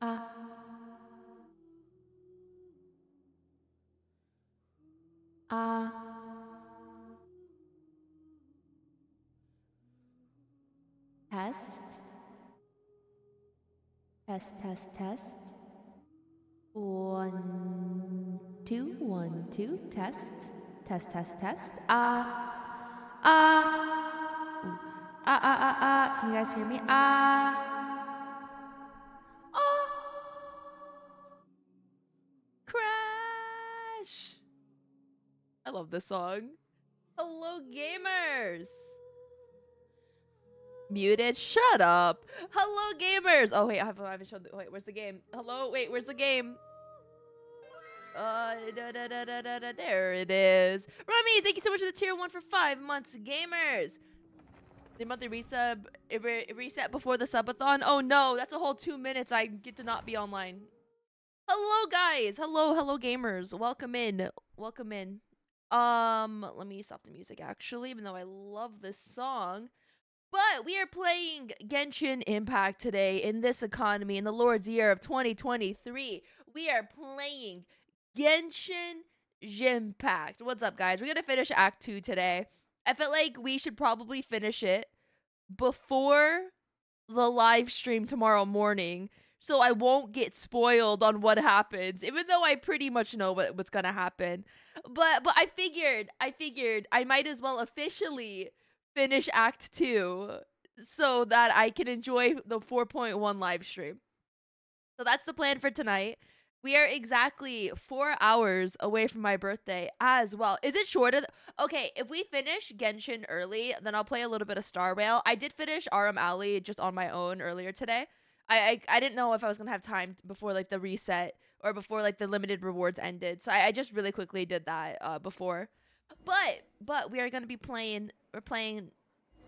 Ah. Ah. Test. Test, test, test. 1, 2, 1, 2. Test. Test, test, test. Ah. Ah. Ooh. Ah, ah, ah, ah. Can you guys hear me? Ah. Oh. Crash. I love this song. Hello, gamers. Muted. Shut up. Hello, gamers. Oh wait, I haven't shown. Wait, where's the game? Hello. Wait, where's the game? There it is. Rami, thank you so much for the tier 1 for 5 months, gamers. The monthly resub reset before the subathon. Oh no, that's a whole 2 minutes. I get to not be online. Hello, guys. Hello, gamers. Welcome in. Welcome in. Let me stop the music actually, even though I love this song. But we are playing Genshin Impact today in this economy in the Lord's year of 2023. We are playing Genshin Impact. What's up, guys? We're gonna finish Act 2 today. I felt like we should probably finish it before the live stream tomorrow morning, so I won't get spoiled on what happens, even though I pretty much know what's gonna happen. But I figured I might as well officially finish Act 2 so that I can enjoy the 4.1 live stream. So that's the plan for tonight. We are exactly 4 hours away from my birthday as well. Is it shorter? Okay, if we finish Genshin early, then I'll play a little bit of Star Rail. I did finish Aram Alley just on my own earlier today. I didn't know if I was going to have time before like the reset or before like the limited rewards ended. So I just really quickly did that before. But we are going to be playing,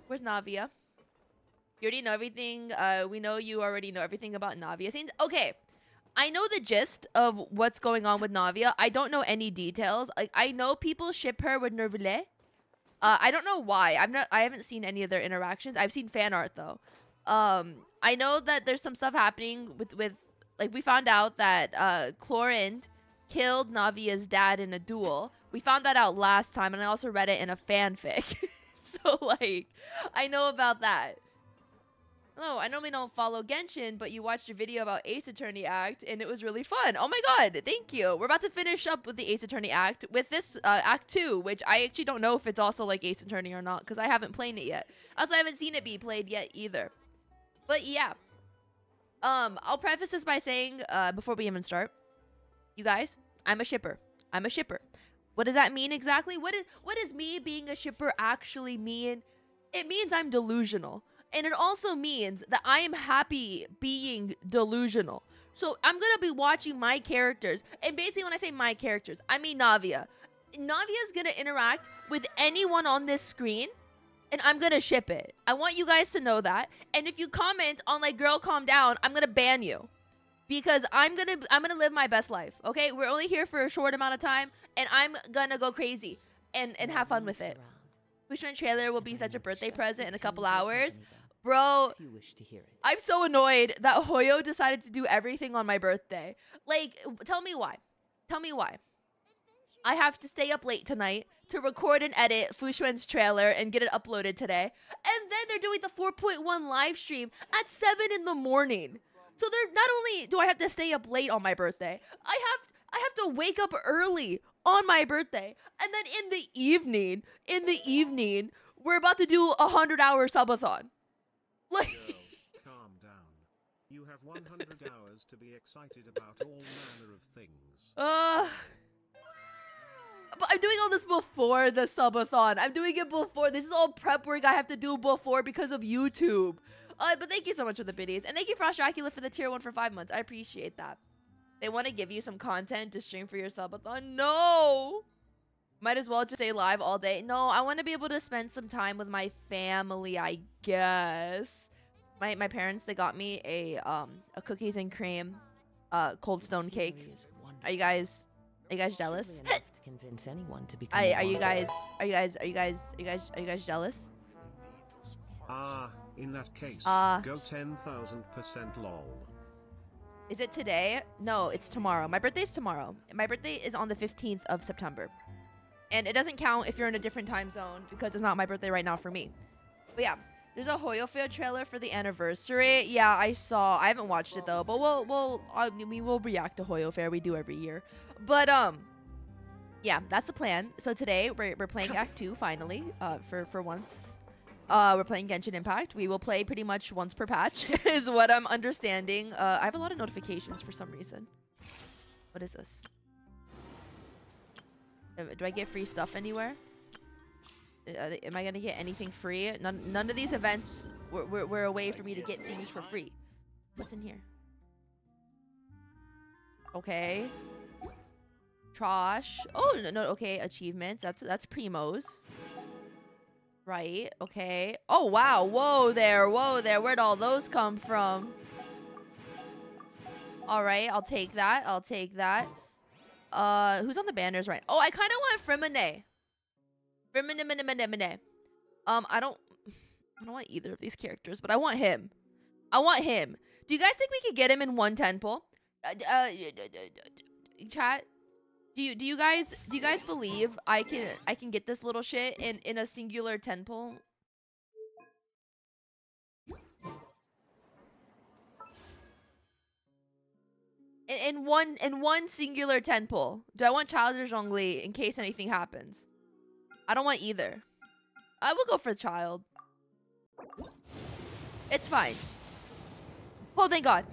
where's Navia? You already know everything. We know you already know everything about Navia. Okay, I know the gist of what's going on with Navia. I don't know any details. Like, I know people ship her with Nervile. I don't know why. I haven't seen any of their interactions. I've seen fan art though. I know that there's some stuff happening with like we found out that Chlorind killed Navia's dad in a duel. We found that out last time, and I also read it in a fanfic. So like, I know about that. Oh, I normally don't follow Genshin, but you watched a video about Ace Attorney Act, and it was really fun. Oh my god, thank you. We're about to finish up with the Ace Attorney Act with this Act 2, which I actually don't know if it's also like Ace Attorney or not, because I haven't played it yet. Also, I haven't seen it be played yet either. But yeah. I'll preface this by saying, before we even start, you guys, I'm a shipper. I'm a shipper. What does that mean exactly? What does me being a shipper actually mean? It means I'm delusional. And it also means that I am happy being delusional. So I'm going to be watching my characters. And basically when I say my characters, I mean Navia. Navia's going to interact with anyone on this screen. And I'm going to ship it. I want you guys to know that. And if you comment on like, girl, calm down, I'm going to ban you. Because I'm gonna live my best life, okay? We're only here for a short amount of time, and I'm gonna go crazy and have fun with it. Fushman trailer will be such a birthday present in a couple hours. Bro, I'm so annoyed that Hoyo decided to do everything on my birthday. Like, tell me why. Tell me why. I have to stay up late tonight to record and edit Fushman's trailer and get it uploaded today. And then they're doing the 4.1 live stream at 7 in the morning. So they're not only do I have to stay up late on my birthday, I have to wake up early on my birthday. And then in the evening, we're about to do a 100-hour subathon. Like Girl, calm down. You have 100 hours to be excited about all manner of things. But I'm doing all this before the subathon. I'm doing it before. This is all prep work I have to do before because of YouTube. But thank you so much for the biddies. And thank you, Frost Dracula, for the tier 1 for 5 months. I appreciate that. They want to give you some content to stream for your subathon. No! Might as well just stay live all day. No, I want to be able to spend some time with my family, I guess. My parents, they got me a cookies and cream Cold Stone cake. Are you guys jealous? Convince anyone to become are you guys jealous? In that case, go 10,000% lol. Is it today? No, it's tomorrow. My birthday's tomorrow. My birthday is on the 15th of September. And it doesn't count if you're in a different time zone because it's not my birthday right now for me. But yeah, there's a Hoyofair trailer for the anniversary. Yeah, I saw. I haven't watched it though, but we will react to Hoyofair. We do every year. But yeah, that's the plan. So today we're playing Act 2 finally. For once. We're playing Genshin Impact. We will play pretty much once per patch, is what I'm understanding. I have a lot of notifications for some reason. What is this? Do I get free stuff anywhere? Am I gonna get anything free? None of these events were a way for me to get things for free. What's in here? Okay. Trash. Oh no, okay. Achievements. That's primos. Right, okay. Oh, wow. Whoa there. Where'd all those come from? All right, I'll take that. Who's on the banners right? Oh, I kind of want Fremine. I don't want either of these characters, but I want him. Do you guys think we could get him in one temple? Chat? Do you guys believe I can get this little shit in a singular temple? In one singular temple. Do I want Child or Zhongli in case anything happens? I don't want either. I will go for Child. It's fine. Oh thank God.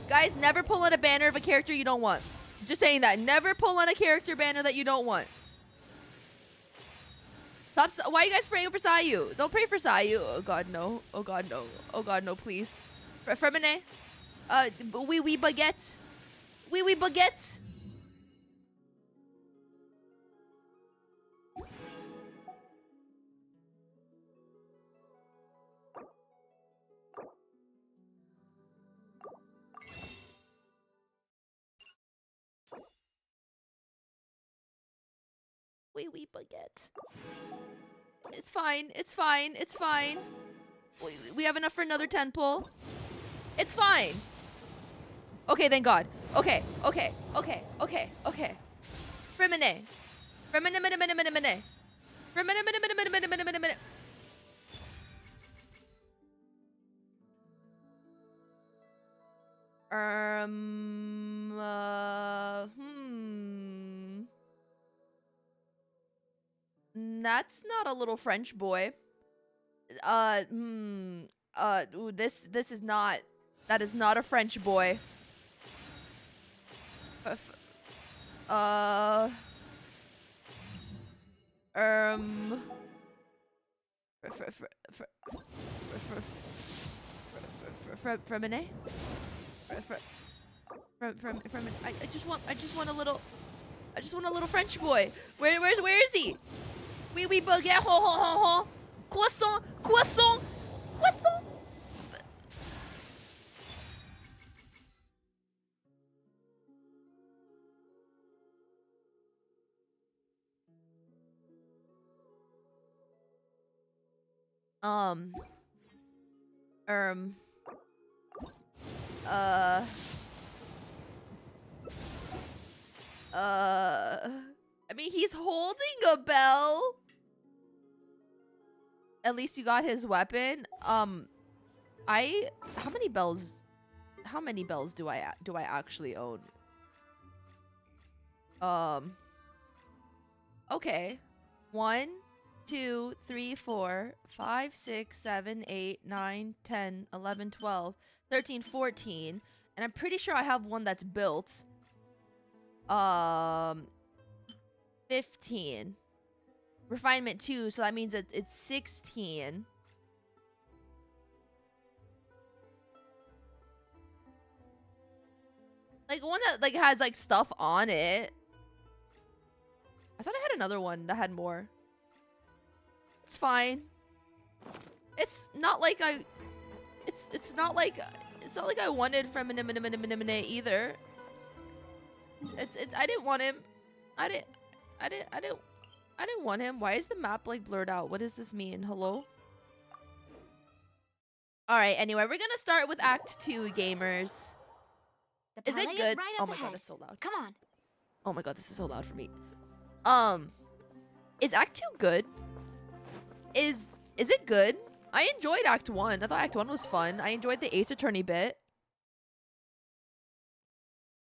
Guys, never pull out a banner of a character you don't want. Just saying that. Never pull on a character banner that you don't want. Stop. Why are you guys praying for Sayu? Don't pray for Sayu. Oh God, no. Oh God, no. Oh God, no, please. Fremine. Oui, baguette. Oui, baguette. Oui, baguette. It's fine. We have enough for another 10 pull. It's fine. Okay, thank God. Okay. Fremine. That's not a little French boy. Ooh, this is not. That is not a French boy. Fremine? I just want a little French boy. Where is he? Oui, baguette. Ho. Croissant. I mean, he's holding a bell. At least you got his weapon. How many bells do I actually own? Okay. 1, 2, 3, 4, 5, 6, 7, 8, 9, 10, 11, 12, 13, 14. And I'm pretty sure I have one that's built. 15. Refinement 2, so that means that it's 16. Like one that like has like stuff on it. I thought I had another one that had more. It's fine. It's not like I wanted from an either. I didn't want him. I didn't want him. Why is the map like blurred out? What does this mean? Hello? All right, anyway, we're going to start with Act 2, gamers. Is it parley good? right Oh up my god, ahead. it's so loud. Come on. Oh my god, this is so loud for me. Is Act 2 good? Is it good? I enjoyed Act 1. I thought Act 1 was fun. I enjoyed the Ace Attorney bit.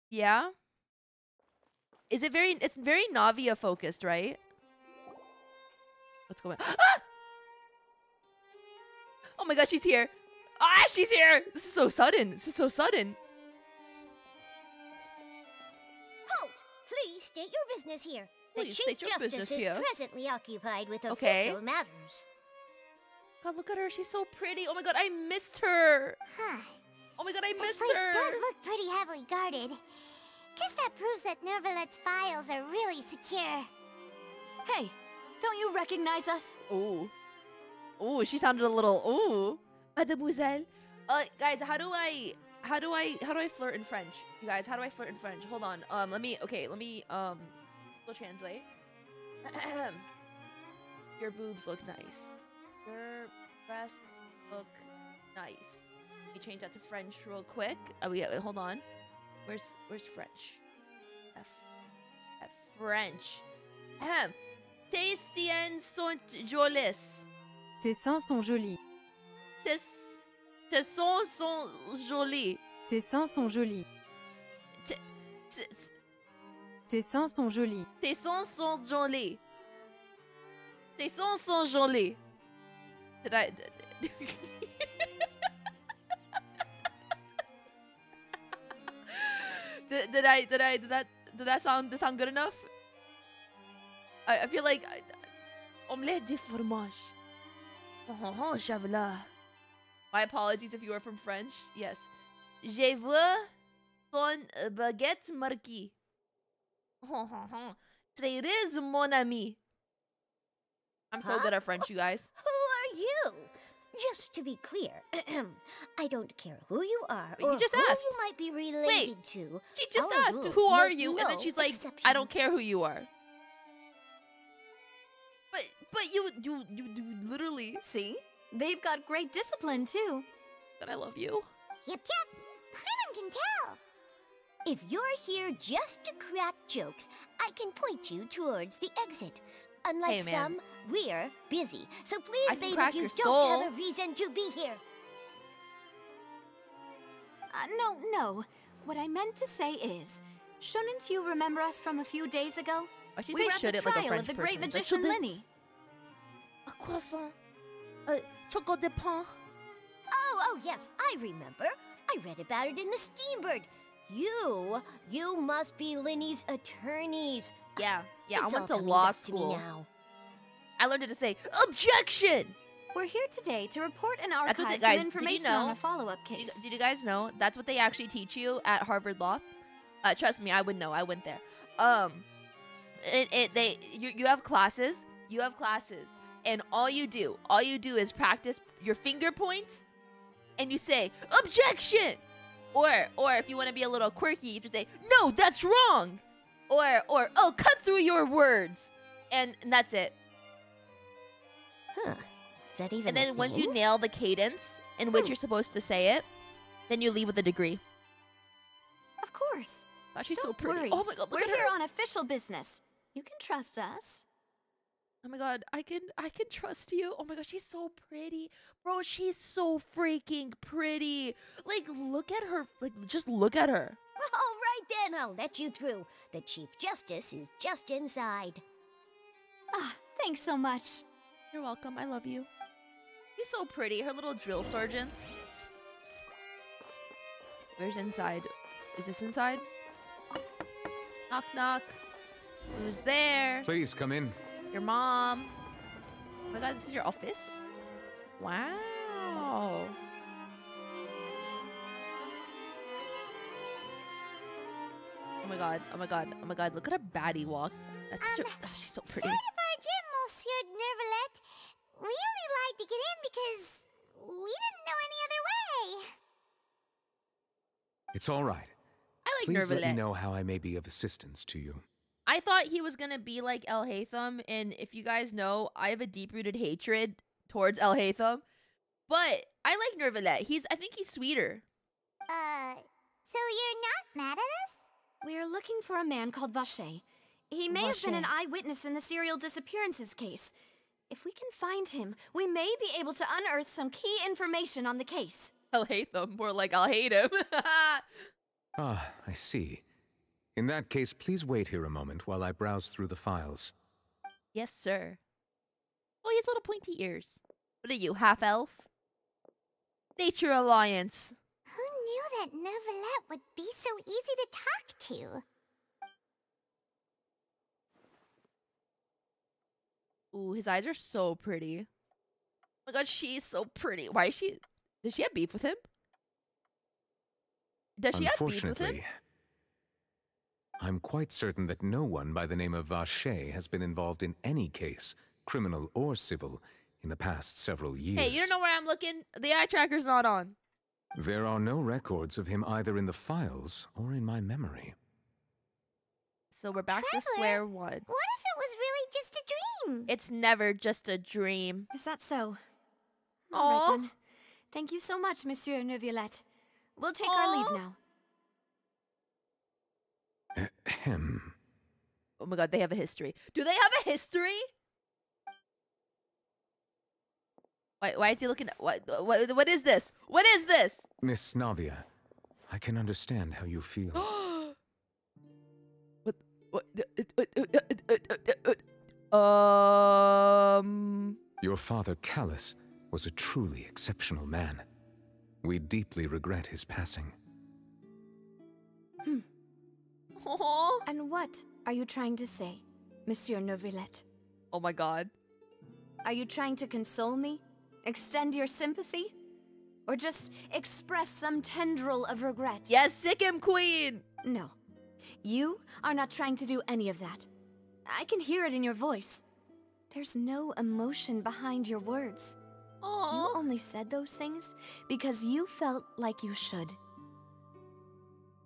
Yeah? It's very Navia focused, right? What's going on? Ah! Oh my gosh, she's here. Ah, she's here. This is so sudden. This is so sudden. Halt! Please state your business here. The Please Chief state your Justice business is here. presently occupied with Okay. official matters. God, look at her. She's so pretty. Oh my god, I missed her. Huh. Oh my god, I This missed place her. does look pretty heavily guarded. Guess that proves that Nervalet's files are really secure. Hey, don't you recognize us? Ooh. Ooh, she sounded a little ooh. Mademoiselle. Guys, how do I flirt in French? You guys, how do I flirt in French? Hold on. Let me go translate. Your boobs look nice. Your breasts look nice. Let me change that to French real quick. Hold on. Where's French? F French. Tes seins sont jolis. Tes seins sont jolis. Tes seins sont jolis. Tes seins sont jolis. Tes Tes seins sont jolis. tes seins sont jolis. Tes seins sont jolis. Did I? Did that sound good enough? I feel like omelette de fromage. My apologies if you are from French. Yes. Je veux ton baguette marquée. Très riche, mon ami. I'm so good at French, you guys. Who are you? Just to be clear, I don't care who you are Wait, or you just who asked. you might be related to. She just Our asked, rules who are make you? no And then she's like, I don't exceptions. care who you are. But you literally. See? They've got great discipline, too. But I love you. Yep. Paimon can tell. If you're here just to crack jokes, I can point you towards the exit. Unlike Hey, man. some, we're busy. So I please can leave crack if you your don't skull. have a reason to be here. No. What I meant to say is, shouldn't you remember us from a few days ago? Why she We say were at should the it like a trial French of the person? great Like, magician shouldn't? Linny. A croissant. Chocolat de pain. Oh, yes, I remember. I read about it in the Steambird. You must be Linny's attorneys. Yeah, I It's went all to coming law back to me school. now. I learned how to say objection. We're here today to report and That's what archive guys, some did you information on know- a follow-up Did case. you guys know that's what they actually teach you at Harvard Law? Trust me, I would know. I went there. You have classes. You have classes, and all you do is practice your finger point, and you say objection, or if you want to be a little quirky, you just say no, that's wrong, or oh, cut through your words, and that's it. Huh. Is that even And a then once you thing? nail the cadence in which you're supposed to say it, then you leave with a degree. Of course. Gosh, she's so Don't pretty. worry. Oh my god, look We're at here her. on official business. You can trust us. Oh my god, I can trust you. Oh my god, she's so pretty. Bro, she's so freaking pretty. Like, look at her. Like, just look at her. All right then, I'll let you through. The Chief Justice is just inside. Ah, thanks so much. You're welcome. I love you. She's so pretty. Her little drill sergeants. Where's inside? Is this inside? Knock, knock. Who's there? Please come in. Your mom. Oh my god, this is your office? Wow. Oh my god, oh my god, oh my god, look at her baddie walk. That's she's so pretty. Sort of our gym, Monsieur Nervalet. We only lied to get in because we didn't know any other way. It's all right. I like Please let me Nervalet. know how I may be of assistance to you. I thought he was gonna be like El Haytham, and if you guys know, I have a deep-rooted hatred towards El Haytham. But I like Nervalet. I think he's sweeter. So you're not mad at us? We're looking for a man called Vache. He may have been an eyewitness in the serial disappearances case. If we can find him, we may be able to unearth some key information on the case. I'll hate them. More like I'll hate him. Ah, I see. In that case, please wait here a moment while I browse through the files. Yes, sir. Oh, he has little pointy ears. What are you, half-elf? Nature Alliance. Who knew that Neuvillette would be so easy to talk to? Ooh, his eyes are so pretty. Oh my god, she's so pretty. Why is she... Does she have beef with him? Does she have beef with him? I'm quite certain that no one by the name of Vache has been involved in any case, criminal or civil, in the past several years. Hey, you don't know where I'm looking? The eye tracker's not on. There are no records of him either in the files or in my memory. So we're back to Traveler, square one. What if it was really just a dream? It's never just a dream. Is that so? Aw. All right, then. Thank you so much, Monsieur Neuvillette. We'll take our leave now. Ahem. Oh my god, they have a history. Do they have a history? Why is he looking at... What is this? What is this? Miss Navia, I can understand how you feel. Your father, Callus, was a truly exceptional man. We deeply regret his passing. Aww. And what are you trying to say, Monsieur Neuvillette? Oh my god. Are you trying to console me? Extend your sympathy? Or just express some tendril of regret? Yes, sick him, queen! No. You are not trying to do any of that. I can hear it in your voice. There's no emotion behind your words. Aww. You only said those things because you felt like you should.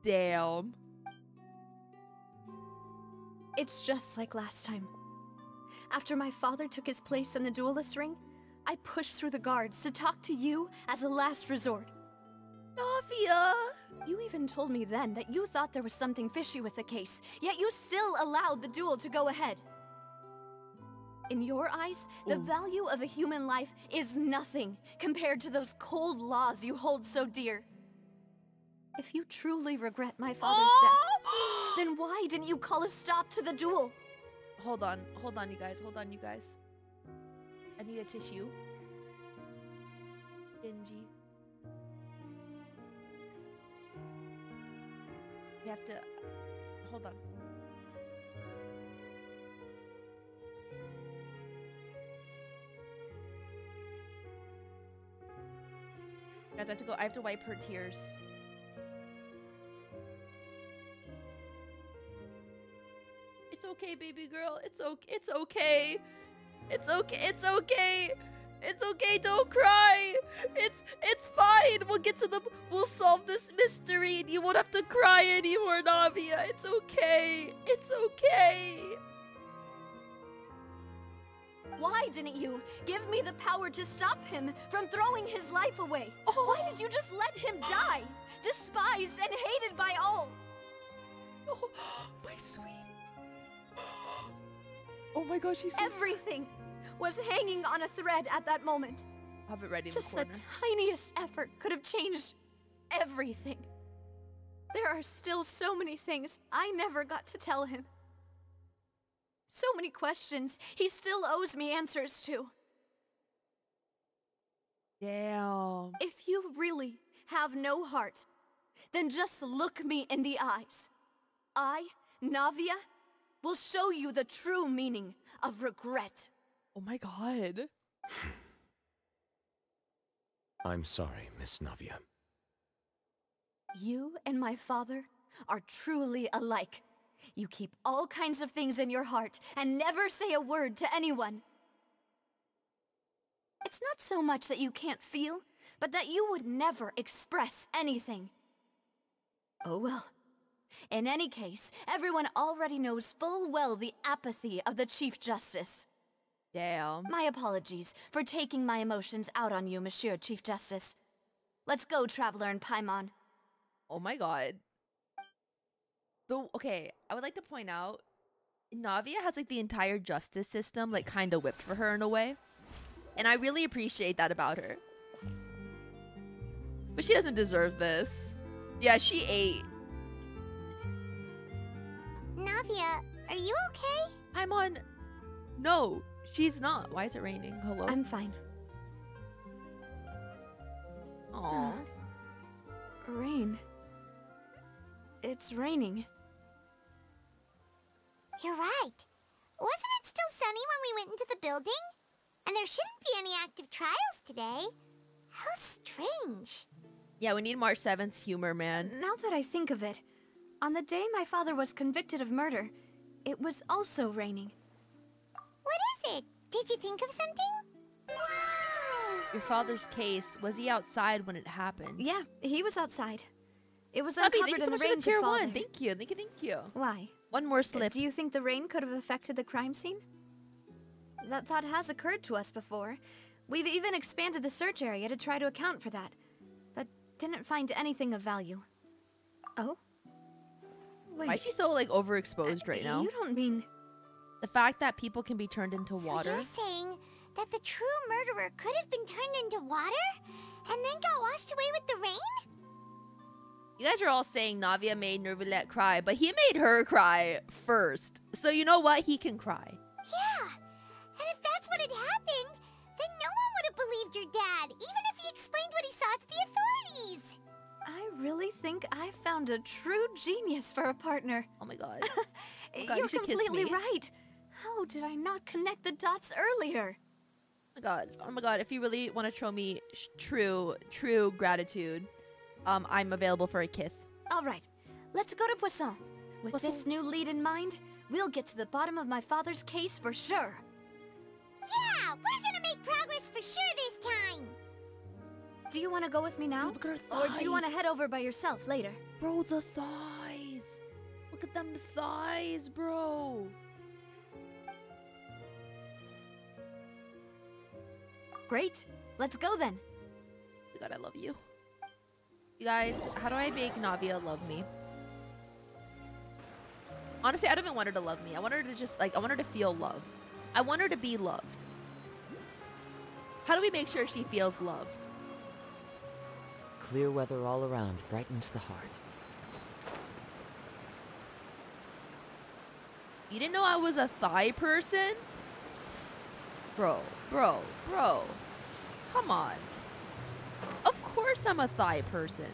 Damn. It's just like last time. After my father took his place in the duelist ring, I pushed through the guards to talk to you as a last resort. Navia! You even told me then that you thought there was something fishy with the case, yet you still allowed the duel to go ahead. In your eyes, the value of a human life is nothing compared to those cold laws you hold so dear. If you truly regret my father's death, then why didn't you call a stop to the duel? Hold on, you guys. I need a tissue. Genji. You have to... Hold on. Guys, I have to wipe her tears. It's okay, baby girl. It's okay. It's okay. It's okay. It's okay. It's okay. Don't cry. It's fine. We'll solve this mystery and you won't have to cry anymore, Navia. It's okay. It's okay. Why didn't you give me the power to stop him from throwing his life away? Why did you just let him die? Despised and hated by all. Oh, my sweetie. Oh my gosh, she's so Everything was hanging on a thread at that moment. I have it ready in Just the corner. the tiniest effort could have changed everything. There are still so many things I never got to tell him. So many questions he still owes me answers to. Damn. If you really have no heart, then just look me in the eyes. I, Navia, will show you the true meaning of regret. Oh my god. I'm sorry, Miss Navia. You and my father are truly alike. You keep all kinds of things in your heart and never say a word to anyone. It's not so much that you can't feel, but that you would never express anything. Oh well. In any case, everyone already knows full well the apathy of the Chief Justice. Damn. My apologies for taking my emotions out on you, Monsieur Chief Justice. Let's go, Traveler and Paimon. Oh my god. Okay, I would like to point out, Navia has like the entire justice system like kind of whipped for her in a way. And I really appreciate that about her. But she doesn't deserve this. Yeah, she ate. Navia, are you okay? I'm on... No, she's not. Why is it raining? Hello? I'm fine. Aww. Rain. It's raining. You're right. Wasn't it still sunny when we went into the building? And there shouldn't be any active trials today. How strange. Yeah, we need March 7th's humor, man. Now that I think of it, on the day my father was convicted of murder, it was also raining. What is it? Did you think of something? Your father's case, was he outside when it happened? Yeah, he was outside. It was Abby, uncovered thank you so and the much for rain the tier could fall 1. there. Thank you, thank you, thank you. Why? One more slip. Do you think the rain could have affected the crime scene? That thought has occurred to us before. We've even expanded the search area to try to account for that, but didn't find anything of value. Oh? Wait. Why is she so, like, overexposed right now? You don't mean... The fact that people can be turned into water? So you're saying that the true murderer could have been turned into water and then got washed away with the rain? You guys are all saying Navia made Nervillette cry, but he made her cry first. So you know what? He can cry. Yeah. And if that's what had happened, then no one would have believed your dad, even if he explained what he saw to the authorities. I really think I found a true genius for a partner. Oh my god. You're you should kiss completely me. right. How did I not connect the dots earlier? Oh my god, if you really want to show me true gratitude, I'm available for a kiss. All right, let's go to Poisson. With Poisson. this new lead in mind, we'll get to the bottom of my father's case for sure. Yeah, we're gonna make progress for sure this time. Do you want to go with me now? Dude, look at her thighs. Or do you want to head over by yourself later? Bro, the thighs. Look at them thighs, bro. Great, let's go then. God, I love you. You guys, how do I make Navia love me? Honestly, I don't even want her to love me. I want her to just, like, I want her to feel love. I want her to be loved. How do we make sure she feels loved? Clear weather all around brightens the heart. You didn't know I was a thigh person? Bro. Come on. Of course I'm a thigh person.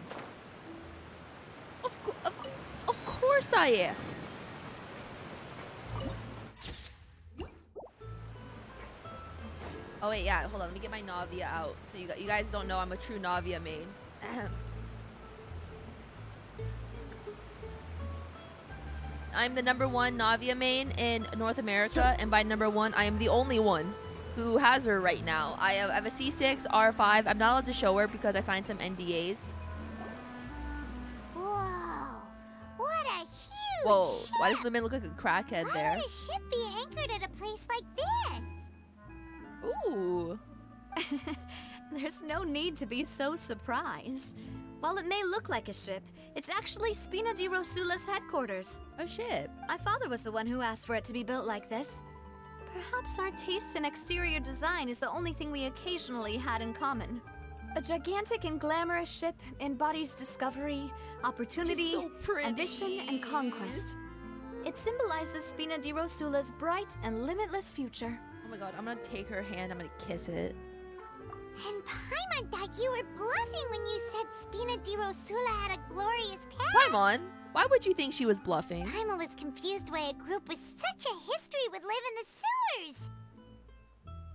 Of course I am. Oh wait, yeah, hold on. Let me get my Navia out. So you guys don't know I'm a true Navia main. I'm the #1 Navia main in North America, and by #1, I am the only one who has her right now. I have a C6, R5. I'm not allowed to show her because I signed some NDAs. Whoa, what a huge Whoa, ship. why does Lumen look like a crackhead Why there? would a ship be anchored at a place like this? Ooh. There's no need to be so surprised. While it may look like a ship, it's actually Spina di Rosula's headquarters. Oh shit. My father was the one who asked for it to be built like this. Perhaps our taste in exterior design is the only thing we occasionally had in common. A gigantic and glamorous ship embodies discovery, opportunity, She's so pretty. ambition, and conquest. It symbolizes Spina di Rosula's bright and limitless future. Oh my god, I'm gonna take her hand, I'm gonna kiss it. And Paimon thought you were bluffing when you said Spina di Rosula had a glorious past. Paimon, why would you think she was bluffing? Paimon was confused why a group with such a history would live in the sewers.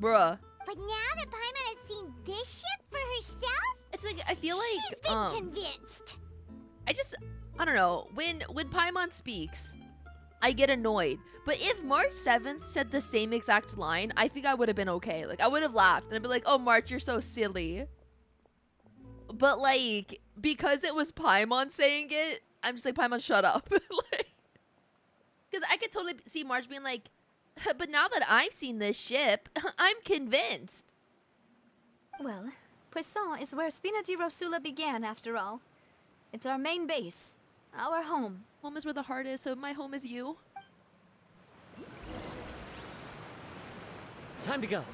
Bruh. But now that Paimon has seen this ship for herself, It's like, I feel she's like, been convinced. I don't know, when Paimon speaks, I get annoyed. But if March 7th said the same exact line, I think I would have been okay. Like, I would have laughed and I'd be like, oh, March, you're so silly. But, like, because it was Paimon saying it, I'm just like, Paimon, shut up. Because I could totally see March being like, but now that I've seen this ship, I'm convinced. Well, Poisson is where Spina di Rosula began, after all. It's our main base. Our home. Home is where the heart is, so my home is you. Time to go.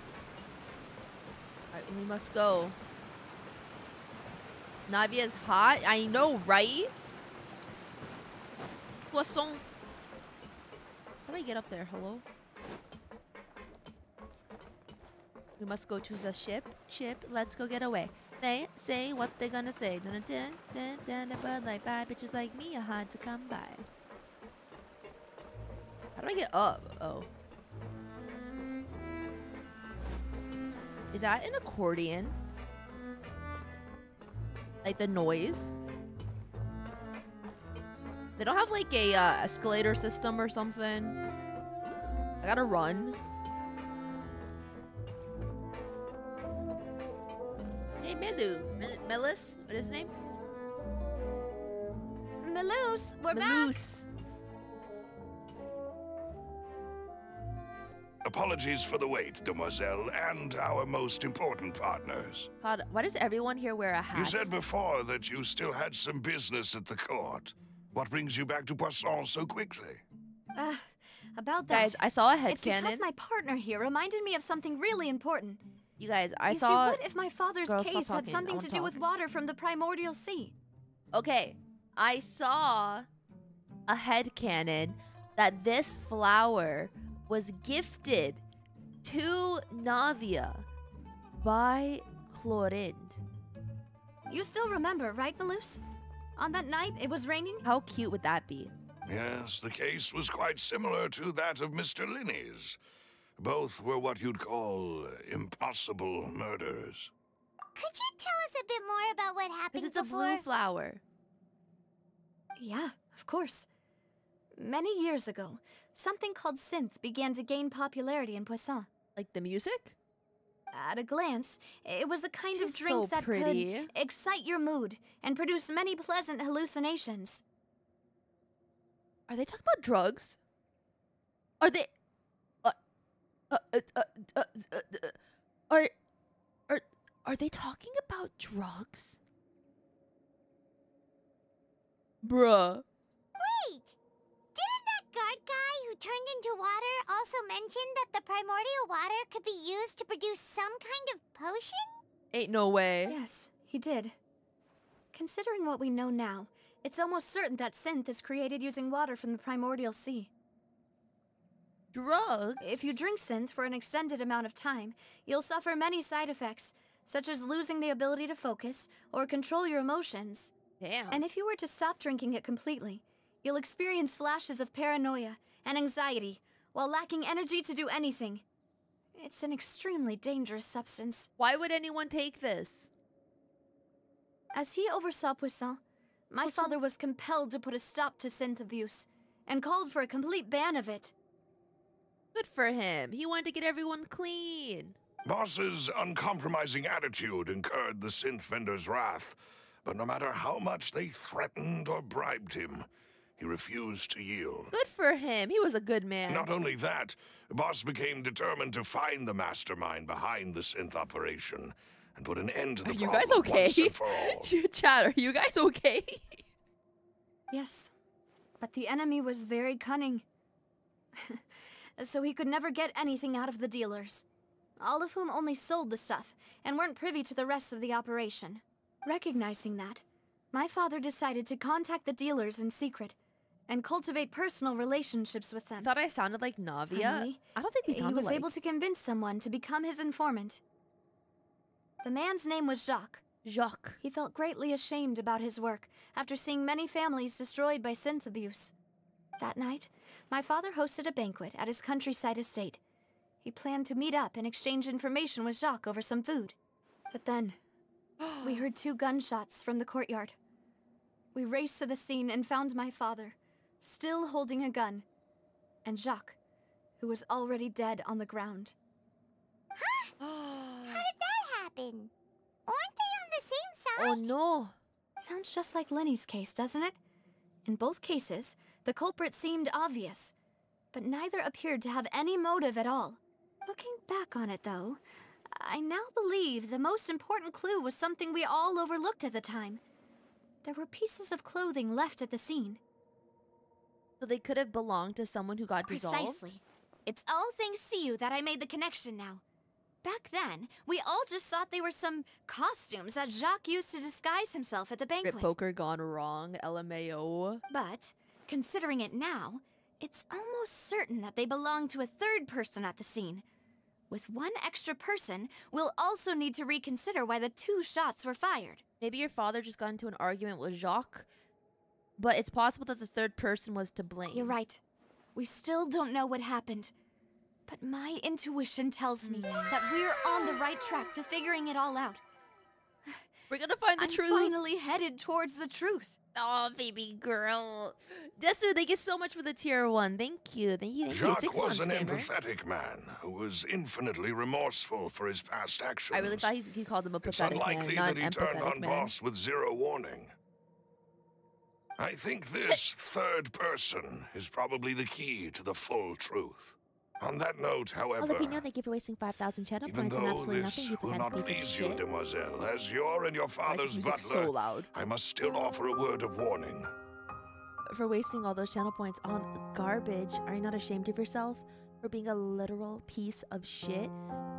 Alright, we must go. Navia's hot? I know, right? Poisson. How do I get up there? Hello? We must go to the ship. Ship, let's go get away. They say what they gonna say. Dun dun dun dun dun, but like bad bitches like me are hard to come by. How do I get up? Oh. Is that an accordion? Like the noise? They don't have like a escalator system or something. I gotta run. Hey, Melu. Melus? What is his name? Melus, we're back. Melus. Apologies for the wait, demoiselle, and our most important partners. God, why does everyone here wear a hat? You said before that you still had some business at the court. What brings you back to Poisson so quickly? About that. Guys, I saw a It's headcanon. because my partner here reminded me of something really important. You guys, You see, saw... what if my father's Girl, stop case had talking. I something wanna to do with talk. water from the primordial sea? Okay, I saw a headcanon that this flower was gifted to Navia by Chlorinde. You still remember, right, Melus? On that night, it was raining? How cute would that be? Yes, the case was quite similar to that of Mr. Linney's. Both were what you'd call impossible murders. Could you tell us a bit more about what happened Because it's a before? blue flower. Yeah, of course. Many years ago, something called synth began to gain popularity in Poisson. Like the music? At a glance, it was a kind She's of drink so that pretty. could excite your mood and produce many pleasant hallucinations. Are they talking about drugs? Are they... Are they talking about drugs? Bruh. Wait! Didn't that guard guy who turned into water also mention that the primordial water could be used to produce some kind of potion? Ain't no way. Yes, he did. Considering what we know now, it's almost certain that synth is created using water from the primordial sea. Drugs? If you drink synth for an extended amount of time, you'll suffer many side effects, such as losing the ability to focus or control your emotions. Damn. And if you were to stop drinking it completely, you'll experience flashes of paranoia and anxiety while lacking energy to do anything. It's an extremely dangerous substance. Why would anyone take this? As he oversaw Poisson, my father was compelled to put a stop to synth abuse and called for a complete ban of it. Good for him. He wanted to get everyone clean. Boss's uncompromising attitude incurred the synth vendor's wrath, but no matter how much they threatened or bribed him, he refused to yield. Good for him. He was a good man. Not only that, Boss became determined to find the mastermind behind the synth operation and put an end to the Are you problem guys okay? once and for all. Chat, are you guys okay? Yes, but the enemy was very cunning. So he could never get anything out of the dealers, all of whom only sold the stuff and weren't privy to the rest of the operation. Recognizing that, my father decided to contact the dealers in secret and cultivate personal relationships with them. Thought I sounded like Navia. Finally, I don't think we he sounded was like... able to convince someone to become his informant. The man's name was Jacques. Jacques. He felt greatly ashamed about his work after seeing many families destroyed by synth abuse. That night, my father hosted a banquet at his countryside estate. He planned to meet up and exchange information with Jacques over some food. But then, we heard 2 gunshots from the courtyard. We raced to the scene and found my father, still holding a gun, and Jacques, who was already dead on the ground. How did that happen? Aren't they on the same side? Oh no. Sounds just like Lenny's case, doesn't it? In both cases, the culprit seemed obvious, but neither appeared to have any motive at all. Looking back on it, though, I now believe the most important clue was something we all overlooked at the time. there were pieces of clothing left at the scene. So they could have belonged to someone who got dissolved? Precisely. It's all thanks to you that I made the connection now. Back then, we all just thought they were some costumes that Jacques used to disguise himself at the banquet. Rip poker gone wrong, LMAO. But, considering it now, it's almost certain that they belong to a third person at the scene. With one extra person, we'll also need to reconsider why the 2 shots were fired. Maybe your father just got into an argument with Jacques, but it's possible that the third person was to blame. You're right. We still don't know what happened. But my intuition tells me that we're on the right track to figuring it all out. We're gonna find the truth. I'm finally headed towards the truth. Oh, baby girl. Desu, thank you so much for the tier 1. Thank you. Thank you. Jacques 6 was an months, gamer. empathetic man who was infinitely remorseful for his past actions. I really thought he called him a It's pathetic man, unlikely not that he an turned empathetic on man. Boss with 0 warning. I think this third person is probably the key to the full truth. On that note, however, Filipino, thank you for wasting 5,000 channel even points and though absolutely nothing, this you will pathetic not piece of please you, shit. demoiselle, as you're and your father's music's butler, so loud. I must still offer a word of warning. For wasting all those channel points on garbage, are you not ashamed of yourself? For being a literal piece of shit?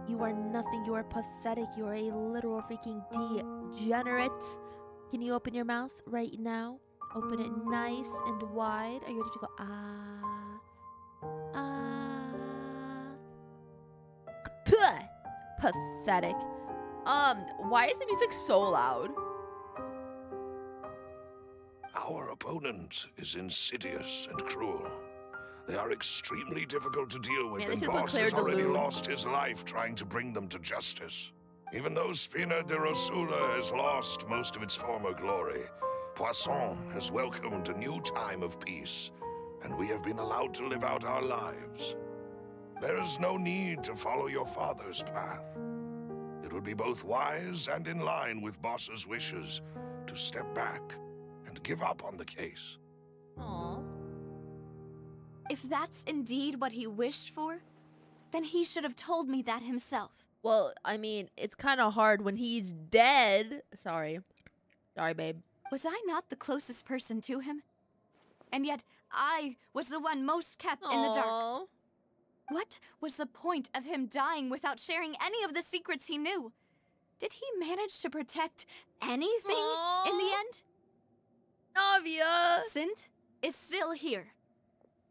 You are nothing, you are pathetic, you are a literal freaking degenerate. Can you open your mouth right now? Open it nice and wide. Are you ready to go? Puh! Pathetic. Why is the music so loud? Our opponent is insidious and cruel. They are extremely difficult to deal with, Man, they and should put Boss Claire has already Delune. lost his life trying to bring them to justice. Even though Spina de Rosula has lost most of its former glory, Poisson has welcomed a new time of peace, and we have been allowed to live out our lives. There is no need to follow your father's path. It would be both wise and in line with Boss's wishes to step back and give up on the case. Aww. If that's indeed what he wished for, then he should have told me that himself. Well, I mean, it's kind of hard when he's dead. Sorry. Sorry, babe. Was I not the closest person to him? And yet, I was the one most kept in the dark. Aw. What was the point of him dying without sharing any of the secrets he knew? Did he manage to protect anything in the end? Navia! Synth is still here.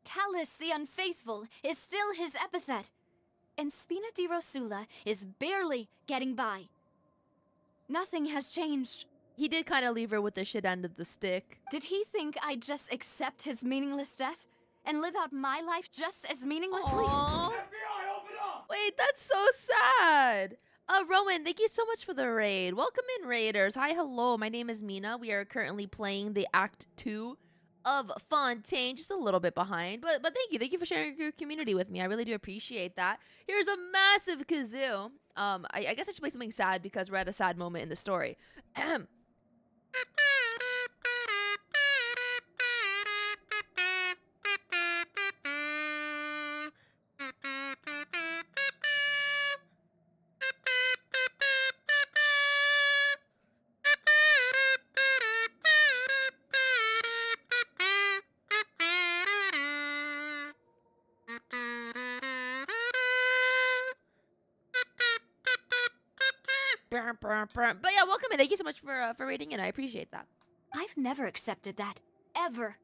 Callus the Unfaithful is still his epithet. And Spina di Rosula is barely getting by. Nothing has changed. He did kind of leave her with the shit end of the stick. Did he think I'd just accept his meaningless death and live out my life just as meaninglessly? Aww. Wait, that's so sad. Rowan, thank you so much for the raid. Welcome in, raiders. Hi, hello. My name is Mina. We are currently playing the Act 2 of Fontaine. Just a little bit behind, but thank you. Thank you for sharing your community with me. I really do appreciate that. Here's a massive kazoo. I guess I should play something sad because we're at a sad moment in the story. But yeah, welcome in. Thank you so much for raiding in. I appreciate that. I've never accepted that. Ever.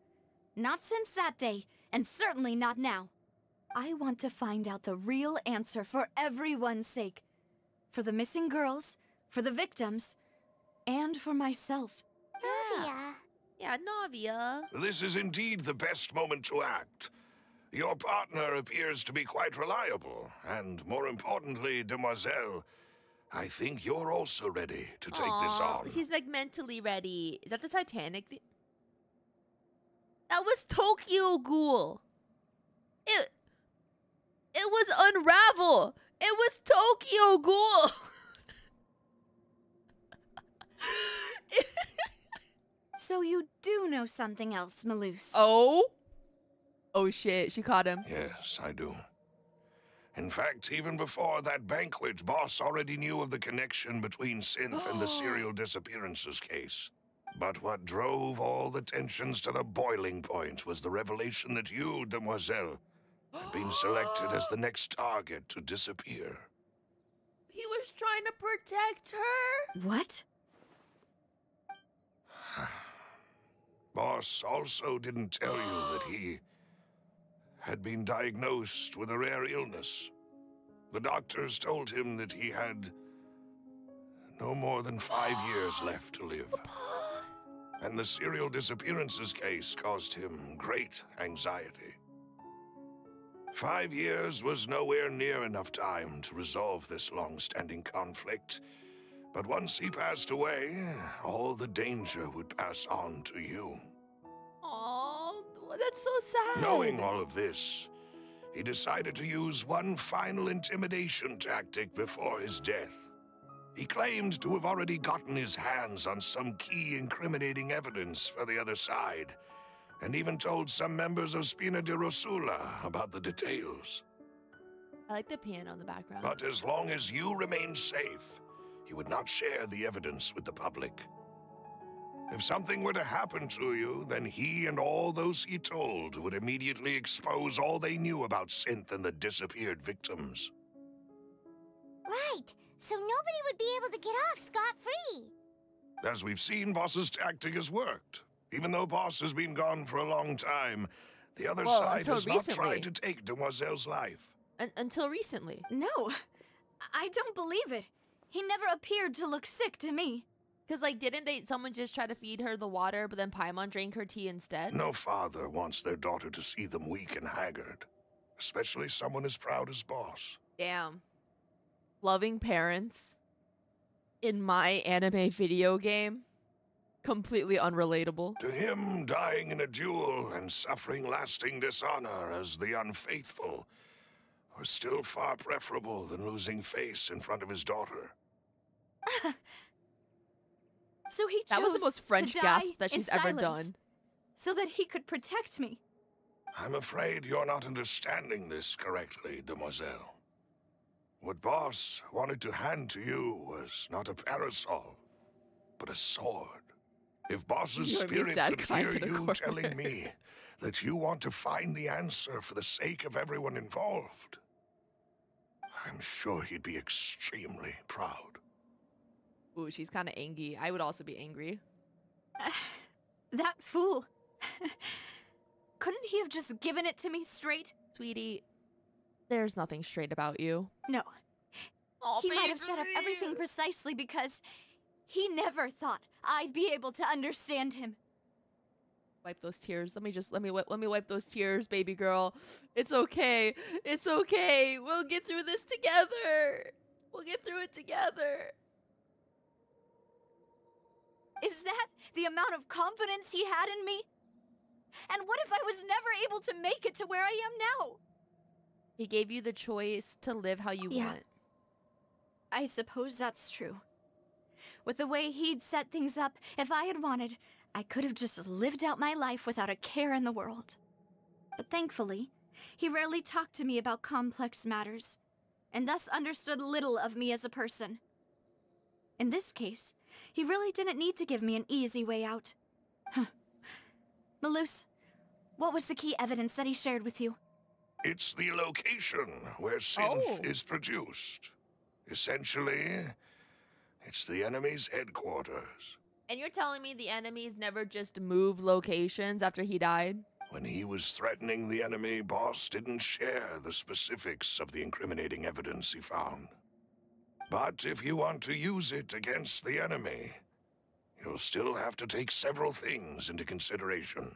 Not since that day, and certainly not now. I want to find out the real answer for everyone's sake. For the missing girls, for the victims, and for myself. Navia. Yeah, Navia. This is indeed the best moment to act. Your partner appears to be quite reliable, and more importantly, demoiselle, I think you're also ready to take this Aw, on. she's like mentally ready. Is that the Titanic? That was Tokyo Ghoul. It was Unravel. It was Tokyo Ghoul. So you do know something else, Maloose. Oh? Oh shit, she caught him. Yes, I do. In fact, even before that banquet, Boss already knew of the connection between Synth and the serial disappearances case. But what drove all the tensions to the boiling point was the revelation that you, demoiselle, had been selected as the next target to disappear. He was trying to protect her. What? Boss also didn't tell you that he had been diagnosed with a rare illness. The doctors told him that he had no more than 5 years left to live. And the serial disappearances case caused him great anxiety. 5 years was nowhere near enough time to resolve this long-standing conflict. But once he passed away, all the danger would pass on to you. Oh, that's so sad. Knowing all of this, he decided to use one final intimidation tactic before his death. He claimed to have already gotten his hands on some key incriminating evidence for the other side, and even told some members of Spina di Rosula about the details. I like the piano in the background. But as long as you remained safe, he would not share the evidence with the public. If something were to happen to you, then he and all those he told would immediately expose all they knew about Synth and the disappeared victims. Right. So nobody would be able to get off scot-free. As we've seen, Boss's tactic has worked. Even though Boss has been gone for a long time, the other side has not tried to take Demoiselle's life. Until recently. No, I don't believe it. He never appeared to look sick to me. Because, like, didn't someone just try to feed her the water, but then Paimon drank her tea instead? No father wants their daughter to see them weak and haggard. Especially someone as proud as Boss. Damn. Loving parents in my anime video game? Completely unrelatable. To him, dying in a duel and suffering lasting dishonor as the unfaithful was still far preferable than losing face in front of his daughter. So he chose that was the most French to gasp die that she's in ever silence, done. so that he could protect me. I'm afraid you're not understanding this correctly, Demoiselle. What Boss wanted to hand to you was not a parasol, but a sword. If Boss's spirit could hear you telling me that you want to find the answer for the sake of everyone involved, I'm sure he'd be extremely proud. Ooh, she's kind of angry. I would also be angry. That fool. Couldn't he have just given it to me straight? Sweetie, there's nothing straight about you. No. Oh, He might have set up everything precisely because he never thought I'd be able to understand him. Wipe those tears. Let me wipe those tears, baby girl. It's okay. It's okay. We'll get through this together. We'll get through it together. Is that the amount of confidence he had in me? And what if I was never able to make it to where I am now? He gave you the choice to live how you want. I suppose that's true. With the way he'd set things up, if I had wanted, I could have just lived out my life without a care in the world. But thankfully, he rarely talked to me about complex matters, and thus understood little of me as a person. In this case, he really didn't need to give me an easy way out. Malus, what was the key evidence that he shared with you? It's the location where Synth is produced. Essentially, it's the enemy's headquarters. And you're telling me the enemies never just moved locations after he died? When he was threatening the enemy, Boss didn't share the specifics of the incriminating evidence he found. But if you want to use it against the enemy, you'll still have to take several things into consideration.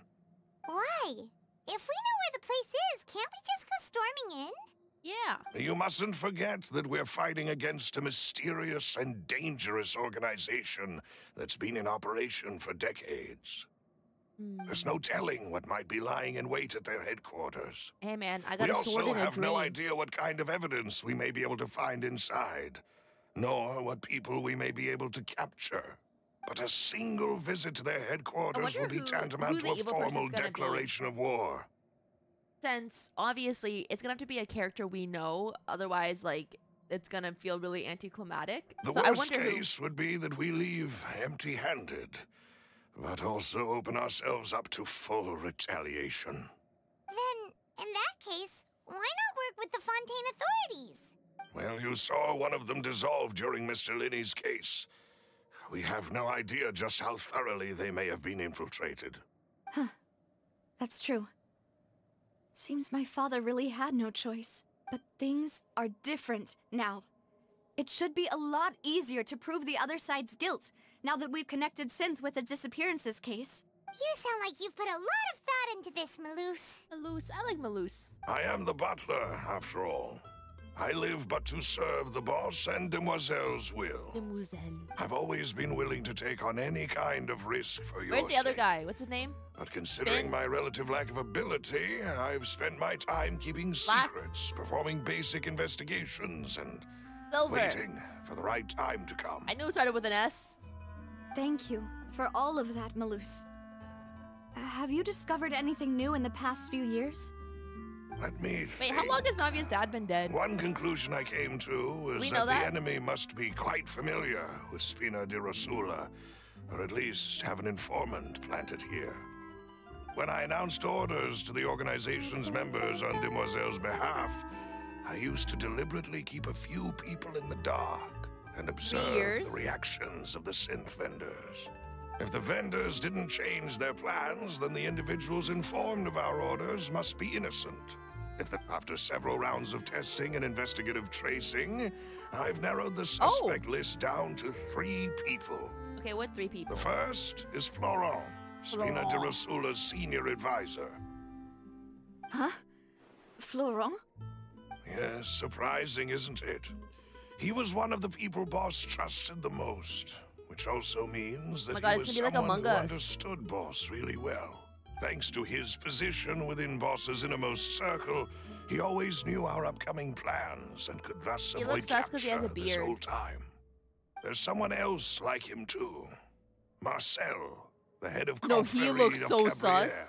Why? If we know where the place is, can't we just go storming in? Yeah. You mustn't forget that we're fighting against a mysterious and dangerous organization that's been in operation for decades. There's no telling what might be lying in wait at their headquarters. Hey man, I got We a sword also and a have dream. no idea what kind of evidence we may be able to find inside, nor what people we may be able to capture. But a single visit to their headquarters will be tantamount to a formal declaration of war. Since, obviously, it's gonna have to be a character we know, otherwise, like, it's gonna feel really anticlimactic. The worst case would be that we leave empty-handed. but also open ourselves up to full retaliation. Then, in that case, why not work with the Fontaine authorities? Well, you saw one of them dissolve during Mr. Linney's case. We have no idea just how thoroughly they may have been infiltrated. Huh. That's true. Seems my father really had no choice. But things are different now. It should be a lot easier to prove the other side's guilt, now that we've connected Synth with the disappearances case. You sound like you've put a lot of thought into this, Maloose. Maloose, I like Maloose. I am the butler, after all. I live but to serve the boss and Demoiselle's will. Demoiselle. I've always been willing to take on any kind of risk for your Where's the other sake. guy? What's his name? But considering Finn? my relative lack of ability, I've spent my time keeping Black? secrets, performing basic investigations, and Silver. waiting for the right time to come. I knew it started with an S. Thank you for all of that, Maloose. Have you discovered anything new in the past few years? Let me Wait, think. how long has Navia's dad been dead? One conclusion I came to was We that know the that? enemy must be quite familiar with Spina di Rosula, or at least have an informant planted here. When I announced orders to the organization's members on Demoiselle's behalf, I used to deliberately keep a few people in the dark and observe years? the reactions of the synth vendors. If the vendors didn't change their plans, then the individuals informed of our orders must be innocent. After several rounds of testing and investigative tracing, I've narrowed the suspect list down to 3 people. Okay, what 3 people? The first is Florent, Spina di Rosula's senior advisor. Huh? Florent? Yes, surprising, isn't it? He was one of the people Boss trusted the most, which also means that my God, he it's was gonna be like someone Among who Us. understood Boss really well. Thanks to his position within Boss's innermost circle, he always knew our upcoming plans and could thus He avoid looks sus 'cause he has a capture this beard. whole time. There's someone else like him too. Marcel, the head of No, he Confrérie looks of so Cabrières. sus.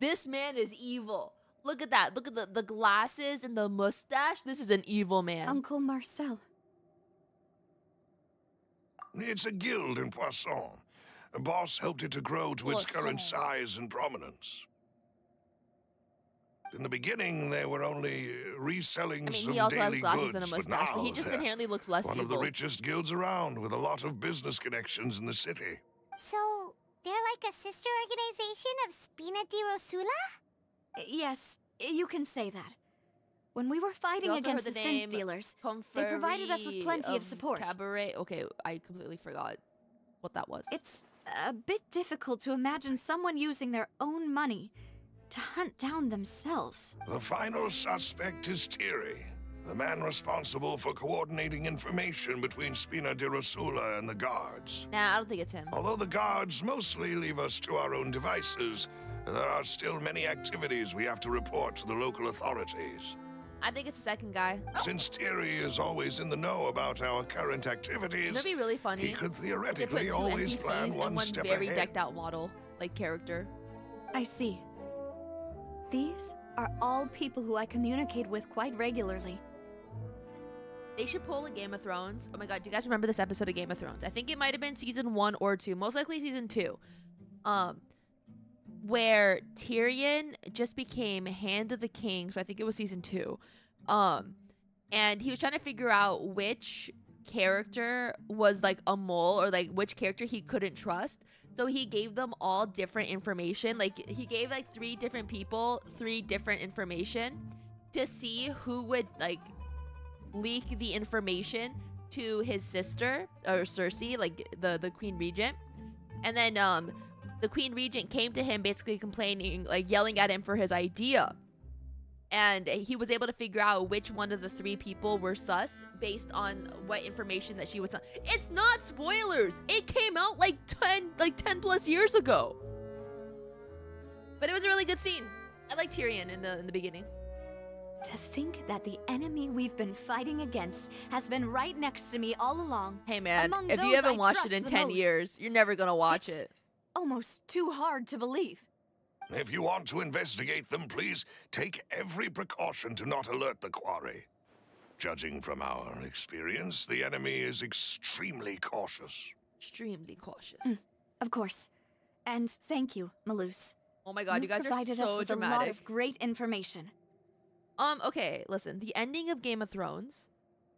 This man is evil. Look at that. Look at the glasses and the mustache. This is an evil man. Uncle Marcel. It's a guild in Poisson. Boss helped it to grow to its current Poisson. size and prominence. In the beginning, they were only reselling I mean, some he also has daily glasses goods, and a but mustache, but he now just they're inherently looks less one of the evil. richest guilds around, with a lot of business connections in the city. So, they're like a sister organization of Spina di Rosula? Yes, you can say that. When we were fighting also against heard the the synth name dealers, they provided us with plenty of support. Cabaret. Okay, I completely forgot what that was. It's a bit difficult to imagine someone using their own money to hunt down themselves. The final suspect is Thierry, the man responsible for coordinating information between Spina di Rosula and the guards. Nah, I don't think it's him. Although the guards mostly leave us to our own devices, there are still many activities we have to report to the local authorities. I think it's the second guy. Since Thierry is always in the know about our current activities, It'd be really funny. he could if they put theoretically 2 always NPCs plan and one one step very ahead. decked out model, like character. I see. These are all people who I communicate with quite regularly. They should pull a Game of Thrones. Oh my God, do you guys remember this episode of Game of Thrones? I think it might have been season 1 or 2, most likely season 2. Where Tyrion just became Hand of the King, so I think it was season 2. And he was trying to figure out which character was like a mole, or like which character he couldn't trust. So he gave them all different information. Like he gave like 3 different people 3 different information to see who would like leak the information to his sister, or Cersei, like the Queen Regent. And then the Queen Regent came to him basically complaining, like yelling at him for his idea. And he was able to figure out which one of the 3 people were sus based on what information that she was. It's not spoilers. It came out like 10 plus years ago. But it was a really good scene. I like Tyrion in the beginning. To think that the enemy we've been fighting against has been right next to me all along. Hey man, Among if you those haven't I watched it trust in the 10 most. years, you're never gonna watch It's it. almost too hard to believe. If you want to investigate them, please take every precaution to not alert the quarry. Judging from our experience, the enemy is extremely cautious. Extremely cautious. Of course. And thank you, Malus. Oh my god, you guys are provided us so with a lot dramatic. of great information. Okay, listen. The ending of Game of Thrones,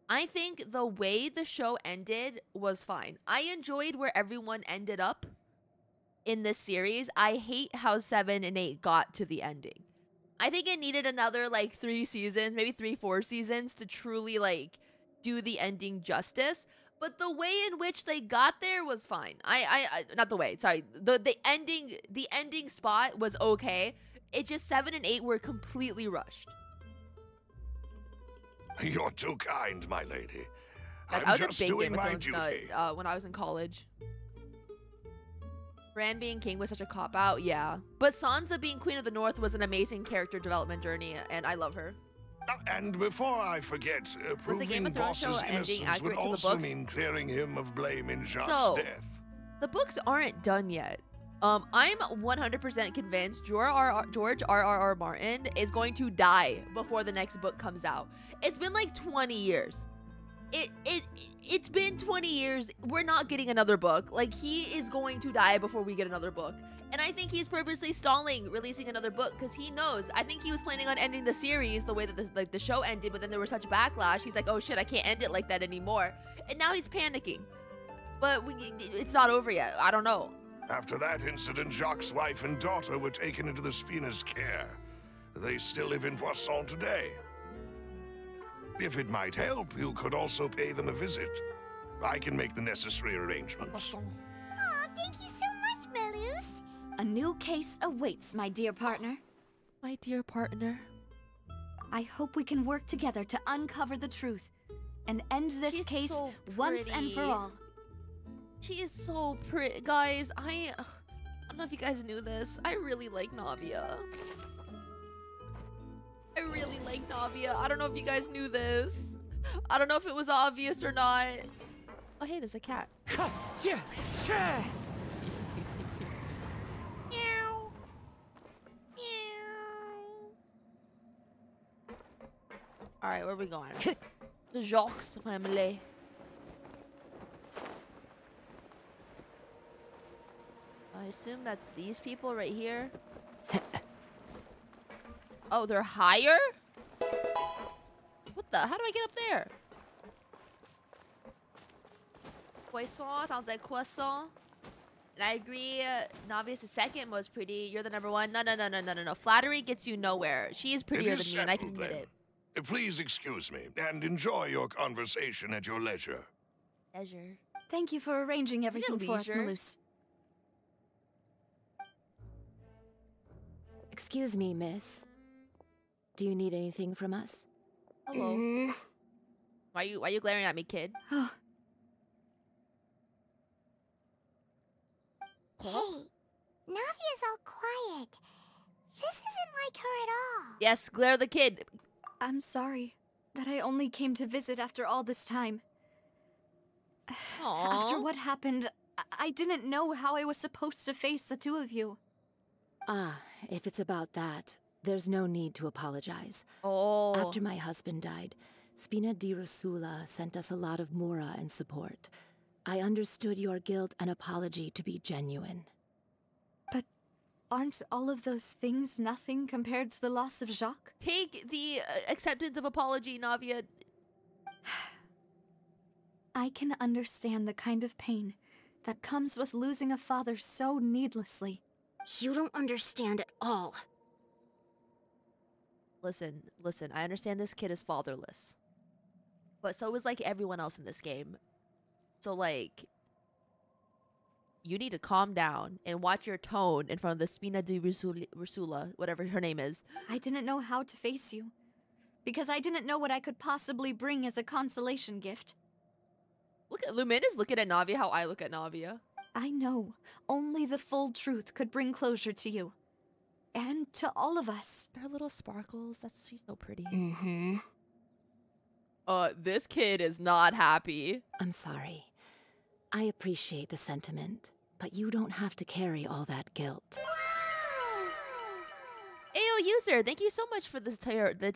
I think the way the show ended was fine. I enjoyed where everyone ended up in this series. I hate how 7 and 8 got to the ending. I think it needed another like 3 seasons, maybe 3-4 seasons to truly like do the ending justice. But the way in which they got there was fine. I not the way, sorry. The ending spot was okay. It just 7 and 8 were completely rushed. You're too kind, my lady. Guys, I'm I was just a big doing Game of my Thrones duty. nut when I was in college. Bran being king was such a cop-out, yeah. But Sansa being Queen of the North was an amazing character development journey, and I love her. And before I forget, Was the Game proving of Thrones show Boss's ending innocence would accurate to the also books? mean clearing him of blame in Jacques' So, death. the books aren't done yet. I'm 100% convinced George R.R. Martin is going to die before the next book comes out. It's been like 20 years. It's been 20 years. We're not getting another book. Like, he is going to die before we get another book. And I think he's purposely stalling releasing another book because he knows. I think he was planning on ending the series the way that the show ended, but then there was such backlash. He's like, oh shit, I can't end it like that anymore. And now he's panicking. But it's not over yet. I don't know. After that incident, Jacques' wife and daughter were taken into the Spina's care. They still live in Poisson today. If it might help, you could also pay them a visit. I can make the necessary arrangements. Aw, thank you so much, Malus. A new case awaits, my dear partner. My dear partner. I hope we can work together to uncover the truth and end this She's case so once and for pretty. all. She is so pretty. Guys, I don't know if you guys knew this. I really like Navia. I really like Navia. I don't know if you guys knew this. I don't know if it was obvious or not. Oh, hey, there's a cat. Meow. Meow. Alright, where are we going? The Jacques family. I assume that's these people right here. Oh, they're higher? What the? How do I get up there? Poisson sounds like croissant. And I agree, Navia's second was pretty. You're the number one. No. Flattery gets you nowhere. She is prettier than me, and I can admit it. Please excuse me, and enjoy your conversation at your leisure. Leisure. Thank you for arranging everything for us, leisure? Malus. Excuse me, miss. Do you need anything from us? Hello. Why you glaring at me, kid? Hey, Navia's all quiet. This isn't like her at all. Yes, glare the kid. I'm sorry that I only came to visit after all this time. Aww. After what happened, I didn't know how I was supposed to face the two of you. Ah, if it's about that, there's no need to apologize. Oh. After my husband died, Spina di Rosula sent us a lot of mora and support. I understood your guilt and apology to be genuine. But aren't all of those things nothing compared to the loss of Jacques? Take the acceptance of apology, Navia. I can understand the kind of pain that comes with losing a father so needlessly. You don't understand at all. Listen. I understand this kid is fatherless. But so is, like, everyone else in this game. So, like, you need to calm down and watch your tone in front of the Spina di Rosula, whatever her name is. I didn't know how to face you, because I didn't know what I could possibly bring as a consolation gift. Look at Lumin is looking at Navia how I look at Navia. I know only the full truth could bring closure to you. And to all of us. Her little sparkles, she's so pretty. Mm-hmm. This kid is not happy. I'm sorry. I appreciate the sentiment, but you don't have to carry all that guilt. Ayo user, thank you so much for this the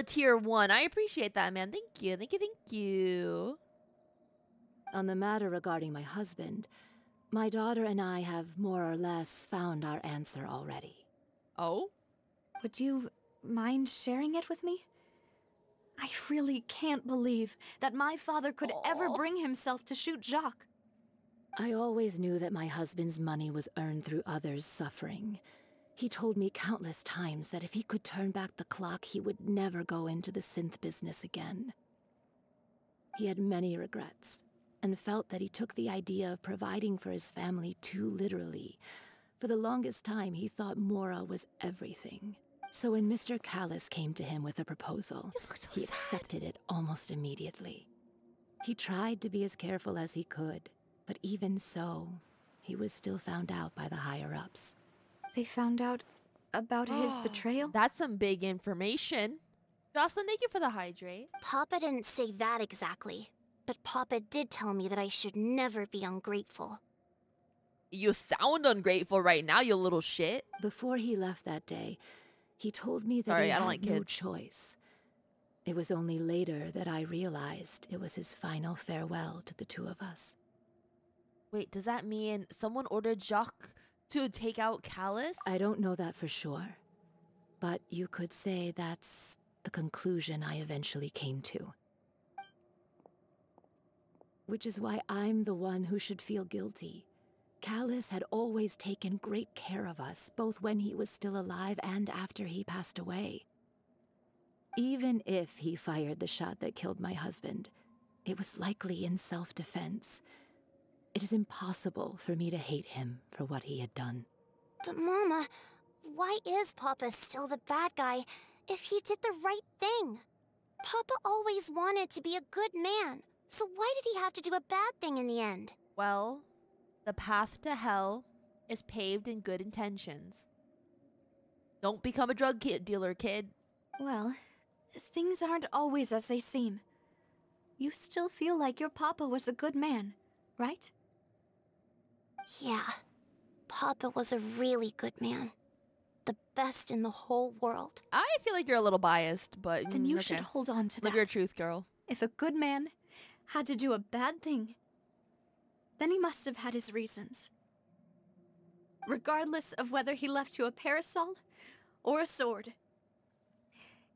tier 1. I appreciate that, man. Thank you. On the matter regarding my husband, My daughter and I have more or less found our answer already. Oh? Would you mind sharing it with me? I really can't believe that my father could ever bring himself to shoot Jacques. I always knew that my husband's money was earned through others' suffering. He told me countless times that if he could turn back the clock, he would never go into the synth business again. He had many regrets, and felt that he took the idea of providing for his family too literally. For the longest time, he thought Mora was everything. So when Mr. Callis came to him with a proposal, he accepted it almost immediately. He tried to be as careful as he could, but even so, he was still found out by the higher-ups. They found out about his betrayal? That's some big information. Jocelyn, thank you for the hydrate. Papa didn't say that exactly, but Papa did tell me that I should never be ungrateful. You sound ungrateful right now, you little shit. Before he left that day, he told me that he had no choice. It was only later that I realized it was his final farewell to the two of us. Wait, does that mean someone ordered Jacques to take out Callis? I don't know that for sure, but you could say that's the conclusion I eventually came to. Which is why I'm the one who should feel guilty. Callis had always taken great care of us, both when he was still alive and after he passed away. Even if he fired the shot that killed my husband, it was likely in self-defense. It is impossible for me to hate him for what he had done. But Mama, why is Papa still the bad guy if he did the right thing? Papa always wanted to be a good man, so why did he have to do a bad thing in the end? Well, the path to hell is paved in good intentions. Don't become a drug dealer, kid. Well, things aren't always as they seem. You still feel like your papa was a good man, right? Yeah, Papa was a really good man. The best in the whole world. I feel like you're a little biased, but then you should hold on to that. Live your truth, girl. If a good man had to do a bad thing, then he must have had his reasons. Regardless of whether he left you a parasol or a sword,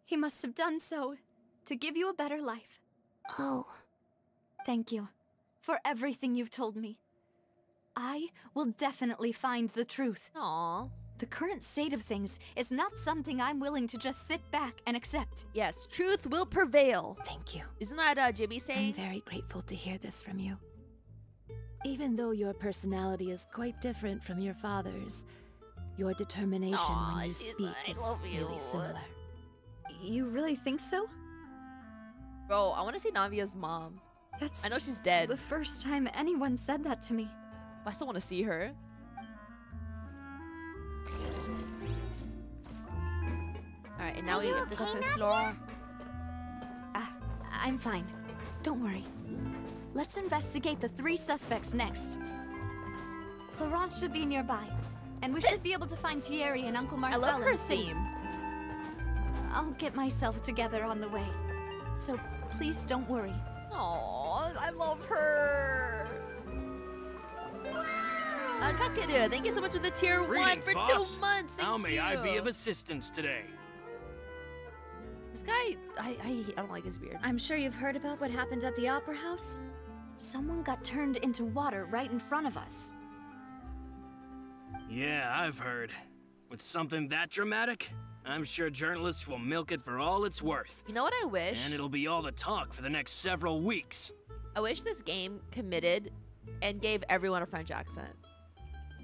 he must have done so to give you a better life. Oh. Thank you for everything you've told me. I will definitely find the truth. Aww. The current state of things is not something I'm willing to just sit back and accept. Yes, truth will prevail. Thank you. Isn't that Jimmy saying? I'm very grateful to hear this from you. Even though your personality is quite different from your father's, your determination when you speak is really similar. You really think so? Bro, I want to see Navia's mom. I know she's dead. The first time anyone said that to me. I still want to see her. Alright, and now we have to go to the floor. I'm fine. Don't worry. Let's investigate the 3 suspects next. Florence should be nearby, and we should be able to find Thierry and Uncle Marcel. I love her theme. I'll get myself together on the way, so please don't worry. Aww, I love her. Kakeru, thank you so much for the tier 1 for boss. 2 months. Thank How may you. I be of assistance today? This guy, I don't like his beard. I'm sure you've heard about what happened at the Opera House. Someone got turned into water right in front of us. Yeah, I've heard. With something that dramatic, I'm sure journalists will milk it for all it's worth. You know what I wish? And it'll be all the talk for the next several weeks. I wish this game committed and gave everyone a French accent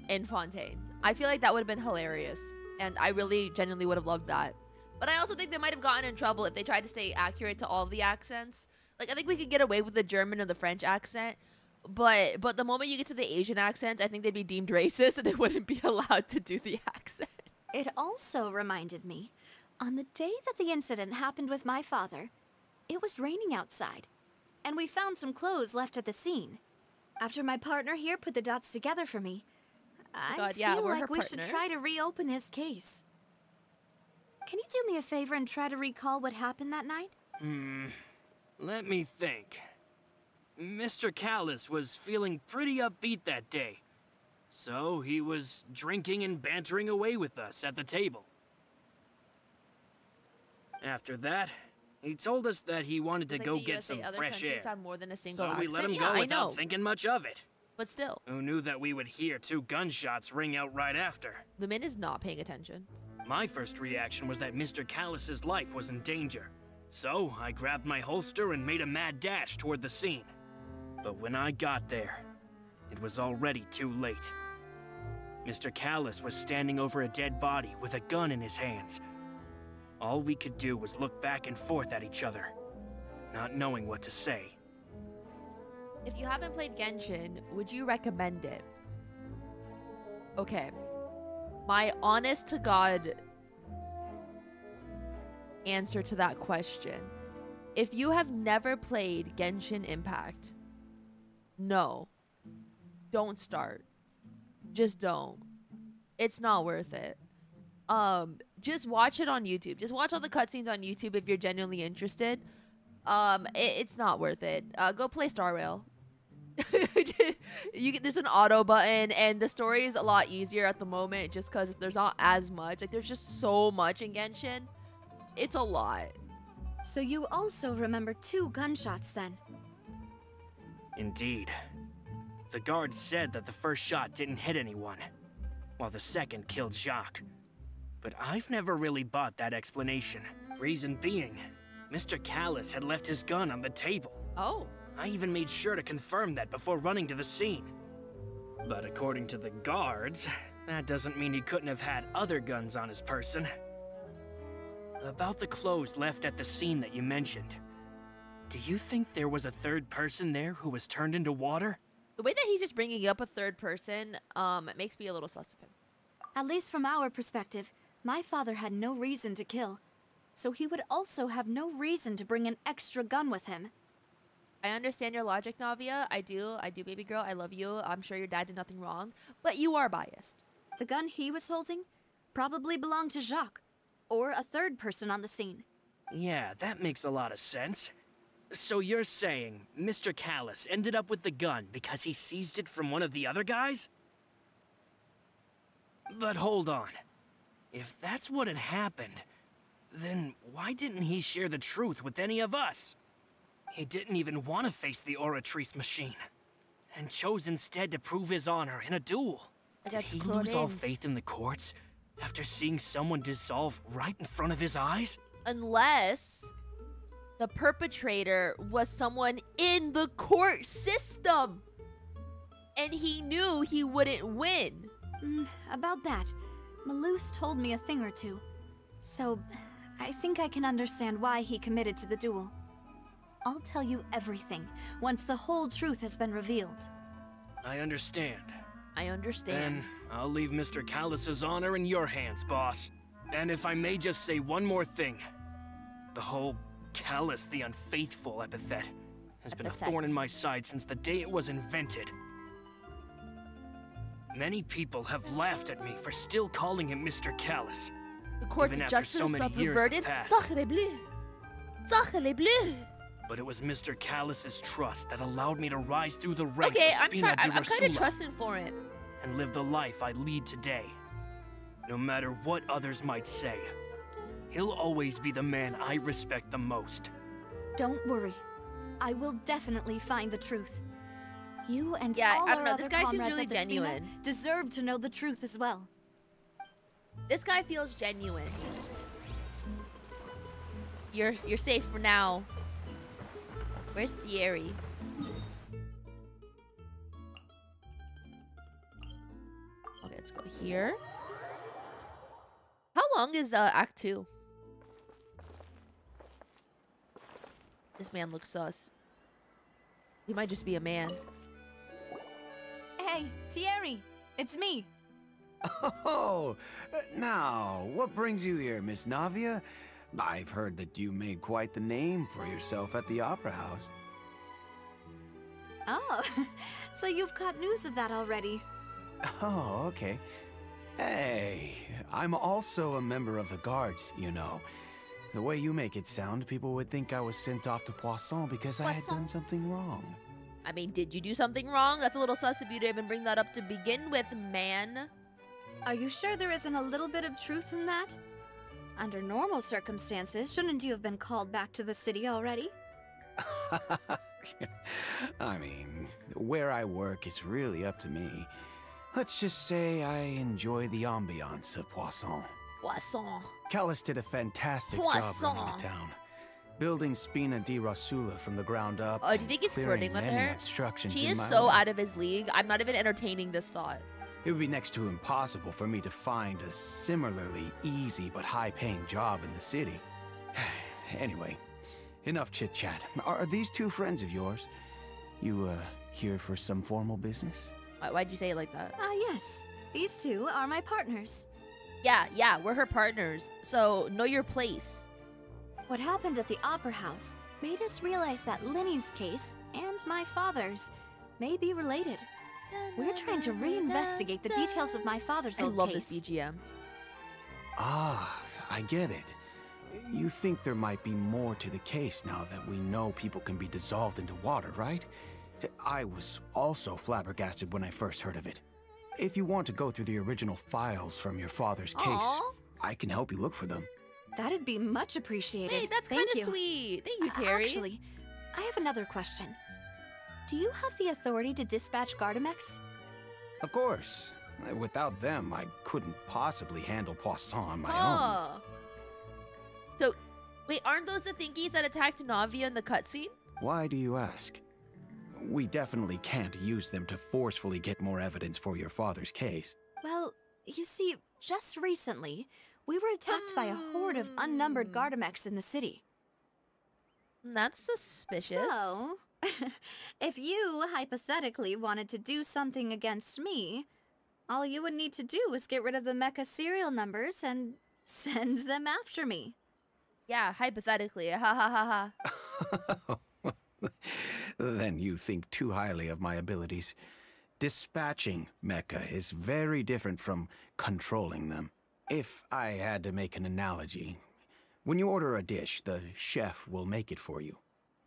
in Fontaine. I feel like that would have been hilarious, and I really genuinely would have loved that. But I also think they might have gotten in trouble if they tried to stay accurate to all of the accents. Like, I think we could get away with the German or the French accent, but the moment you get to the Asian accents, I think they'd be deemed racist and they wouldn't be allowed to do the accent. It also reminded me, on the day that the incident happened with my father, it was raining outside, and we found some clothes left at the scene. After my partner here put the dots together for me, I feel like we should try to reopen his case. Can you do me a favor and try to recall what happened that night? Let me think. Mr. Callis was feeling pretty upbeat that day. So he was drinking and bantering away with us at the table. After that, he told us that he wanted to go get some fresh air. Have more than a single So we let him accent. go without thinking much of it. But still. Who knew that we would hear 2 gunshots ring out right after? The man is not paying attention. My first reaction was that Mr. Callus's life was in danger. So I grabbed my holster and made a mad dash toward the scene. But when I got there, it was already too late. Mr. Callus was standing over a dead body with a gun in his hands. All we could do was look back and forth at each other, not knowing what to say. If you haven't played Genshin, would you recommend it? Okay. My honest to God answer to that question. If you have never played Genshin Impact, no. Don't start. Just don't. It's not worth it. Just watch it on YouTube. Just watch all the cutscenes on YouTube if you're genuinely interested. It's not worth it. Go play Star Rail. There's an auto button, and the story is a lot easier at the moment just because there's not as much. Like, there's just so much in Genshin. It's a lot. So you also remember 2 gunshots then? Indeed. The guard said that the first shot didn't hit anyone, while the second killed Jacques. But I've never really bought that explanation. Reason being, Mr. Callus had left his gun on the table. Oh. I even made sure to confirm that before running to the scene. But according to the guards, that doesn't mean he couldn't have had other guns on his person. About the clothes left at the scene that you mentioned, do you think there was a third person there who was turned into water? The way that he's just bringing up a third person, it makes me a little sus of him. At least from our perspective, my father had no reason to kill. So he would also have no reason to bring an extra gun with him. I understand your logic, Navia. I do, baby girl. I love you. I'm sure your dad did nothing wrong. But you are biased. The gun he was holding probably belonged to Jacques, or a third person on the scene. Yeah, that makes a lot of sense. So you're saying Mr. Callus ended up with the gun because he seized it from one of the other guys? But hold on. If that's what had happened, then why didn't he share the truth with any of us? He didn't even want to face the Oratrice machine, and chose instead to prove his honor in a duel. Did he lose all faith in the courts after seeing someone dissolve right in front of his eyes? Unless the perpetrator was someone in the court system, and he knew he wouldn't win. About that, Malus told me a thing or two, so I think I can understand why he committed to the duel. I'll tell you everything once the whole truth has been revealed. I understand. I understand. Then I'll leave Mr. Callus's honor in your hands, boss. And if I may just say one more thing. The whole Callus the Unfaithful epithet has been a thorn in my side since the day it was invented. Many people have laughed at me for still calling him Mr. Callus. The courts even of after justice so many are years perverted. have passed. Sacre bleu. Sacre bleu. But it was Mr. Callus's trust that allowed me to rise through the ranks Okay, of I'm Spina kind of Dirasula trusting for it. and live the life I lead today. No matter what others might say, he'll always be the man I respect the most. Don't worry. I will definitely find the truth. You and Yeah, all I don't our know. This other guy seems comrades really at the Spina genuine. deserve to know the truth as well. This guy feels genuine. You're safe for now. Where's Thierry? Okay, let's go here. How long is Act 2? This man looks sus. He might just be a man. Hey, Thierry, it's me. Oh, now, what brings you here, Miss Navia? I've heard that you made quite the name for yourself at the Opera House. Oh, so you've got news of that already. Oh, okay. Hey, I'm also a member of the guards, you know. The way you make it sound, people would think I was sent off to Poisson because I had done something wrong. I mean, did you do something wrong? That's a little sus of you to even bring that up to begin with, man. Are you sure there isn't a little bit of truth in that? Under normal circumstances, shouldn't you have been called back to the city already? I mean, where I work is really up to me. Let's just say I enjoy the ambiance of Poisson. Poisson. Callus did a fantastic job running the town. Building Spina di Rosula from the ground up. Oh, do you think he's flirting with her? She is so out of his league. I'm not even entertaining this thought. It would be next to impossible for me to find a similarly easy but high-paying job in the city. Anyway, enough chit-chat. Are these two friends of yours? You, here for some formal business? Why'd you say it like that? Yes. These two are my partners. Yeah, we're her partners. So, know your place. What happened at the Opera House made us realize that Linny's case and my father's may be related. We're trying to reinvestigate the details of my father's old case. I love this BGM. Ah, I get it. You think there might be more to the case now that we know people can be dissolved into water, right? I was also flabbergasted when I first heard of it. If you want to go through the original files from your father's case, I can help you look for them. That'd be much appreciated. Hey, that's kind of sweet. Thank you, Terry. Actually, I have another question. Do you have the authority to dispatch Gardamex? Of course. Without them, I couldn't possibly handle Poisson on my own. So, wait, aren't those the thingies that attacked Navia in the cutscene? Why do you ask? We definitely can't use them to forcefully get more evidence for your father's case. Well, you see, just recently, we were attacked by a horde of unnumbered Gardamex in the city. That's suspicious. So, if you, hypothetically, wanted to do something against me, all you would need to do is get rid of the mecha serial numbers and send them after me. Yeah, hypothetically. Ha ha ha ha. Then you think too highly of my abilities. Dispatching mecha is very different from controlling them. If I had to make an analogy, when you order a dish, the chef will make it for you.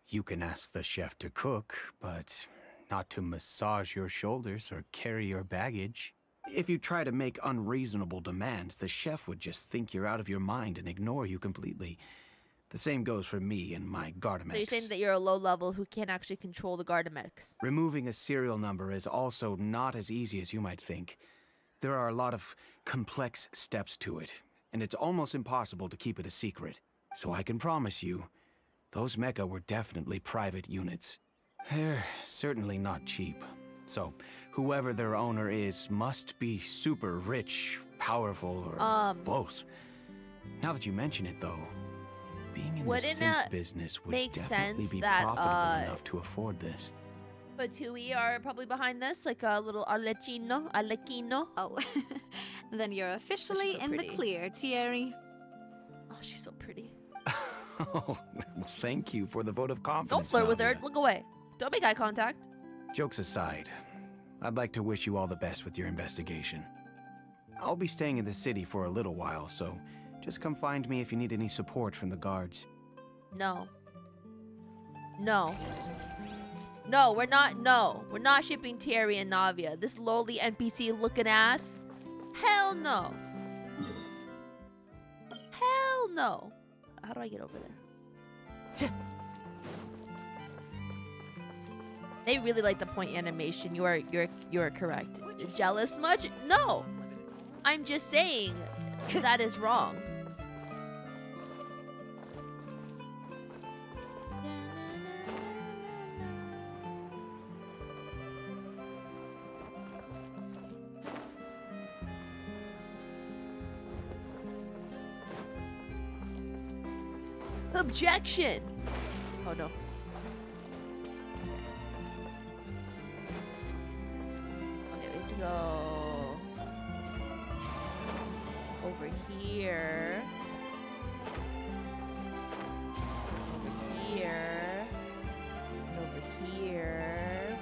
You can ask the chef to cook, but not to massage your shoulders or carry your baggage. If you try to make unreasonable demands, the chef would just think you're out of your mind and ignore you completely. The same goes for me and my Gardamex. So you're saying that you're a low level who can't actually control the Gardamex. Removing a serial number is also not as easy as you might think. There are a lot of complex steps to it, and it's almost impossible to keep it a secret. So I can promise you, those mecha were definitely private units. They're certainly not cheap. So, whoever their owner is must be super rich, powerful, or both. Now that you mention it, though, being in the synth business would definitely be profitable enough to afford this. But Tui are probably behind this, like a little Arlecchino. Oh, then you're officially in the clear, Thierry. Oh, she's so pretty. Oh, well, thank you for the vote of confidence. Don't flirt with her. Navia. Look away. Don't make eye contact. Jokes aside, I'd like to wish you all the best with your investigation. I'll be staying in the city for a little while, so just come find me if you need any support from the guards. No. No. No, we're not. No. We're not shipping Thierry and Navia. This lowly NPC looking ass. Hell no. Hell no. How do I get over there? They really like the point animation. You are correct. Jealous much? No. I'm just saying that is wrong. Objection! Oh no. Okay, we have to go over here. Over here. Over here.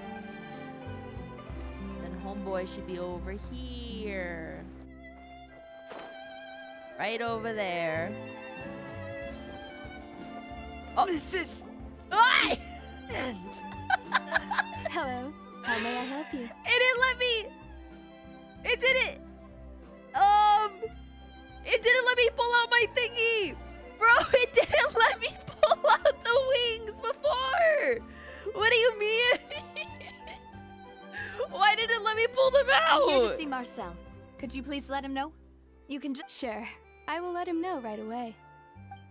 Then homeboy should be over here. Right over there. Oh, this is... Hello. How may I help you? It didn't let me. It didn't. It didn't let me pull out my thingy, bro. It didn't let me pull out the wings before. What do you mean? Why didn't it let me pull them out? I'm here to see Marcel. Could you please let him know? You can just... Sure. I will let him know right away.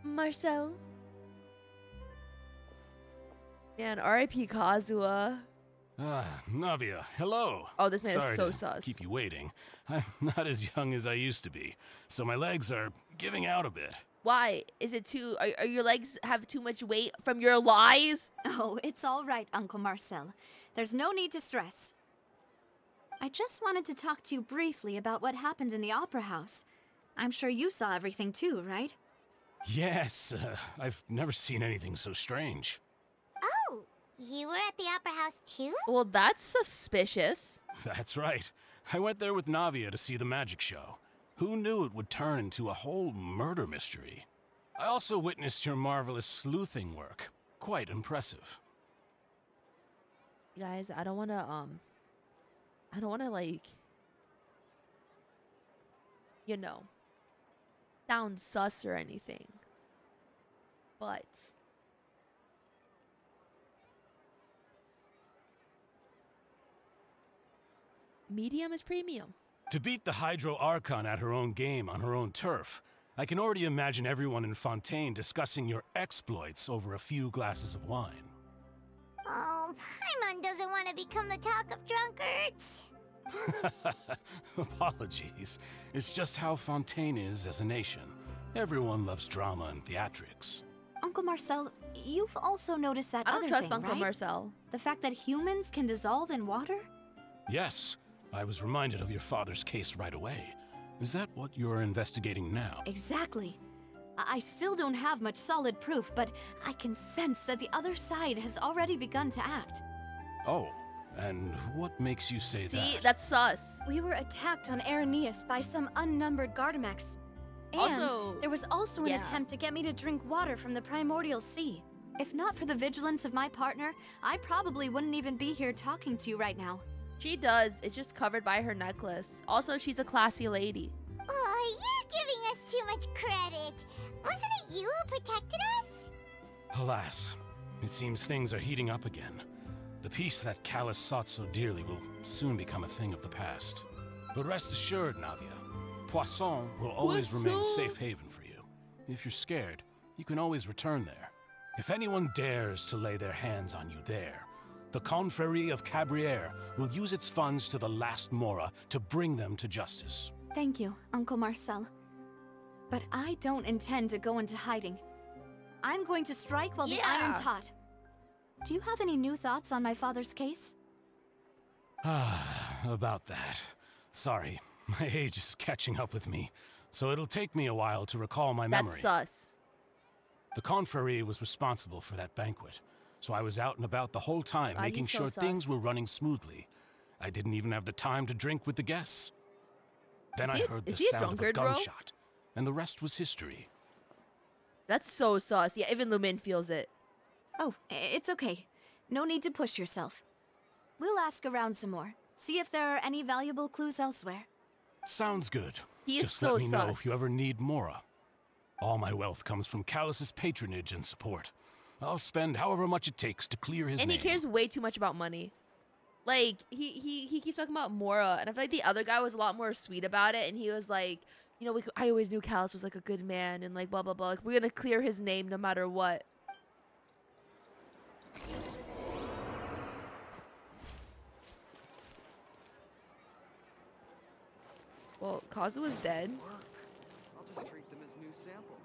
Marcel. Man, R.I.P. Kazuha. Navia, hello. Oh, this man Sorry is so to sus. keep you waiting. I'm not as young as I used to be, so my legs are giving out a bit. Why? Is it too... Are your legs have too much weight from your lies? Oh, it's all right, Uncle Marcel. There's no need to stress. I just wanted to talk to you briefly about what happened in the Opera House. I'm sure you saw everything too, right? Yes, I've never seen anything so strange. Oh, you were at the Opera House too? Well, that's suspicious. That's right. I went there with Navia to see the magic show. Who knew it would turn into a whole murder mystery? I also witnessed your marvelous sleuthing work. Quite impressive. Guys, I don't want to, like, you know, sound sus or anything. But medium is premium. To beat the Hydro Archon at her own game on her own turf, I can already imagine everyone in Fontaine discussing your exploits over a few glasses of wine. Oh, Paimon doesn't want to become the talk of drunkards. Apologies. It's just how Fontaine is as a nation. Everyone loves drama and theatrics. Uncle Marcel, you've also noticed that I don't other trust thing, Uncle right? Marcel. The fact that humans can dissolve in water? Yes, I was reminded of your father's case right away. Is that what you're investigating now? Exactly. I still don't have much solid proof, but I can sense that the other side has already begun to act. Oh, and what makes you say that? See, that's sus. We were attacked on Araneus by some unnumbered Gardamex. And Also, there was also an yeah. attempt to get me to drink water from the primordial sea. If not for the vigilance of my partner, I probably wouldn't even be here talking to you right now. She does. It's just covered by her necklace. Also, she's a classy lady. Oh, you're giving us too much credit. Wasn't it you who protected us? Alas, it seems things are heating up again. The peace that Callus sought so dearly will soon become a thing of the past. But rest assured, Navia, Poisson will always remain a safe haven for you. If you're scared, you can always return there. If anyone dares to lay their hands on you there, the Confrérie of Cabrières will use its funds to the last Mora to bring them to justice. Thank you, Uncle Marcel. But I don't intend to go into hiding. I'm going to strike while the iron's hot. Do you have any new thoughts on my father's case? About that. Sorry, my age is catching up with me, so it'll take me a while to recall my memory. That's sus. The Confrérie was responsible for that banquet, so I was out and about the whole time making sure things were running smoothly. I didn't even have the time to drink with the guests. Then I heard the sound of a gunshot, and the rest was history. That's so sus. Yeah, even Lumin feels it. Oh, it's okay. No need to push yourself. We'll ask around some more. See if there are any valuable clues elsewhere. Sounds good. He is Just so let me know sus. if you ever need Mora. All my wealth comes from Callus's patronage and support. I'll spend however much it takes to clear his name. And he cares way too much about money. Like, he keeps talking about Mora, and I feel like the other guy was a lot more sweet about it, and he was like, you know, I always knew Callus was like a good man, and like blah blah blah. Like, we're gonna clear his name no matter what. Well, Kazuha's dead. I'll just treat them as new samples.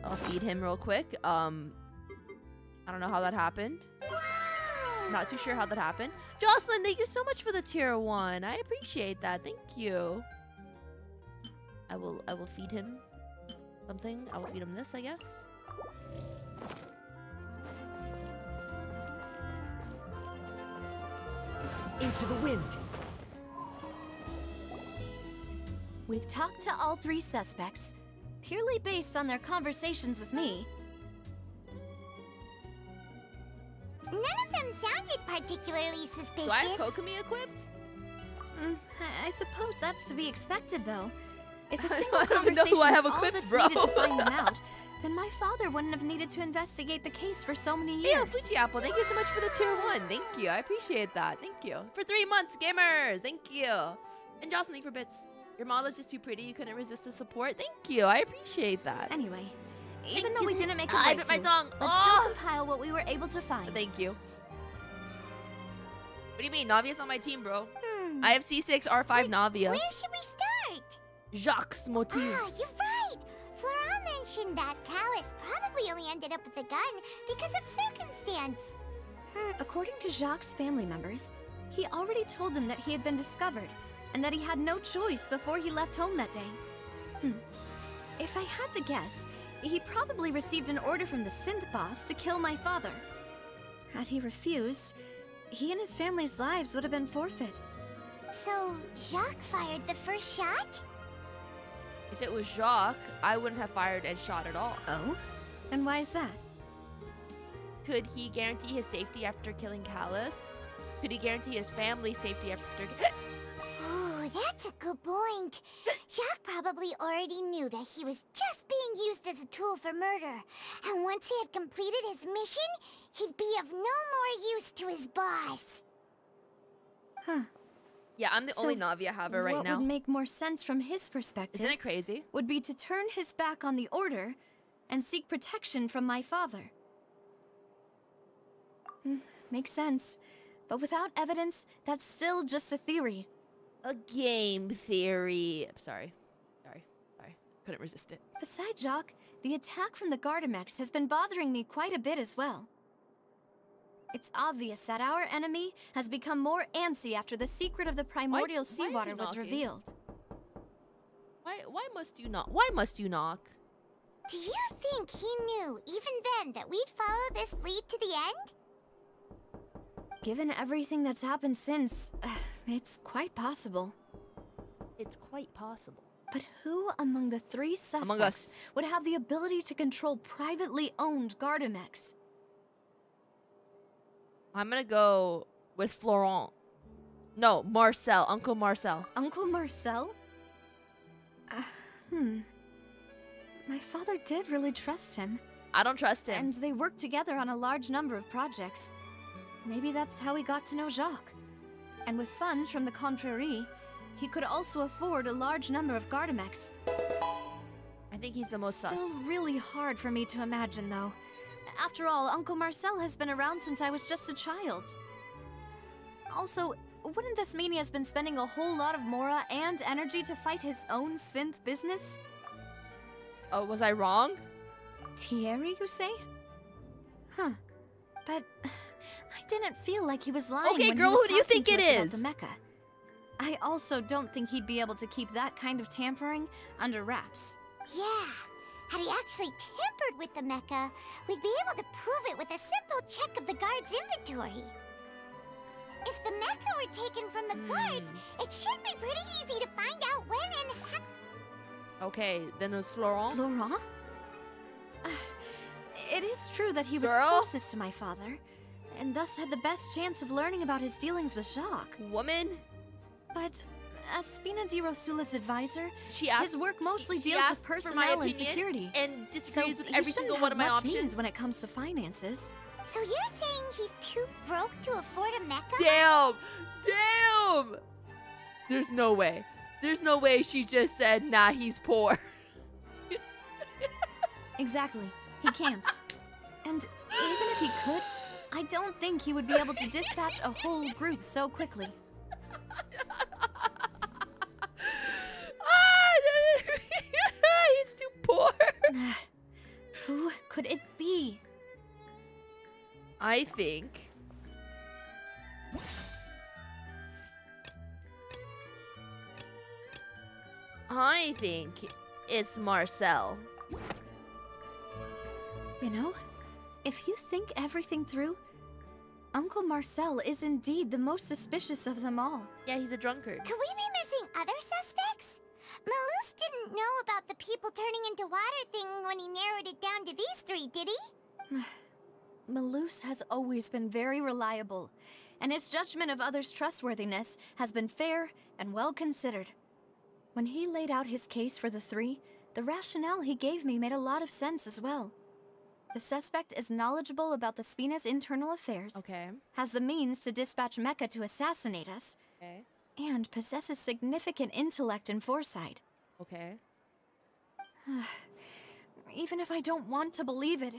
I'll feed him real quick. I don't know how that happened. Not too sure how that happened. Jocelyn, thank you so much for the tier 1. I appreciate that. Thank you. I will feed him something. I will feed him this, I guess. Into the wind. We've talked to all 3 suspects. purely based on their conversations with me. None of them sounded particularly suspicious. Do I have Kokomi equipped? I suppose that's to be expected, though. If a I single don't even know conversation who I is have all equipped, that's bro. needed to find them out, then my father wouldn't have needed to investigate the case for so many years. Hey, Fuji Apple, thank you so much for the tier 1. Thank you. I appreciate that. Thank you. For 3 months, gamers. Thank you. And Jocelyn for bits. Your model is just too pretty. You couldn't resist the support. Thank you. I appreciate that. Anyway, even Thank though we you. didn't make a I bit my breakthrough, tongue. let's still compile what we were able to find. Thank you. What do you mean? Navia's on my team, bro. I have C6, R5, Navia. Where should we start? Jacques Motif. Ah, you're right. Flora mentioned that Callus probably only ended up with a gun because of circumstance. According to Jacques' family members, he already told them that he had been discovered, and that he had no choice before he left home that day. If I had to guess, he probably received an order from the synth boss to kill my father. Had he refused, he and his family's lives would have been forfeit. So, Jacques fired the first shot? If it was Jacques, I wouldn't have fired a shot at all. Oh? And why is that? Could he guarantee his safety after killing Callus? Could he guarantee his family's safety after... Oh, that's a good point. Jacques probably already knew that he was just being used as a tool for murder. And once he had completed his mission, he'd be of no more use to his boss. Yeah, I'm the only Navia haver right now. What would make more sense from his perspective... Isn't it crazy? ...would be to turn his back on the Order and seek protection from my father. Makes sense. But without evidence, that's still just a theory. A game theory. Sorry. Couldn't resist it. Besides Jacques, the attack from the Gardamex has been bothering me quite a bit as well. It's obvious that our enemy has become more antsy after the secret of the primordial seawater was revealed. Why must you knock? Why must you knock? Do you think he knew, even then, that we'd follow this lead to the end? Given everything that's happened since, it's quite possible. It's quite possible. But who among the 3 suspects would have the ability to control privately owned Gardamex? I'm gonna go with Florent. No, Marcel. Uncle Marcel. Uncle Marcel? My father did really trust him. I don't trust him. And they worked together on a large number of projects. Maybe that's how he got to know Jacques. And with funds from the Confrérie, he could also afford a large number of Gardamex. I think he's the most sus. Still really hard for me to imagine, though. After all, Uncle Marcel has been around since I was just a child. Also, wouldn't this mean he has been spending a whole lot of mora and energy to fight his own synth business? Oh, was I wrong? Thierry, you say? Huh. But I didn't feel like he was lying Okay, when girl, he was who do you talking think to it us is? about the mecha. I also don't think he'd be able to keep that kind of tampering under wraps. Yeah. Had he actually tampered with the mecha, we'd be able to prove it with a simple check of the guard's inventory. If the mecha were taken from the guards, it should be pretty easy to find out when and how. Okay, then it was Florent. Florent? It is true that he was closest to my father, and thus had the best chance of learning about his dealings with Jacques. Woman? But as Spina di Rosula's advisor, She asked, his work mostly she deals asked with for my personnel and opinion security, and disagrees so with every he single shouldn't one of my have much options. means when it comes to finances. So you're saying he's too broke to afford a mecha? Damn! Damn! There's no way. There's no way she just said, nah, he's poor. Exactly. He can't. And even if he could, I don't think he would be able to dispatch a whole group so quickly. He's too poor. Who could it be? I think... it's Marcel. You know, if you think everything through, Uncle Marcel is indeed the most suspicious of them all. Yeah, he's a drunkard. Could we be missing other suspects? Malus didn't know about the people turning into water thing when he narrowed it down to these three, did he? Malus has always been very reliable, and his judgment of others' trustworthiness has been fair and well considered. When he laid out his case for the three, the rationale he gave me made a lot of sense as well. The suspect is knowledgeable about the Spina's internal affairs, has the means to dispatch Mecha to assassinate us, and possesses significant intellect and foresight. Even if I don't want to believe it,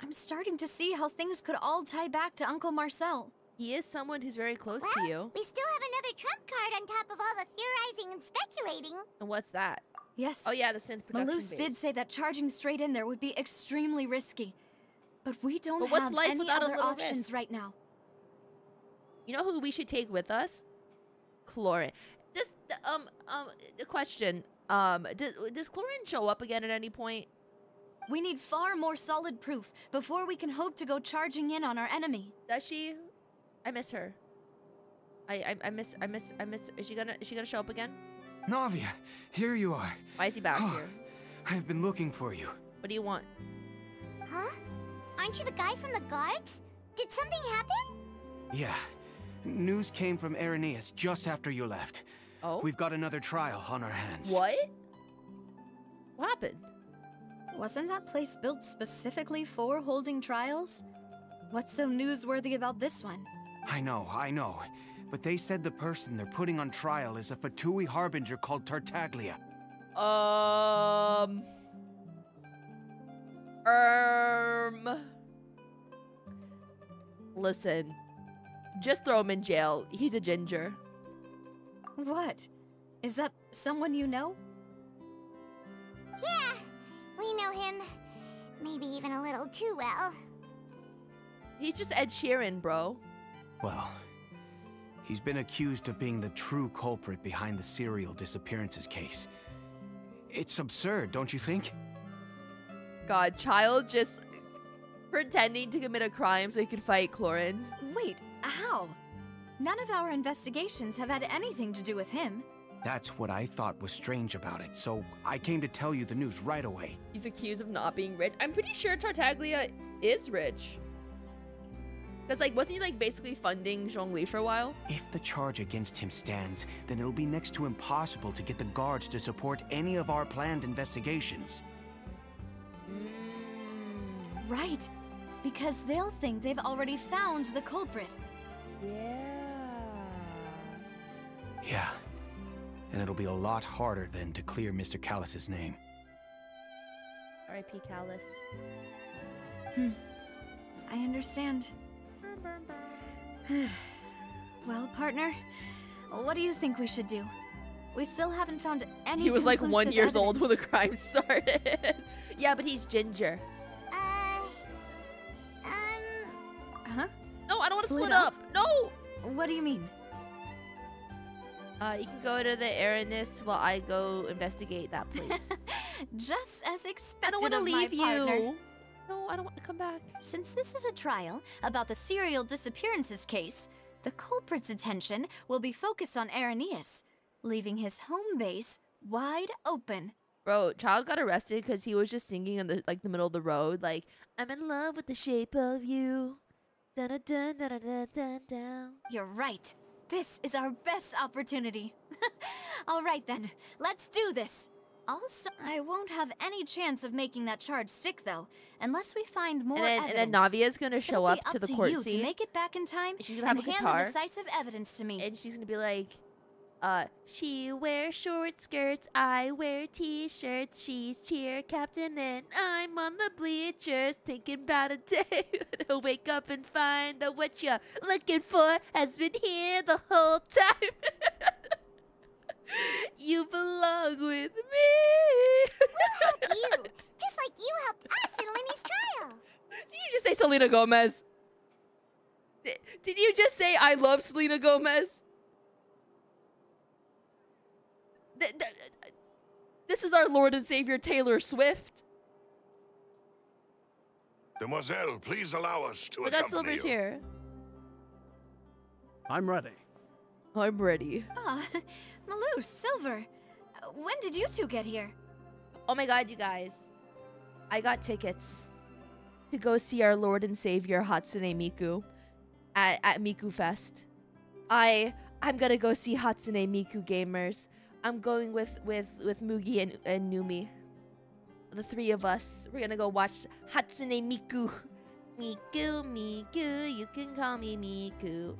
I'm starting to see how things could all tie back to Uncle Marcel. He is someone who's very close to you. We still have another trump card on top of all the theorizing and speculating. And what's that? Yes. Oh yeah, the synth production Malus base. did say that charging straight in there would be extremely risky. But we don't But what's have life any without a other little options risk? right now. You know who we should take with us? Chlorine. The question. Does Chlorine show up again at any point? We need far more solid proof before we can hope to go charging in on our enemy. Does she? I miss her. I miss. Is she gonna show up again? Navia, here you are. Why is he back here? I've been looking for you. What do you want? Huh? Aren't you the guy from the guards? Did something happen? Yeah. News came from Irenaeus just after you left. Oh? We've got another trial on our hands. What? What happened? Wasn't that place built specifically for holding trials? What's so newsworthy about this one? I know. But they said the person they're putting on trial is a Fatui harbinger called Tartaglia. Listen. Just throw him in jail. He's a ginger. What? Is that someone you know? Yeah, we know him. Maybe even a little too well. He's just Ed Sheeran, bro. Well, he's been accused of being the true culprit behind the serial disappearances case. It's absurd, don't you think? God, child just pretending to commit a crime so he could fight Chlorine. Wait, how? None of our investigations have had anything to do with him. That's what I thought was strange about it, so I came to tell you the news right away. He's accused of not being rich. I'm pretty sure Tartaglia is rich. Because, like, wasn't he, like, basically funding Zhongli for a while? If the charge against him stands, then it'll be next to impossible to get the guards to support any of our planned investigations. Right, because they'll think they've already found the culprit. Yeah. And it'll be a lot harder then to clear Mr. Callus's name. R.I.P. Callus. I understand. Well, partner, what do you think we should do? We still haven't found any He was like 1 year conclusive old when the evidence. crime started. Yeah, but he's ginger. Huh? No, I don't want to split up. No! What do you mean? You can go to the Aranis while I go investigate that place. Just as expected. I don't want to of leave my partner. you. No, I don't want to come back. Since this is a trial about the serial disappearances case, the culprit's attention will be focused on Irenaeus, leaving his home base wide open. Bro, child got arrested because he was just singing in the middle of the road, like, I'm in love with the shape of you. Dun, dun, dun, dun, dun, dun, dun. You're right. This is our best opportunity. All right then, let's do this. Also, I won't have any chance of making that charge stick though, unless we find more evidence. And then Navia's gonna show It'll be up to the to court you scene. to make it back in time. She's gonna have and a hand guitar. the decisive evidence to me. And she's gonna be like, she wears short skirts, I wear t-shirts, she's cheer captain and I'm on the bleachers thinking about a day to wake up and find that what you're looking for has been here the whole time. You belong with me. We'll help you, just like you helped us in Lenny's trial. Did you just say Selena Gomez? Did you just say I love Selena Gomez? This is our Lord and Savior Taylor Swift. Demoiselle, please allow us to We got accompany Silver's you. here. I'm ready. I'm ready. Ah, Malou, Silver. when did you two get here? Oh my god, you guys. I got tickets to go see our Lord and Savior Hatsune Miku at Miku Fest. I'm gonna go see Hatsune Miku, gamers. I'm going with Mugi and Numi. The three of us. We're gonna go watch Hatsune Miku. Miku, you can call me Miku.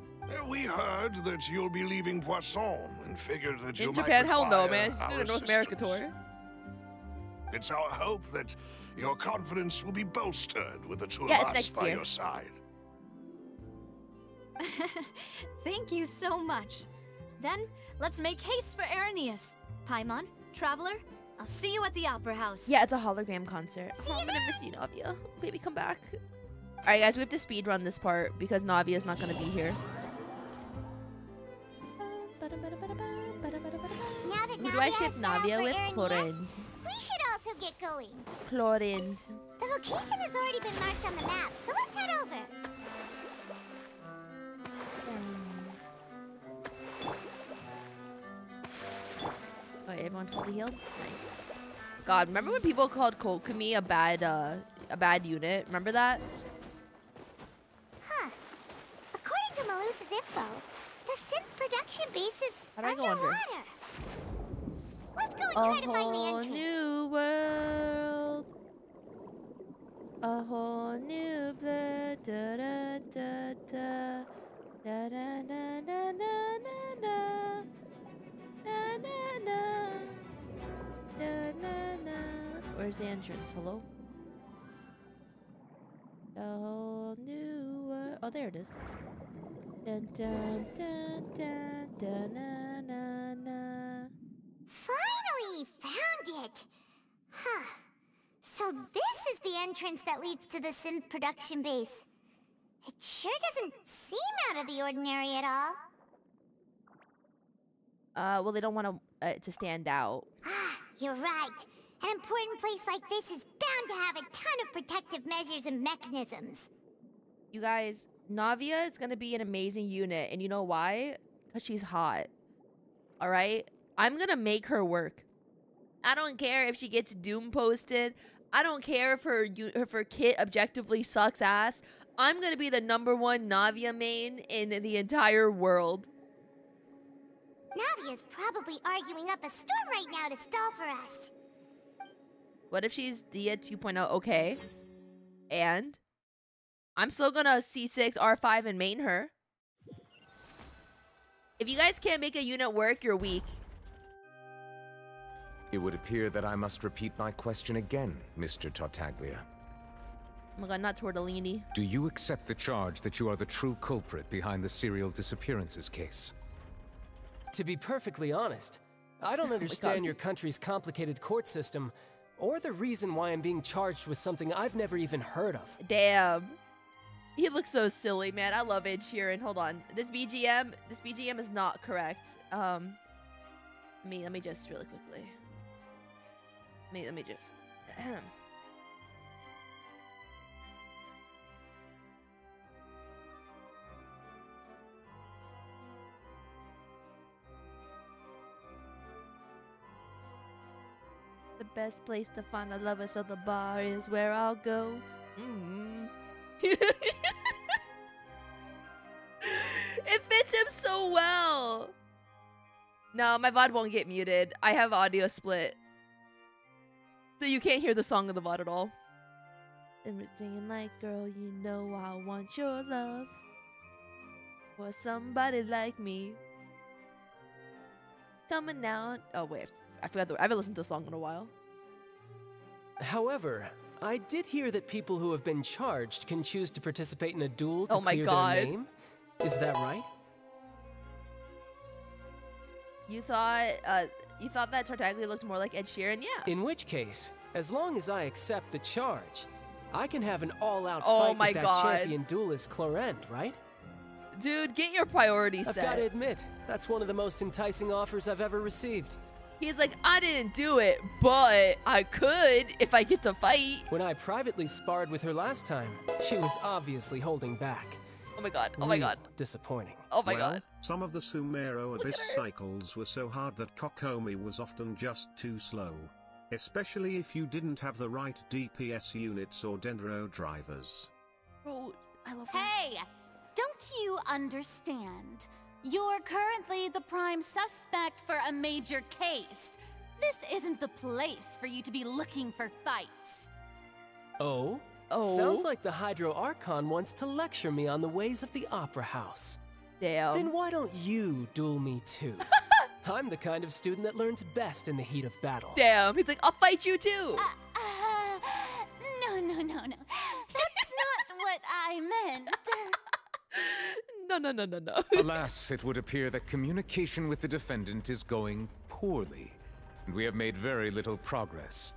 We heard that you'll be leaving Poisson and figured that you In might Japan, hell no, require man. She's our doing a North America assistance. tour. It's our hope that your confidence will be bolstered with the two Yeah, of it's us next by year. your side. Thank you so much. Then, let's make haste for Arrhenius. Paimon, Traveler, I'll see you at the Opera House. Yeah, it's a hologram concert. Oh, I'm gonna miss you, Navia. Baby, come back. Alright, guys, we have to speed run this part because Navia's not gonna be here. Now that Who do I Navia ship has set out Navia for with? Arrhenius, Chlorind. we should also get going. Chlorind. The location has already been marked on the map, so let's head over. Oh, everyone fully healed? Nice. God, remember when people called Kokumi a bad unit? Remember that? Huh. According to Malusa's info, the synth production base is How do I go underwater. under? Let's go and A try to find the whole entrance. new world. A whole new blood. Da da da da. Da da da da da da da. Da da da. Da da da. Where's the entrance? Hello? A whole new world. Oh, there it is. Dun dun dun dun dun na na na. Finally found it. Huh. So this is the entrance that leads to the synth production base. It sure doesn't seem out of the ordinary at all. Well, they don't want to stand out. You're right. An important place like this is bound to have a ton of protective measures and mechanisms. You guys, Navia is gonna be an amazing unit, and you know why? Because she's hot. All right? I'm gonna make her work. I don't care if she gets doom posted. I don't care if her kit objectively sucks ass. I'm gonna be the #1 Navia main in the entire world. Navia's probably arguing up a storm right now to stall for us. What if she's Dia 2.0? Okay. And I'm still gonna C6 R5 and main her. If you guys can't make a unit work, you're weak. It would appear that I must repeat my question again, Mr. Tartaglia. Oh my god, not Tortellini. Do you accept the charge that you are the true culprit behind the serial disappearances case? To be perfectly honest, I don't understand your country's complicated court system, or the reason why I'm being charged with something I've never even heard of. Damn. He looks so silly, man. I love Ed Sheeran. Hold on. This BGM is not correct. Let me just really quickly. Let me just. The best place to find the lovers of the bar is where I'll go. It fits him so well. No, my VOD won't get muted. I have audio split. So you can't hear the song of the VOD at all. Everything like, girl, you know I want your love. For somebody like me. Coming out. Oh, wait. I forgot. I haven't listened to the song in a while. However, I did hear that people who have been charged can choose to participate in a duel to Oh my clear God. their name. Is that right? You thought that Tartaglia looked more like Ed Sheeran? Yeah. In which case, as long as I accept the charge, I can have an all-out Oh fight my with that God. champion duelist Clorend, right? Dude, get your priorities I've set. got to admit, that's one of the most enticing offers I've ever received. He's like, I didn't do it, but I could if I get to fight. When I privately sparred with her last time, she was obviously holding back. Oh my god. Oh my god. Disappointing. Oh my god. Some of the Sumero Abyss cycles were so hard that Kokomi was often just too slow. Especially if you didn't have the right DPS units or Dendro drivers. Bro, I love her. Hey! Don't you understand? You're currently the prime suspect for a major case. This isn't the place for you to be looking for fights. Oh? Oh? Sounds like the Hydro Archon wants to lecture me on the ways of the Opera House. Damn. Then why don't you duel me too? I'm the kind of student that learns best in the heat of battle. Damn. He's like, I'll fight you too. No. That's not what I meant. No. Alas, it would appear that communication with the defendant is going poorly, and we have made very little progress.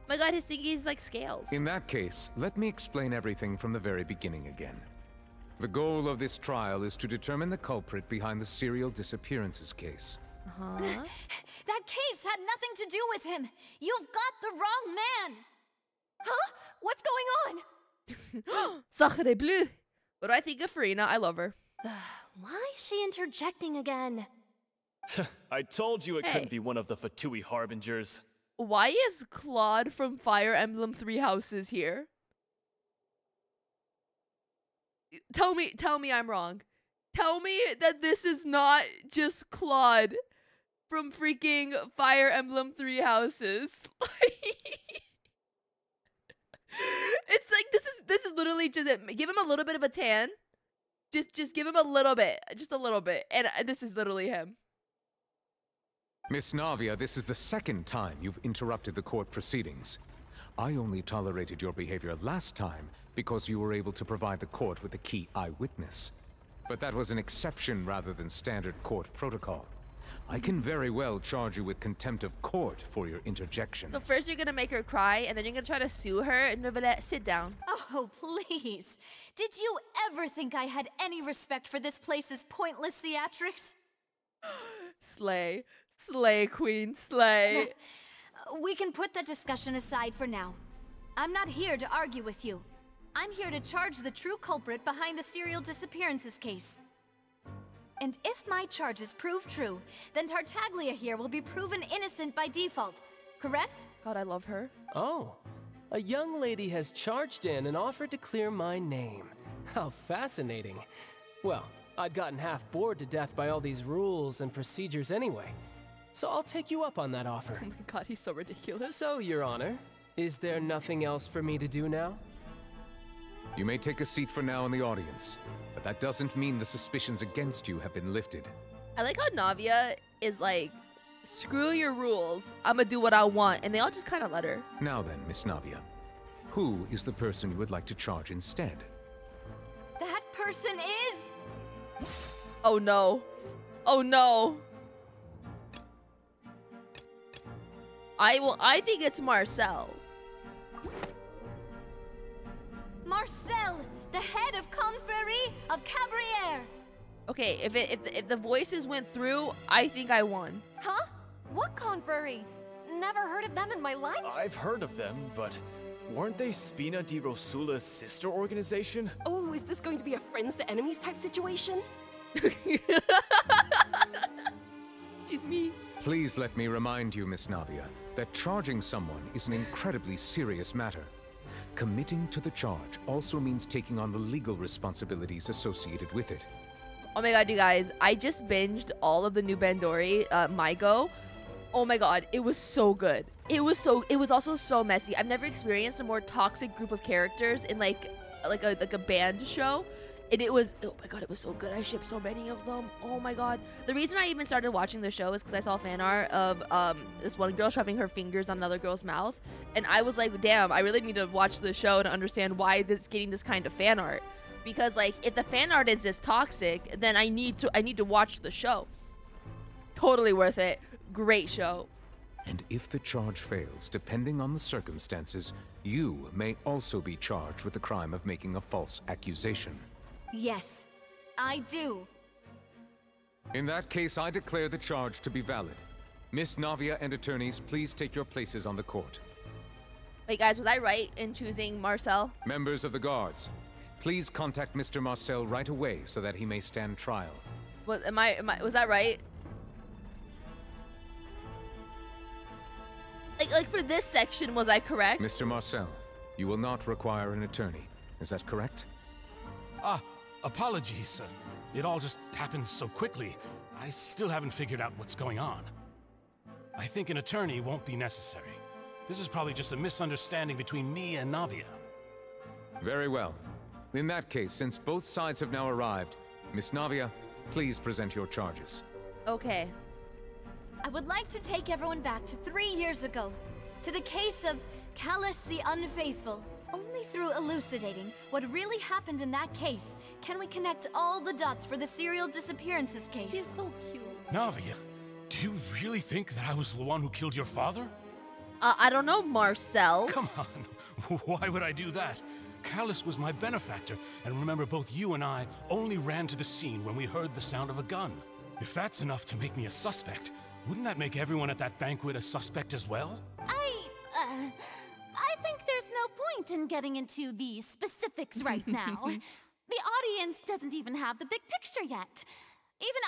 My god, his thingy is like scales. In that case, let me explain everything from the very beginning again. The goal of this trial is to determine the culprit behind the serial disappearances case. That case had nothing to do with him. You've got the wrong man. Huh? What's going on? Sacre bleu. What do I think of Farina? I love her. Why is she interjecting again? I told you it Hey. couldn't be one of the Fatui Harbingers. Why is Claude from Fire Emblem Three Houses here? Tell me I'm wrong. Tell me that this is not just Claude from freaking Fire Emblem Three Houses. It's like this is literally just it. Give him a little bit of a tan. Just give him a little bit, just a little bit, and this is literally him. Miss Navia, this is the second time you've interrupted the court proceedings. I only tolerated your behavior last time because you were able to provide the court with a key eyewitness. But that was an exception rather than standard court protocol. I can very well charge you with contempt of court for your interjections. So first you're gonna make her cry, and then you're gonna try to sue her. And Novelette, sit down. Oh, please. Did you ever think I had any respect for this place's pointless theatrics? Slay. Slay, queen, slay. We can put that discussion aside for now. I'm not here to argue with you. I'm here to charge the true culprit behind the serial disappearances case. And if my charges prove true, then Tartaglia here will be proven innocent by default, correct? God, I love her. Oh, a young lady has charged in and offered to clear my name. How fascinating. Well, I'd gotten half bored to death by all these rules and procedures anyway. So I'll take you up on that offer. Oh my god, he's so ridiculous. So, Your Honor, is there nothing else for me to do now? You may take a seat for now in the audience, but that doesn't mean the suspicions against you have been lifted. I like how Navia is like, screw your rules, I'ma do what I want, and they all just kind of let her. Now then, Miss Navia, who is the person you would like to charge instead? That person is... Oh no. Oh no. I think it's Marcel. Marcel, the head of Confrérie of Cabriere. Okay, if the voices went through, I think I won. Huh? What confrérie? Never heard of them in my life. I've heard of them, but weren't they Spina di Rosula's sister organization? Oh, is this going to be a friends to enemies type situation? She's me. Please let me remind you, Miss Navia, that charging someone is an incredibly serious matter. Committing to the charge also means taking on the legal responsibilities associated with it. Oh my god, you guys, I just binged all of the new Bandori, Mygo. Oh my god, it was so good. It was also so messy. I've never experienced a more toxic group of characters in like a band show. And it was, oh my god, it was so good. I shipped so many of them. Oh my god. The reason I even started watching the show is because I saw fan art of this one girl shoving her fingers on another girl's mouth. And I was like, damn, I really need to watch the show to understand why this getting this kind of fan art. Because like, if the fan art is this toxic, then I need to watch the show. Totally worth it. Great show. And if the charge fails, depending on the circumstances, you may also be charged with the crime of making a false accusation. Yes, I do. In that case, I declare the charge to be valid. Miss Navia and attorneys, please take your places on the court. Wait, guys, was I right in choosing Marcel? Members of the guards, Please contact Mr. Marcel right away so that he may stand trial. What was that right? Like for this section, was I correct? Mr. Marcel, you will not require an attorney. Is that correct? Apologies. It all just happened so quickly. I still haven't figured out what's going on. I think an attorney won't be necessary. This is probably just a misunderstanding between me and Navia. Very well. In that case, since both sides have now arrived, Miss Navia, please present your charges. Okay. I would like to take everyone back to 3 years ago, to the case of Callus the Unfaithful. Only through elucidating what really happened in that case can we connect all the dots for the serial disappearances case. He's so cute. Navia, do you really think that I was the one who killed your father? I don't know, Marcel. Come on, why would I do that? Callus was my benefactor, and remember both you and I only ran to the scene when we heard the sound of a gun. If that's enough to make me a suspect, wouldn't that make everyone at that banquet a suspect as well? I think there's no point in getting into the specifics right now. The audience doesn't even have the big picture yet. Even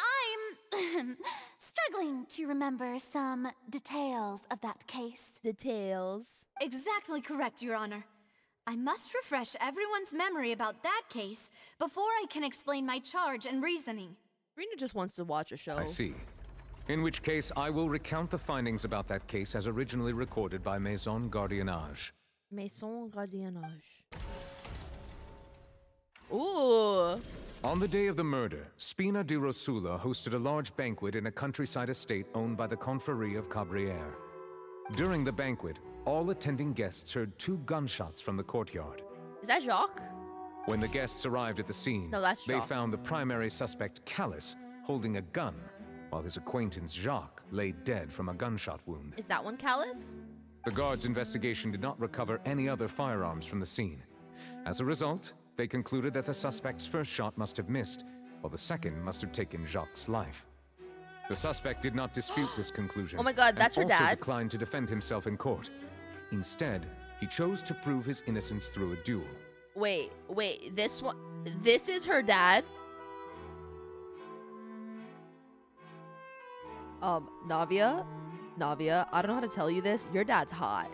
I'm struggling to remember some details of that case. Details? Exactly correct, Your Honor. I must refresh everyone's memory about that case before I can explain my charge and reasoning. Rena just wants to watch a show. I see. In which case, I will recount the findings about that case as originally recorded by Maison Gardiennage. Maison Gardiennage. Ooh. On the day of the murder, Spina di Rosula hosted a large banquet in a countryside estate owned by the Confrérie of Cabrières. During the banquet, all attending guests heard 2 gunshots from the courtyard. Is that Jacques? When the guests arrived at the scene, they found the primary suspect, Callus, holding a gun, while his acquaintance, Jacques, lay dead from a gunshot wound. Is that one Callus? The guards' investigation did not recover any other firearms from the scene. As a result, they concluded that the suspect's first shot must have missed, while the second must have taken Jacques' life. The suspect did not dispute this conclusion. Oh my god, that's her and also dad. declined to defend himself in court. Instead, he chose to prove his innocence through a duel. Wait, this is her dad? Navia, I don't know how to tell you this. Your dad's hot.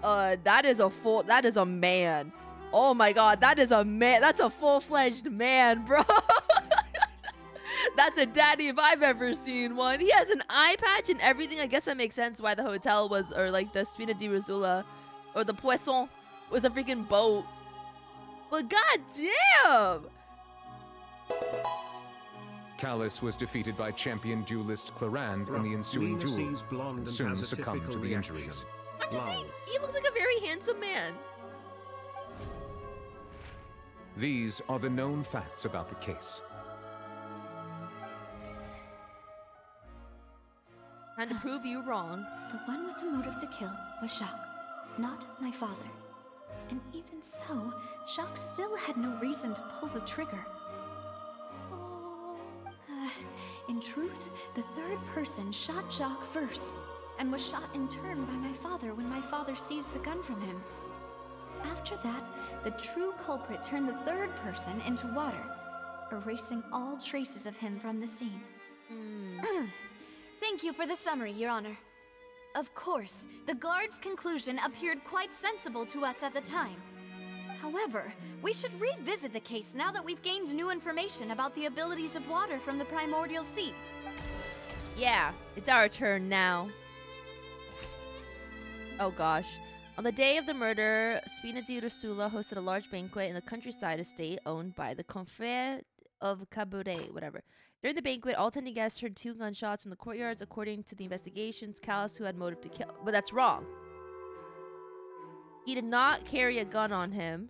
That is a man. Oh my god, that is a man. That's a full-fledged man, bro. That's a daddy if I've ever seen one. He has an eye patch and everything. I guess that makes sense why the hotel was, or like the Spina di Rosula, or the Poisson was a freaking boat. But god damn! Callus was defeated by champion duelist Clarand in the ensuing duel, and soon succumbed to the injuries. I'm just saying, he looks like a very handsome man. These are the known facts about the case. And to prove you wrong. The one with the motive to kill was Jacques, not my father. And even so, Jacques still had no reason to pull the trigger. In truth, the third person shot Jacques first, and was shot in turn by my father when my father seized the gun from him. After that, the true culprit turned the third person into water, erasing all traces of him from the scene. Thank you for the summary, Your Honor. Of course, the guard's conclusion appeared quite sensible to us at the time. However, we should revisit the case now that we've gained new information about the abilities of water from the primordial sea. Yeah, it's our turn now. Oh gosh. On the day of the murder, Spina di Rosula hosted a large banquet in the countryside estate owned by the Confrérie of Cabrières, whatever. During the banquet, all attending guests heard 2 gunshots from the courtyards. According to the investigations, Callus, who had motive to kill. But that's wrong. He did not carry a gun on him.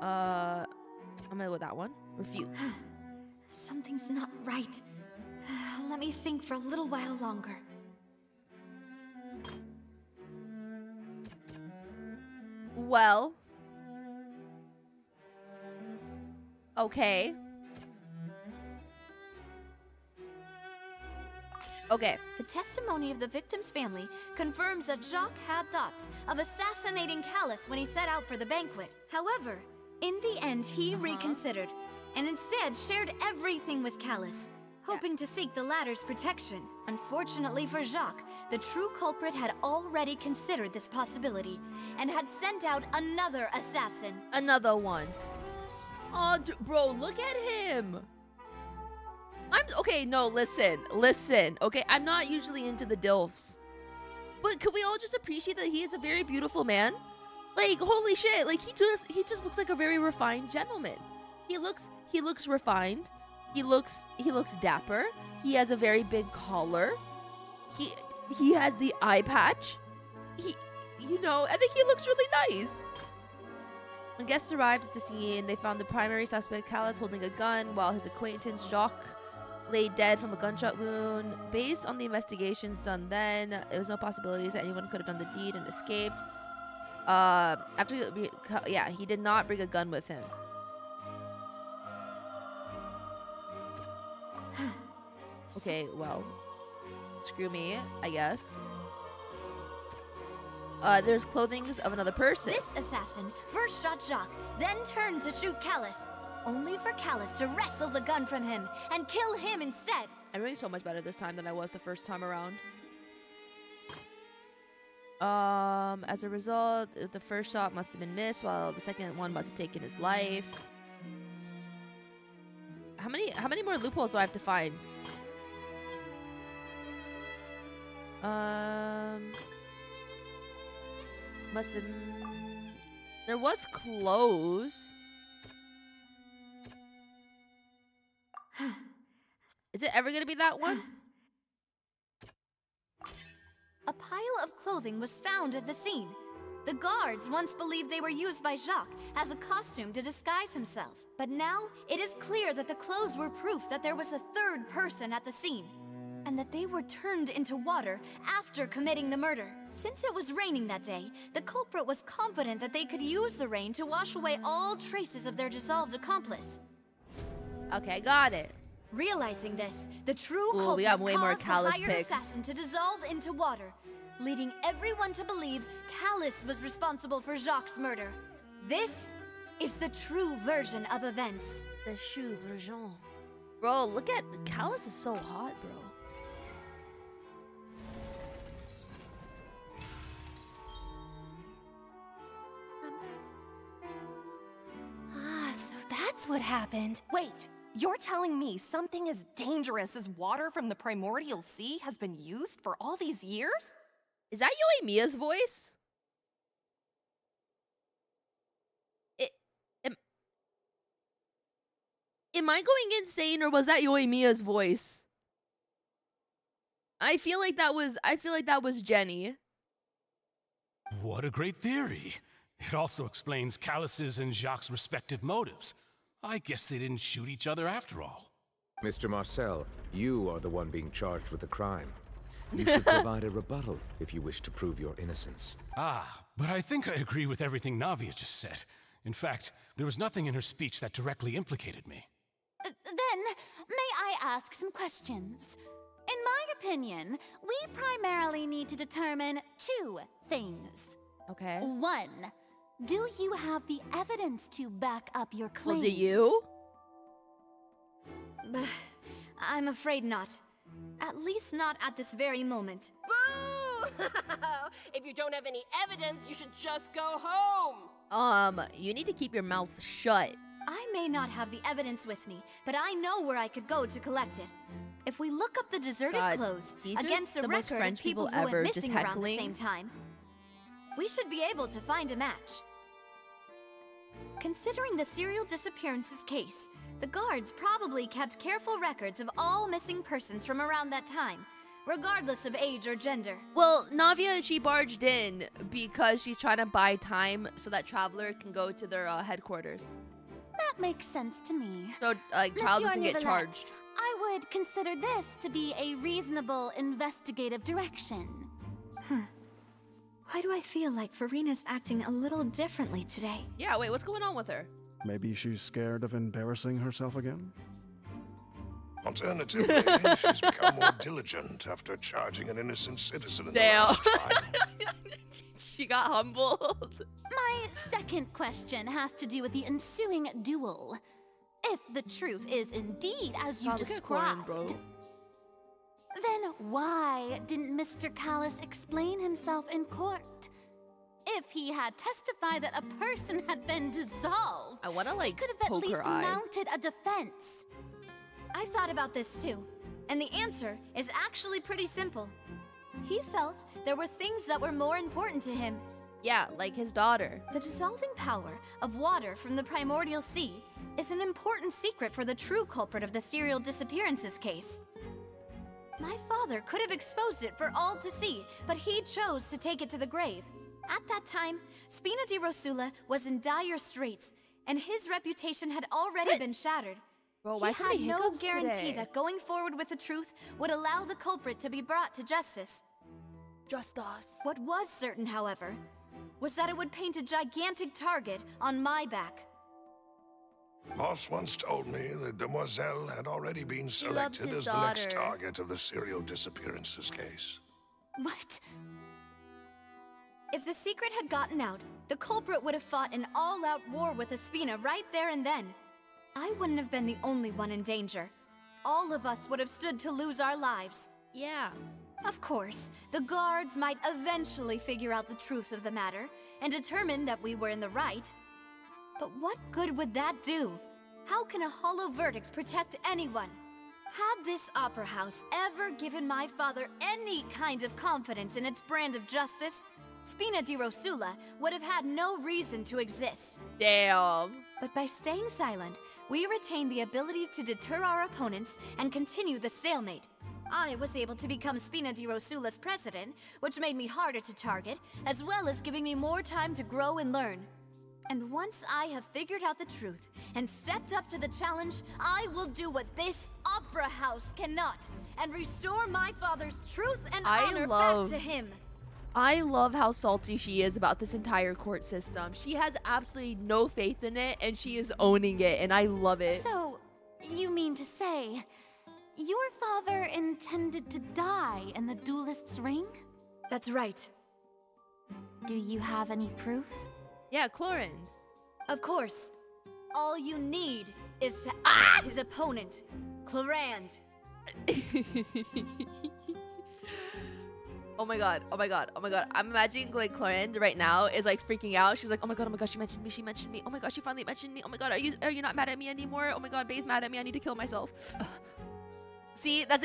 I'm gonna go with that one. Refute. Something's not right. Let me think for a little while longer. Well. Okay. Okay. The testimony of the victim's family confirms that Jacques had thoughts of assassinating Callus when he set out for the banquet. However, in the end, he reconsidered and instead shared everything with Callus, hoping to seek the latter's protection. Unfortunately for Jacques, the true culprit had already considered this possibility and had sent out another assassin. Another one. Oh, bro, look at him. Okay, no, listen. Okay, I'm not usually into the DILFs. But could we all just appreciate that he is a very beautiful man? Like, holy shit, like he just looks like a very refined gentleman. He looks refined. He looks dapper. He has a very big collar. He has the eye patch. I think he looks really nice. When guests arrived at the scene, they found the primary suspect, Callus, holding a gun, while his acquaintance, Jacques, lay dead from a gunshot wound. Based on the investigations done then, there was no possibilities that anyone could have done the deed and escaped. He did not bring a gun with him. Okay, well, screw me, I guess. There's clothing of another person. This assassin first shot Jacques, then turned to shoot Callus, only for Callus to wrestle the gun from him and kill him instead. I'm doing so much better this time than I was the first time around. As a result, the first shot must have been missed, while the second one must have taken his life. How many more loopholes do I have to find? Must have... There was clothes. Is it ever gonna be that one? A pile of clothing was found at the scene. The guards once believed they were used by Jacques as a costume to disguise himself. But now, it is clear that the clothes were proof that there was a third person at the scene, and that they were turned into water after committing the murder. Since it was raining that day, the culprit was confident that they could use the rain to wash away all traces of their dissolved accomplice. Okay, got it. Realizing this, the true culprit caused the hired assassin to dissolve into water, leading everyone to believe Callus was responsible for Jacques' murder. This is the true version of events. The true version. Bro, look at... Callus is so hot, bro. So that's what happened. Wait, you're telling me something as dangerous as water from the primordial sea has been used for all these years? Is that Aoyama's voice? Am I going insane, or was that Aoyama's voice? I feel like that was Jenny. What a great theory. It also explains Callus's and Jacques' respective motives. I guess they didn't shoot each other after all. Mr. Marcel, you are the one being charged with the crime. You should provide a rebuttal if you wish to prove your innocence. But I think I agree with everything Navia just said. In fact, there was nothing in her speech that directly implicated me. Then, may I ask some questions? In my opinion, we primarily need to determine two things. Okay. One, do you have the evidence to back up your claims? Well, do you? I'm afraid not. At least not at this very moment. Boo! If you don't have any evidence, you should just go home. You need to keep your mouth shut. I may not have the evidence with me, but I know where I could go to collect it. If we look up the deserted clothes against a record of people who went missing around the same time, we should be able to find a match. Considering the serial disappearances case, the guards probably kept careful records of all missing persons from around that time, regardless of age or gender. Well, Navia, she barged in because she's trying to buy time so that Traveler can go to their headquarters. That makes sense to me. So, Child doesn't get charged. I would consider this to be a reasonable investigative direction. Why do I feel like Farina's acting a little differently today? Yeah, wait, what's going on with her? Maybe she's scared of embarrassing herself again? Alternatively, she's become more diligent after charging an innocent citizen in the Damn. last trial. She got humbled. My second question has to do with the ensuing duel. If the truth is indeed as you God, look at Corin, described, bro. then why didn't Mr. Callis explain himself in court? If he had testified that a person had been dissolved, I want to he like could have at poke least her eye. mounted a defense. I thought about this too, and the answer is actually pretty simple. He felt there were things that were more important to him. Yeah, like his daughter. The dissolving power of water from the primordial sea is an important secret for the true culprit of the serial disappearances case. My father could have exposed it for all to see, but he chose to take it to the grave. At that time, Spina di Rosula was in dire straits, and his reputation had already been shattered. Bro, why so many he had no hiccups guarantee today? that going forward with the truth would allow the culprit to be brought to justice. Justice. What was certain, however, was that it would paint a gigantic target on my back. Boss once told me that Demoiselle had already been loves selected his as the next daughter. target of the serial disappearances case. What? If the secret had gotten out, the culprit would have fought an all-out war with Espina right there and then. I wouldn't have been the only one in danger. All of us would have stood to lose our lives. Yeah. Of course, the guards might eventually figure out the truth of the matter and determine that we were in the right. But what good would that do? How can a hollow verdict protect anyone? Had this opera house ever given my father any kind of confidence in its brand of justice, Spina di Rosula would have had no reason to exist. Damn. But by staying silent, we retained the ability to deter our opponents and continue the stalemate. I was able to become Spina di Rosula's president, which made me harder to target, as well as giving me more time to grow and learn. And once I have figured out the truth and stepped up to the challenge, I will do what this opera house cannot, and restore my father's truth and honor back to him. I love how salty she is about this entire court system. She has absolutely no faith in it, and she is owning it, and I love it. So, you mean to say, your father intended to die in the duelist's ring? That's right. Do you have any proof? Yeah, Chlorine. Of course. All you need is to ask his opponent, Clorand. Oh my god, oh my god, oh my god. I'm imagining like Clorinde right now is like freaking out. She's like, oh my god, she mentioned me. Oh my gosh, she finally mentioned me. Oh my god, are you not mad at me anymore? Oh my god, Bae's mad at me. I need to kill myself. See, that's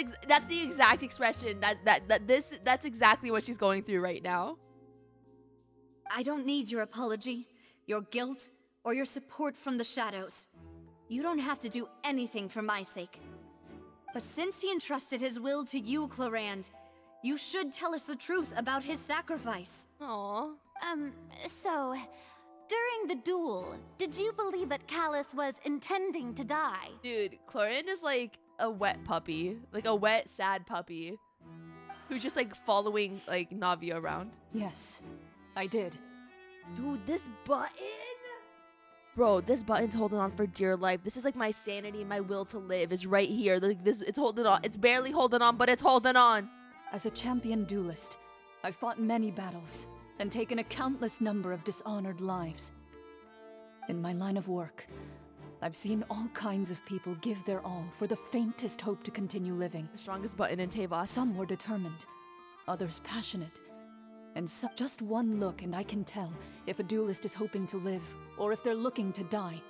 the exact expression that's exactly what she's going through right now. I don't need your apology, your guilt, or your support from the shadows. You don't have to do anything for my sake. But since he entrusted his will to you, Clorand, you should tell us the truth about his sacrifice. Aww. So, during the duel, did you believe that Callis was intending to die? Dude, Clorinde is like a wet puppy. Like a wet, sad puppy. Who's just like following like Navia around. Yes, I did. Dude, this button? Bro, this button's holding on for dear life. This is like my sanity, my will to live is right here. Like this, it's holding on. It's barely holding on, but it's holding on. As a champion duelist, I've fought many battles and taken a countless number of dishonored lives. In my line of work, I've seen all kinds of people give their all for the faintest hope to continue living. The strongest button in Tavos. Some were determined, others passionate. And just one look and I can tell if a duelist is hoping to live or if they're looking to die.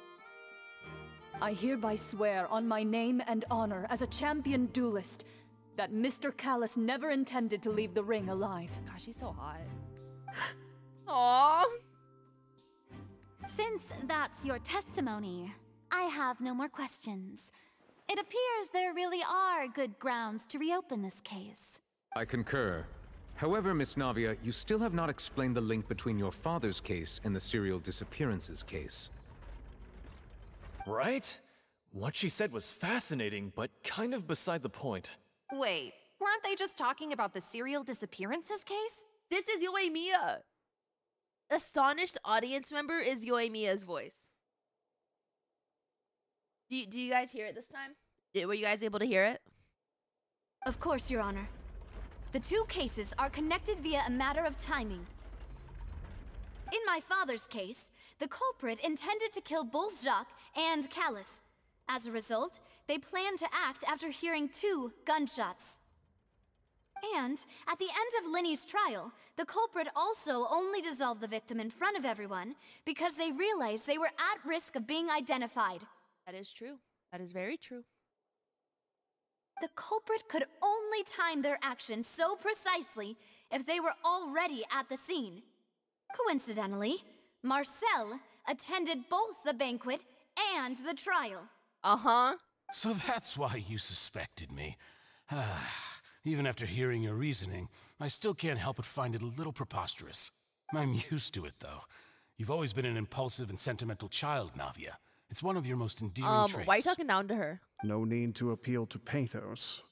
I hereby swear on my name and honor as a champion duelist that Mr. Callis never intended to leave the ring alive. Gosh, she's so hot. Aww. Since that's your testimony, I have no more questions. It appears there really are good grounds to reopen this case. I concur. However, Miss Navia, you still have not explained the link between your father's case and the serial disappearances case. Right? What she said was fascinating, but kind of beside the point. Wait, weren't they just talking about the serial disappearances case? This is Yoimiya. Astonished audience member is Yoimiya's voice. Do you guys hear it this time? Were you guys able to hear it? Of course, Your Honor. The two cases are connected via a matter of timing. In my father's case, the culprit intended to kill both Jacques and Callus. As a result, they planned to act after hearing 2 gunshots. And at the end of Linny's trial, the culprit also only dissolved the victim in front of everyone because they realized they were at risk of being identified. That is true. That is very true. The culprit could only time their actions so precisely if they were already at the scene. Coincidentally, Marcel attended both the banquet and the trial. Uh-huh. So that's why you suspected me. Even after hearing your reasoning, I still can't help but find it a little preposterous. I'm used to it, though. You've always been an impulsive and sentimental child, Navia. It's one of your most endearing traits. Why are you talking down to her? No need to appeal to pathos.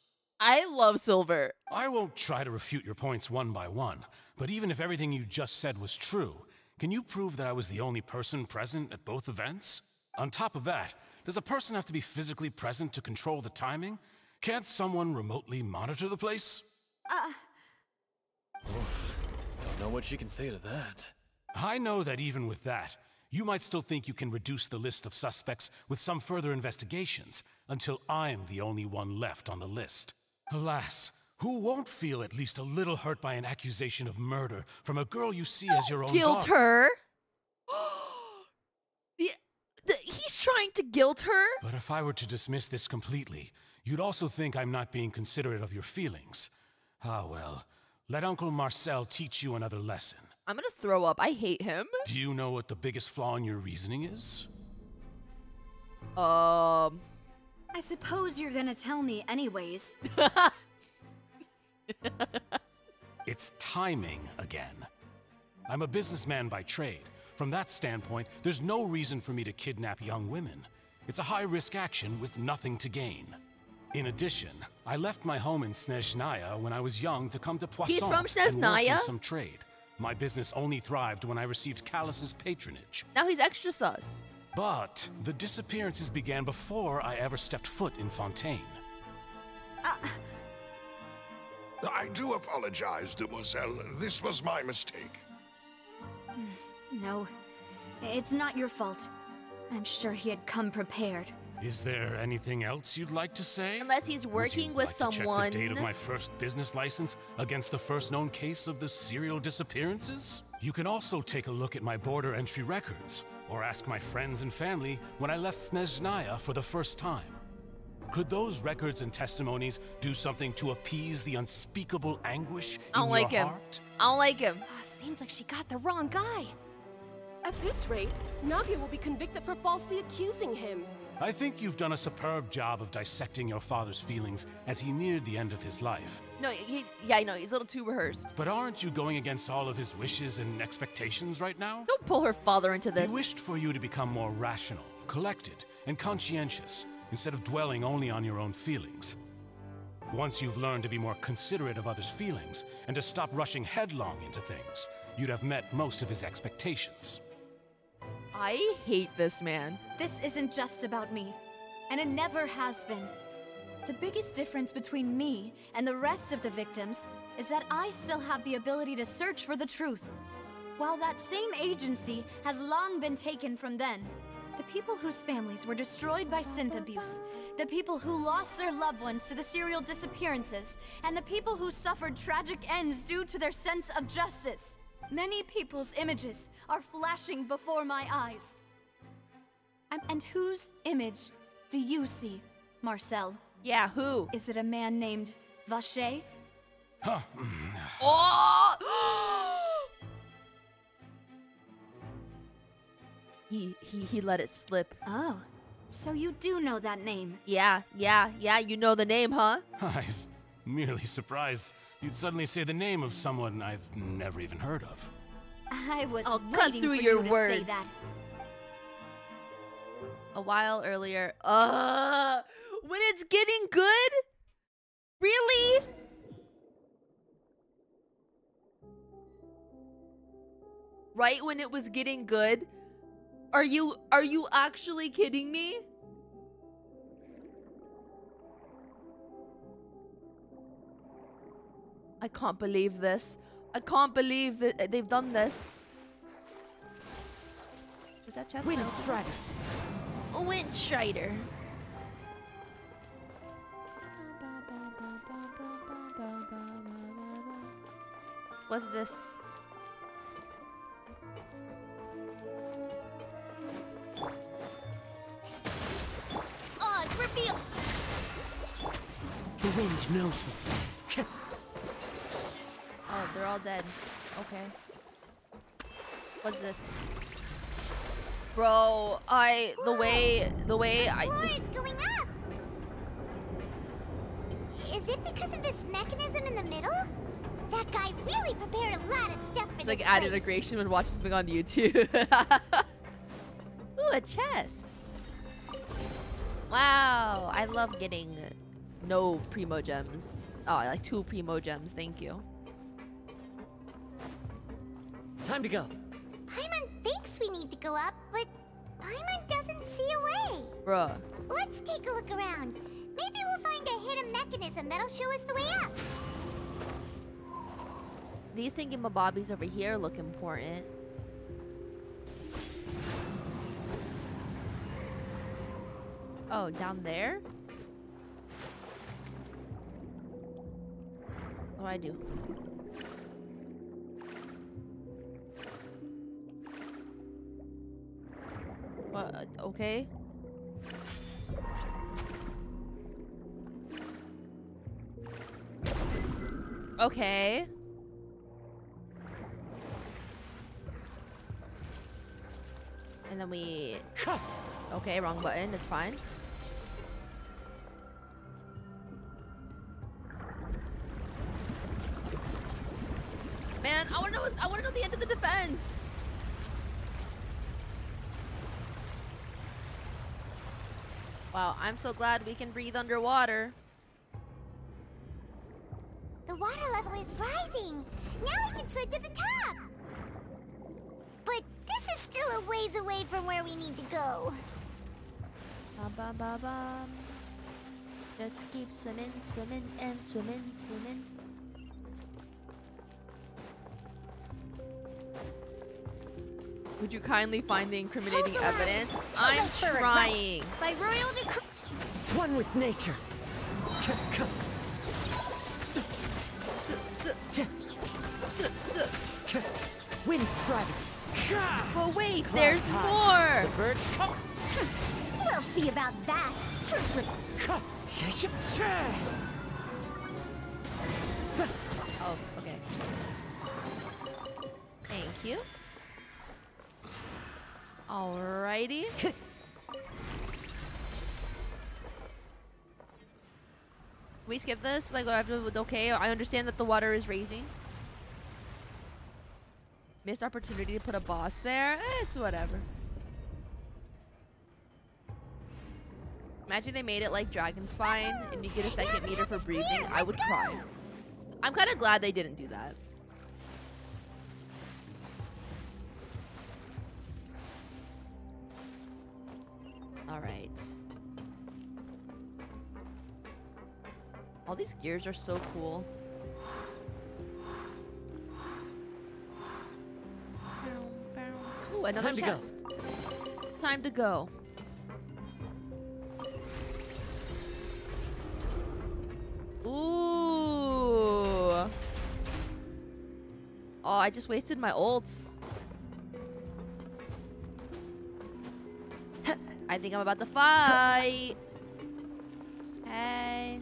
I love Silver. I won't try to refute your points one by one, but even if everything you just said was true, can you prove that I was the only person present at both events? On top of that, does a person have to be physically present to control the timing? Can't someone remotely monitor the place? Don't know what she can say to that. I know that even with that, you might still think you can reduce the list of suspects with some further investigations, until I'm the only one left on the list. Alas, who won't feel at least a little hurt by an accusation of murder from a girl you see as your own Guilt daughter? her? He's trying to guilt her? But if I were to dismiss this completely, you'd also think I'm not being considerate of your feelings. Ah well, let Uncle Marcel teach you another lesson. I'm gonna throw up. I hate him. Do you know what the biggest flaw in your reasoning is? I suppose you're gonna tell me anyways. It's timing again. I'm a businessman by trade. From that standpoint, there's no reason for me to kidnap young women. It's a high-risk action with nothing to gain. In addition, I left my home in Snezhnaya when I was young to come to Poisson He's from and work Snezhnaya? in some trade. My business only thrived when I received Callus's patronage. Now he's extra sus. But the disappearances began before I ever stepped foot in Fontaine. I do apologize, demoiselle. This was my mistake. No, it's not your fault. I'm sure he had come prepared. Is there anything else you'd like to say? Unless he's working with someone. Check the date of my first business license against the first known case of the serial disappearances? You can also take a look at my border entry records, or ask my friends and family when I left Snezhnaya for the first time. Could those records and testimonies do something to appease the unspeakable anguish in your heart? I don't like him. Seems like she got the wrong guy. At this rate, Navia will be convicted for falsely accusing him. I think you've done a superb job of dissecting your father's feelings as he neared the end of his life. No, yeah, I know. He's a little too rehearsed. But aren't you going against all of his wishes and expectations right now? Don't pull her father into this. He wished for you to become more rational, collected, and conscientious, instead of dwelling only on your own feelings. Once you've learned to be more considerate of others' feelings, and to stop rushing headlong into things, you'd have met most of his expectations. I hate this man. This isn't just about me, and it never has been. The biggest difference between me and the rest of the victims is that I still have the ability to search for the truth. While that same agency has long been taken from them, the people whose families were destroyed by synth abuse, the people who lost their loved ones to the serial disappearances, and the people who suffered tragic ends due to their sense of justice. Many people's images are flashing before my eyes. And whose image do you see, Marcel? Yeah, who? Is it a man named Vacher? Huh. Oh! He let it slip. Oh, so you do know that name? Yeah, you know the name, huh? I'm merely surprised you'd suddenly say the name of someone I've never even heard of. I was I'll waiting cut through for your you to words. say that. A while earlier. When it's getting good? Really? Right when it was getting good? Are you actually kidding me? I can't believe this. I can't believe that they've done this. Is that chest? Windstrider. A Windstrider. What's this? Oh, it's revealed. The wind knows me. Oh, they're all dead. Okay. What's this? Bro, the way I... The floor is going up. Is it because of this mechanism in the middle? That guy really prepared a lot of stuff for It's this like added place. integration when watching something on YouTube. Ooh, a chest. Wow, I love getting no primo gems. Oh, I like 2 primo gems. Thank you. Time to go. Paimon thinks we need to go up, but Paimon doesn't see a way. Bruh. Let's take a look around. Maybe we'll find a hidden mechanism that'll show us the way up. These thingamabobbies over here look important. Oh, down there? What do I do? What? Okay. Okay. And then we... Okay, wrong button. It's fine. Man, I want to know the end of the defense. Wow, I'm so glad we can breathe underwater. The water level is rising. Now we can swim to the top. But this is still a ways away from where we need to go. Bum, bum, bum, bum. Just keep swimming, swimming, and swimming, swimming. Would you kindly find the incriminating evidence? I'm trying. By royal decree. One with nature. Windstrider. But wait, there's more. The birds come. We'll see about that. Oh, okay. Thank you. Alrighty. Can we skip this? Like, okay, I understand that the water is raising. Missed opportunity to put a boss there. It's whatever. Imagine they made it like Dragon Spine and you get a second meter for breathing. I would cry. I'm kind of glad they didn't do that. All right. All these gears are so cool. Ooh, another chest. Time to go. Ooh. Oh, I just wasted my ults. I think I'm about to fight. Hey.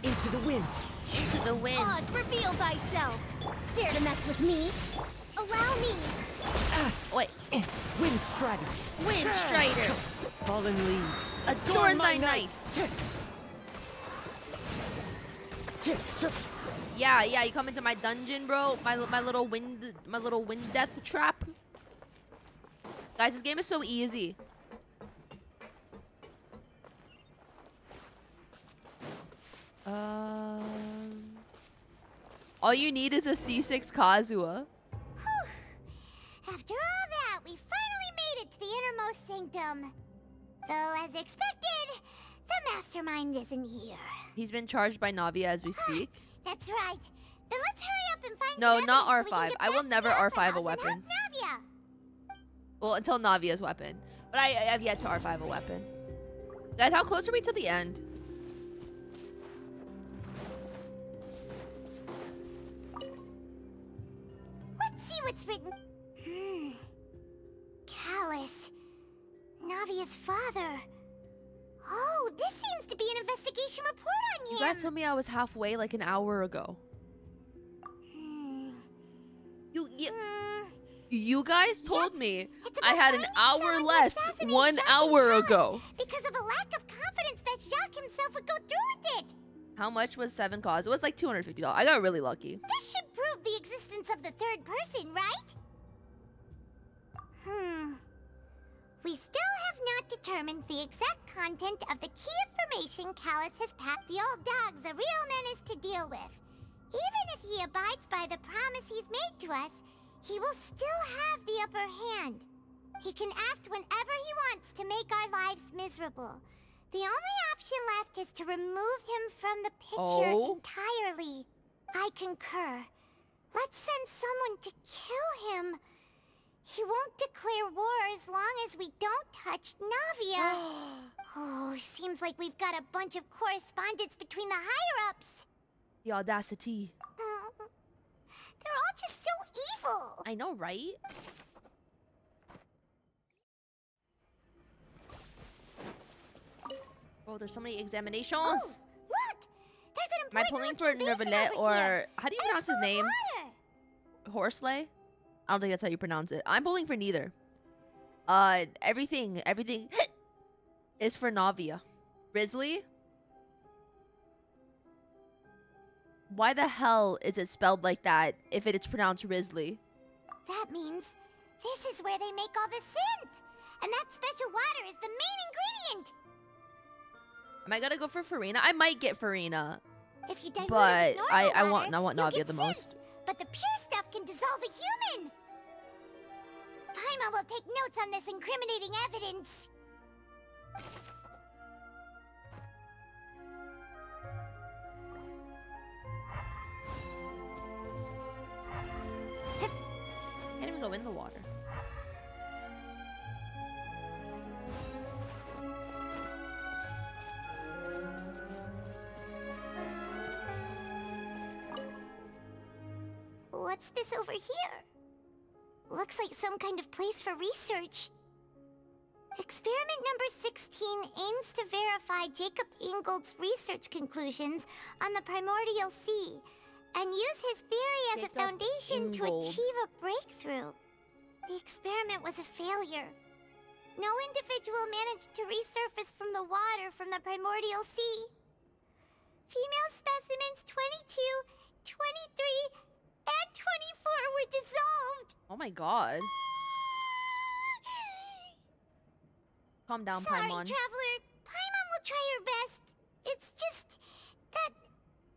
Into the wind. Into the wind. Oz, reveal thyself. Dare to mess with me? Allow me. Wait. Windstrider. Windstrider. Fallen leaves. Adorn thy night. Yeah, you come into my dungeon, bro. My little wind death trap. Guys, this game is so easy. All you need is a C6 Kazuha. After all that, we finally made it to the innermost sanctum. Though, as expected, the mastermind isn't here. He's been charged by Navia as we speak. That's right. Then let's hurry up and find No, some not evidence so we can R5. get I will back to never the Opera R5 a House and weapon. help Navia. Well, until Navia's weapon. But I have yet to R5 a weapon. Guys, how close are we to the end? Let's see what's written. Callus. Navia's father. Oh, this seems to be an investigation report on him. You guys told me I was halfway like an hour ago. You guys told me I had an hour left 1 hour ago. Because of a lack of confidence that Jacques himself would go through with it. How much was 7 cause? It was like $250. I got really lucky. This should prove the existence of the third person, right? We still have not determined the exact content of the key information Callus has packed the old dog's a real menace to deal with. Even if he abides by the promise he's made to us, he will still have the upper hand. He can act whenever he wants to make our lives miserable. The only option left is to remove him from the picture entirely. I concur. Let's send someone to kill him. He won't declare war as long as we don't touch Navia. Oh, seems like we've got a bunch of correspondence between the higher-ups. The audacity. They're all just so evil. I know, right? Oh, there's so many examinations. Oh, look! There's an Am I pulling for Nervalet or how do you pronounce his name? Horsley? I don't think that's how you pronounce it. I'm pulling for neither. Everything is for Navia. Risley? Why the hell is it spelled like that if it is pronounced Risley? That means this is where they make all the synth. And that special water is the main ingredient. Am I gonna go for Farina? I might get Farina. If you dilute But it with normal I water, want you'll Navia get the synth. most. But the pure stuff can dissolve a human. Paimon will take notes on this incriminating evidence. Can't even go in the water. What's this over here? Looks like some kind of place for research. Experiment number 16 aims to verify Jacob Ingold's research conclusions on the primordial sea and use his theory as a foundation to achieve a breakthrough. The experiment was a failure. No individual managed to resurface from the water from the primordial sea. Female specimens 22, 23, and 24 were dissolved. Oh my god. Calm down, Sorry, Paimon. Traveler. Paimon will try her best. It's just that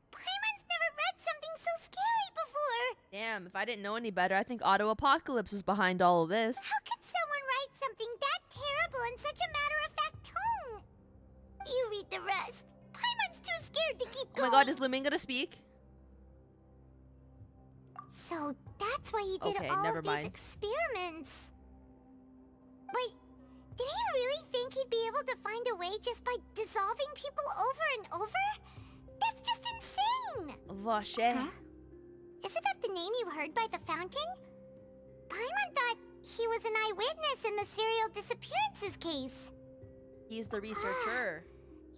Paimon's never read something so scary before. Damn, if I didn't know any better, I think Auto Apocalypse was behind all of this. How can someone write something that terrible in such a matter-of-fact tone? You read the rest. Paimon's too scared to keep Oh going. my god, is Lumin gonna speak? So that's why he did Okay, all never of these mind. experiments. Wait, did he really think he'd be able to find a way just by dissolving people over and over? That's just insane! Vache. Huh? Isn't that the name you heard by the fountain? Paimon thought he was an eyewitness in the serial disappearances case. He's the researcher.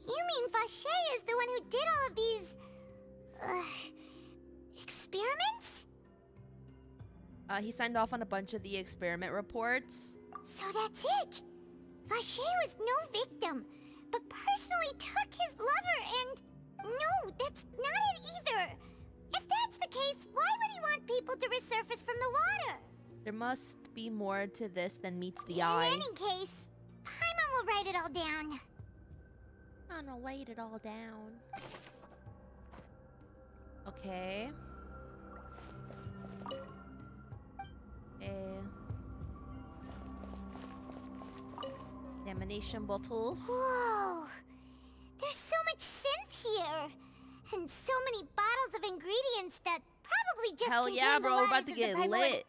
You mean Vache is the one who did all of these... experiments? He signed off on a bunch of the experiment reports. So that's it! Vache was no victim, but personally took his lover and... No, that's not it either! If that's the case, why would he want people to resurface from the water? There must be more to this than meets the In eye. any case, Paimon will write it all down. I'm gonna write it all down. Okay. Examination bottles. Whoa! There's so much synth here! And so many bottles of ingredients Hell yeah, contain the bro. We're about waters to of the get primordial- lit.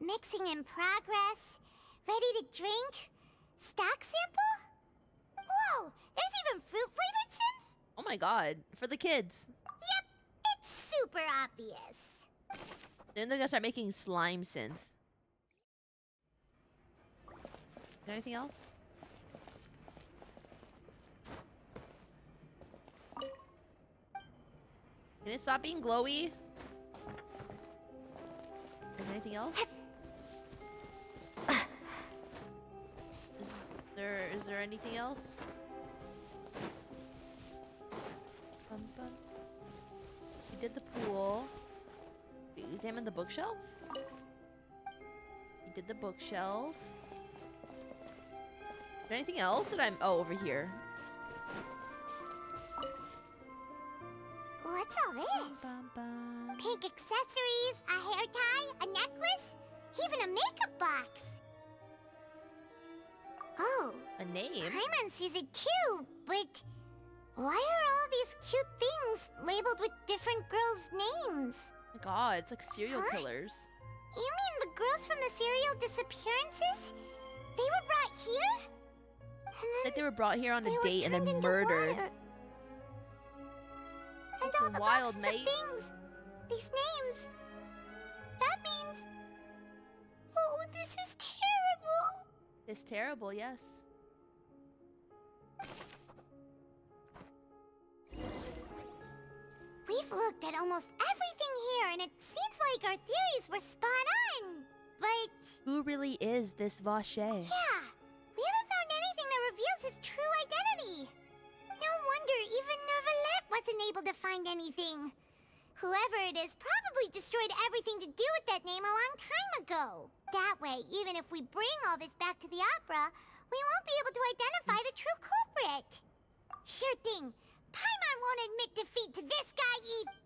Mixing in progress. Ready to drink? Stock sample? Whoa, there's even fruit-flavored synth? Oh my god. For the kids. Yep, it's super obvious. Then they're gonna start making slime synth. Is there anything else? Can it stop being glowy? Is there anything else? Is there anything else? We did the pool. We examined the bookshelf. We did the bookshelf. Is there anything else that I'm... Oh, over here. What's all this? Pink accessories, a hair tie, a necklace, even a makeup box. Oh. A name? Paimon sees it too, but why are all these cute things labeled with different girls' names? Oh my god, it's like serial killers. You mean the girls from the serial disappearances? They were brought here? Like they were brought here on a date and then murdered. And all the wild, boxes mate. of things. These names. That means... Oh, this is terrible. It's terrible, yes. We've looked at almost everything here, and it seems like our theories were spot on. But... Who really is this Vache? Yeah, we haven't found anything that reveals his true identity. No wonder even Nervalette wasn't able to find anything. Whoever it is probably destroyed everything to do with that name a long time ago. That way, even if we bring all this back to the opera, we won't be able to identify the true culprit. Sure thing. Paimon won't admit defeat to this guy either.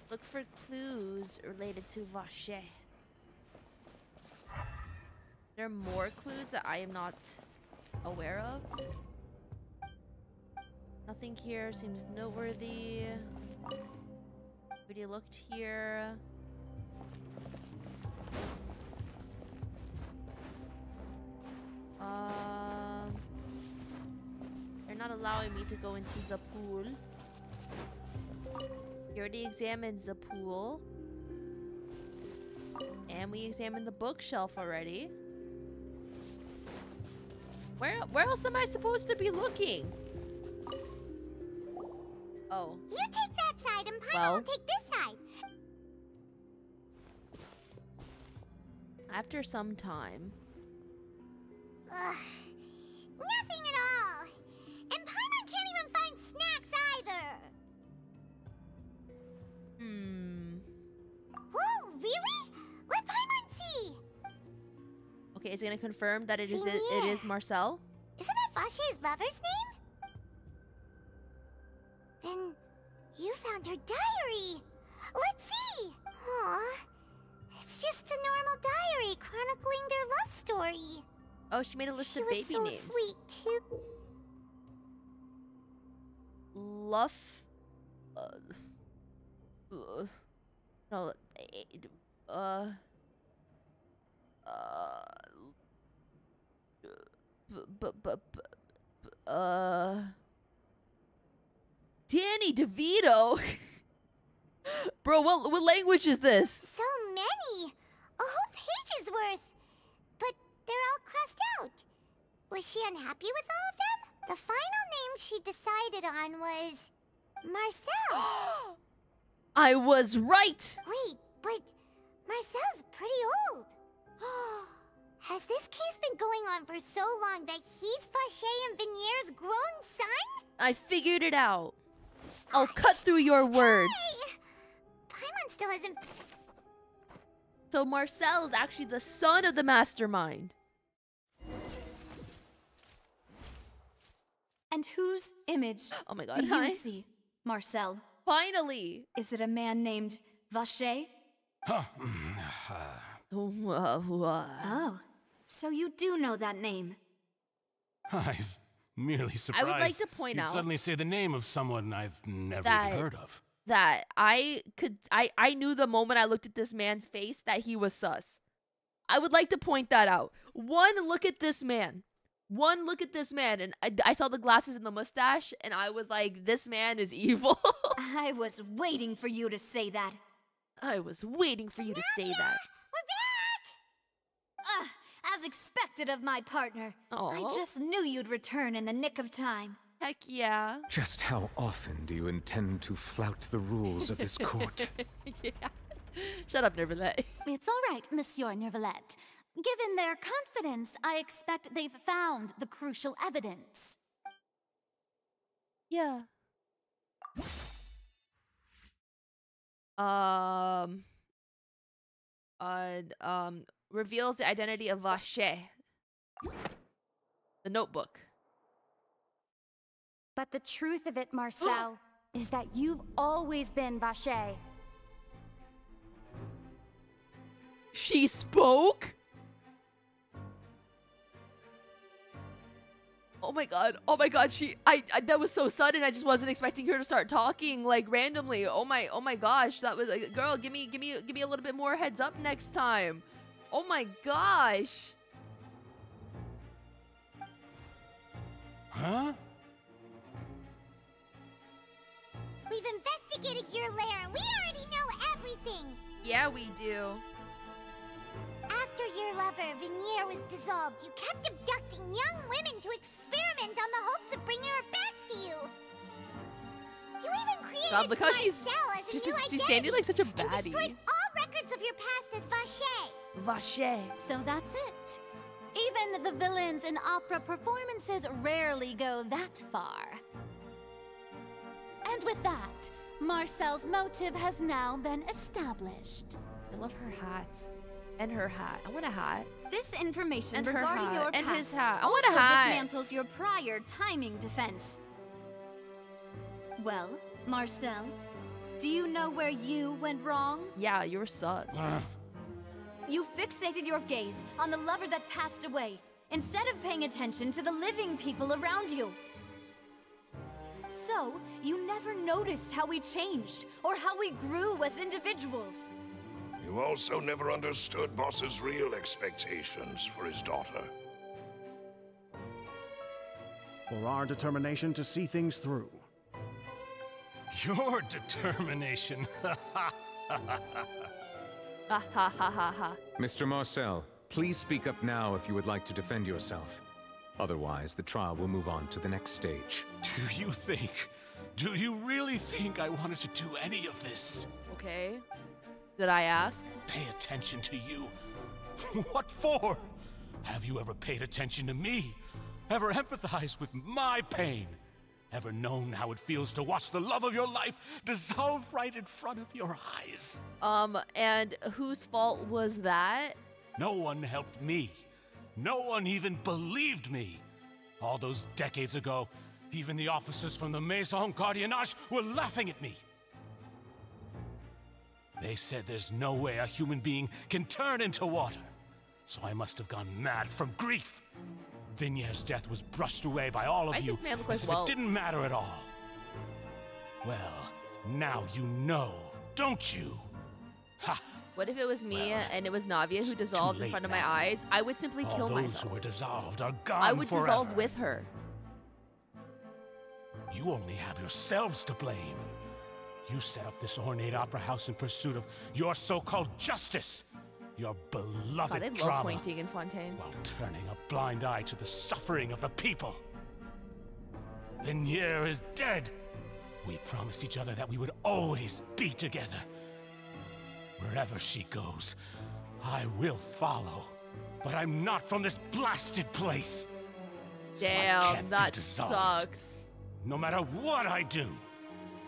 Look for clues related to Vache. There are more clues that I am not aware of. Nothing here seems noteworthy. Already looked here. They're not allowing me to go into the pool. We already examined the pool. And we examined the bookshelf already. Where else am I supposed to be looking? Oh. You take that side and Paimon will take this side. After some time. Ugh. Nothing at all. And Paimon can't even find snacks either. Whoa, really? Let Paimon see. Okay, is it gonna confirm that it is Marcel? Isn't that Vache's lover's name? Then you found her diary. Let's see. Aw, it's just a normal diary chronicling their love story. Oh, she made a list of baby She was so names. sweet too. Luff. No. Danny DeVito. Bro, what language is this? So many. A whole page's worth. But they're all crossed out. Was she unhappy with all of them? The final name she decided on was Marcel. I was right. Wait, but Marcel's pretty old. Has this case been going on for so long that he's Vache and Venier's grown son? I figured it out. I'll cut through your words. Hey! Paimon still hasn't... So Marcel is actually the son of the mastermind. And whose image oh my God, do hi. you see, Marcel? Finally! Is it a man named Vache? Oh, so you do know that name. I've Merely surprised I would like to point you'd out suddenly say the name of someone I've never that- even heard of. that I knew the moment I looked at this man's face that he was sus. I would like to point that out. One look at this man. One look at this man, and I saw the glasses and the mustache, and I was like, this man is evil. I was waiting for you to say that. I was waiting for you to say that. As expected of my partner. Aw. I just knew you'd return in the nick of time. Heck yeah. Just how often do you intend to flout the rules of this court? Yeah. Shut up, Nervalet. It's all right, Monsieur Nervalet. Given their confidence, I expect they've found the crucial evidence. Yeah. Reveals the identity of Vache. The notebook. But the truth of it, Marcel, is that you've always been Vache. She spoke? Oh my god, I that was so sudden. I just wasn't expecting her to start talking like randomly. Oh my gosh, that was like, girl, give me a little bit more heads up next time. Oh my gosh. Huh? We've investigated your lair and we already know everything. Yeah, we do. After your lover, Veneer, was dissolved, you kept abducting young women to experiment on the hopes of bringing her back to you. You even created God, look how she's she's standing like such a and baddie. destroyed all records of your past as Vache. Vache. So that's it. Even the villains in opera performances rarely go that far. And with that, Marcel's motive has now been established. I love her hat. And her hat. I want a hat. This information And her regarding hat. your And past his hat. I also want a hat. dismantles your prior timing defense. Well, Marcel, do you know where you went wrong? Yeah, you were sus. You fixated your gaze on the lover that passed away, instead of paying attention to the living people around you. So, you never noticed how we changed, or how we grew as individuals. You also never understood Boss's real expectations for his daughter. Or our determination to see things through. Your determination. Ha ha ha ha ha. Mr. Marcel, please speak up now if you would like to defend yourself. Otherwise, the trial will move on to the next stage. Do you really think I wanted to do any of this? Okay. Did I ask? Pay attention to you? What for? Have you ever paid attention to me? Ever empathized with my pain? Ever known how it feels to watch the love of your life dissolve right in front of your eyes? And whose fault was that? No one helped me. No one even believed me. All those decades ago, even the officers from the Maison Gardiennage were laughing at me. They said there's no way a human being can turn into water. So I must have gone mad from grief. Vignere's death was brushed away by all of you as if it didn't matter at all. Well, now you know, don't you? Ha! What if it was me and it was Navia who dissolved in front of my eyes? I would simply kill All those myself. who were dissolved are gone I would forever. dissolve with her. You only have yourselves to blame. You set up this ornate opera house in pursuit of your so-called justice, your beloved God, I love drama, pointing in Fontaine. while turning a blind eye to the suffering of the people. Veneer is dead. We promised each other that we would always be together. Wherever she goes, I will follow. But I'm not from this blasted place. So I Damn, can't be that dissolved. sucks. No matter what I do.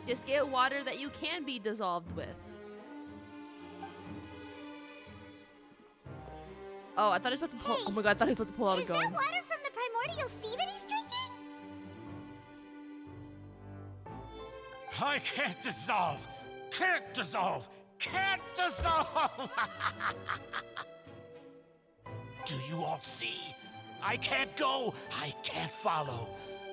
Just get water that you can be dissolved with. Oh, I thought he was about to pull. Oh my god, I thought he was about to pull out a Is gun. that water from the primordial sea that he's drinking? I can't dissolve! Can't dissolve! Can't dissolve! Do you all see? I can't go! I can't follow!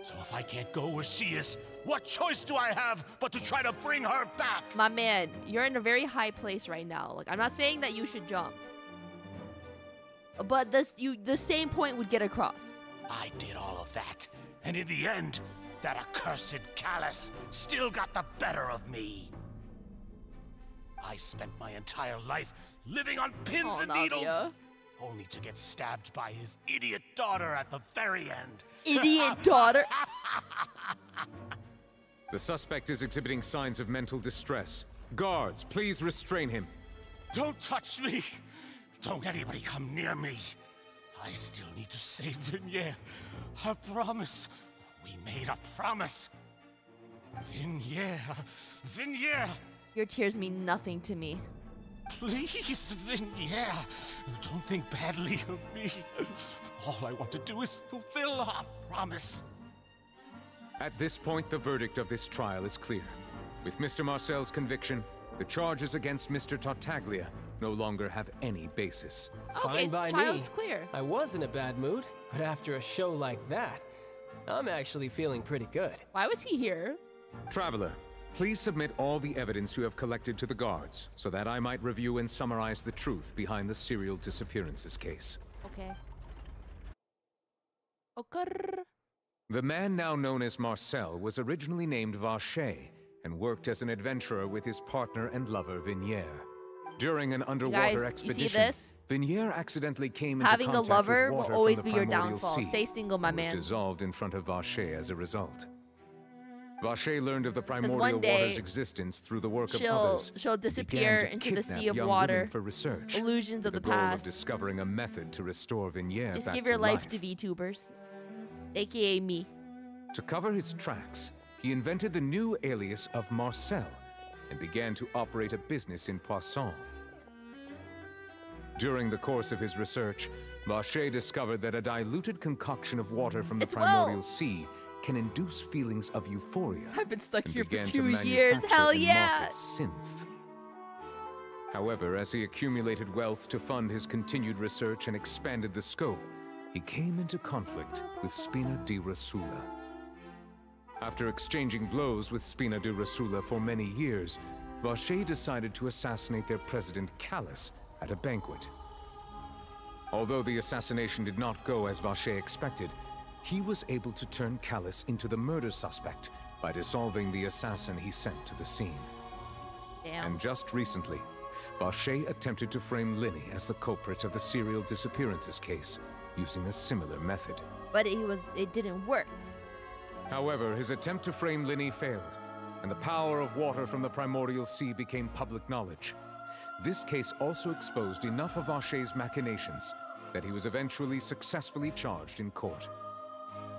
So if I can't go where she is, what choice do I have but to try to bring her back? My man, you're in a very high place right now. Like, I'm not saying that you should jump. But the same point would get across. I did all of that, and in the end, that accursed Callus still got the better of me. I spent my entire life living on pins and needles, only to get stabbed by his idiot daughter at the very end. Idiot daughter? The suspect is exhibiting signs of mental distress. Guards, please restrain him. Don't touch me! Don't anybody come near me. I still need to save Vignere. Her promise. We made a promise. Vignere. Vignere. Your tears mean nothing to me. Please, Vignere. Don't think badly of me. All I want to do is fulfill our promise. At this point, the verdict of this trial is clear. With Mr. Marcel's conviction, the charges against Mr. Tartaglia no longer have any basis. Fine by me. Child's clear. I was in a bad mood, but after a show like that, I'm actually feeling pretty good. Why was he here? Traveler, please submit all the evidence you have collected to the guards, so that I might review and summarize the truth behind the serial disappearances case. Okay. Okay. The man now known as Marcel was originally named Vacher and worked as an adventurer with his partner and lover Vignere. During an underwater expedition, you see this? Vignere accidentally came into Having a contact lover with water will always from the be your primordial downfall. sea, Stay single, my and was man. dissolved in front of Vacher as a result. Vacher learned of the one primordial day, water's existence through the work of she'll others. disappear and into the kidnap sea of young water. women for research, Illusions of with the goal past. of discovering a method to restore Vignere Just back give to your life to VTubers, aka me. To cover his tracks, he invented the new alias of Marcel and began to operate a business in Poisson. During the course of his research, Vacher discovered that a diluted concoction of water from the primordial sea can induce feelings of euphoria. I've been stuck and here for began 2 to years. manufacture Hell and yeah! market synth. However, as he accumulated wealth to fund his continued research and expanded the scope, he came into conflict with Spina di Rosula. After exchanging blows with Spina di Rosula for many years, Vacher decided to assassinate their president Callus at a banquet. Although the assassination did not go as Vacher expected, he was able to turn Callus into the murder suspect by dissolving the assassin he sent to the scene. Damn. And just recently, Vacher attempted to frame Linny as the culprit of the serial disappearances case, using a similar method. But it didn't work. However, his attempt to frame Linny failed, and the power of water from the primordial sea became public knowledge. This case also exposed enough of Vacher's machinations that he was eventually successfully charged in court.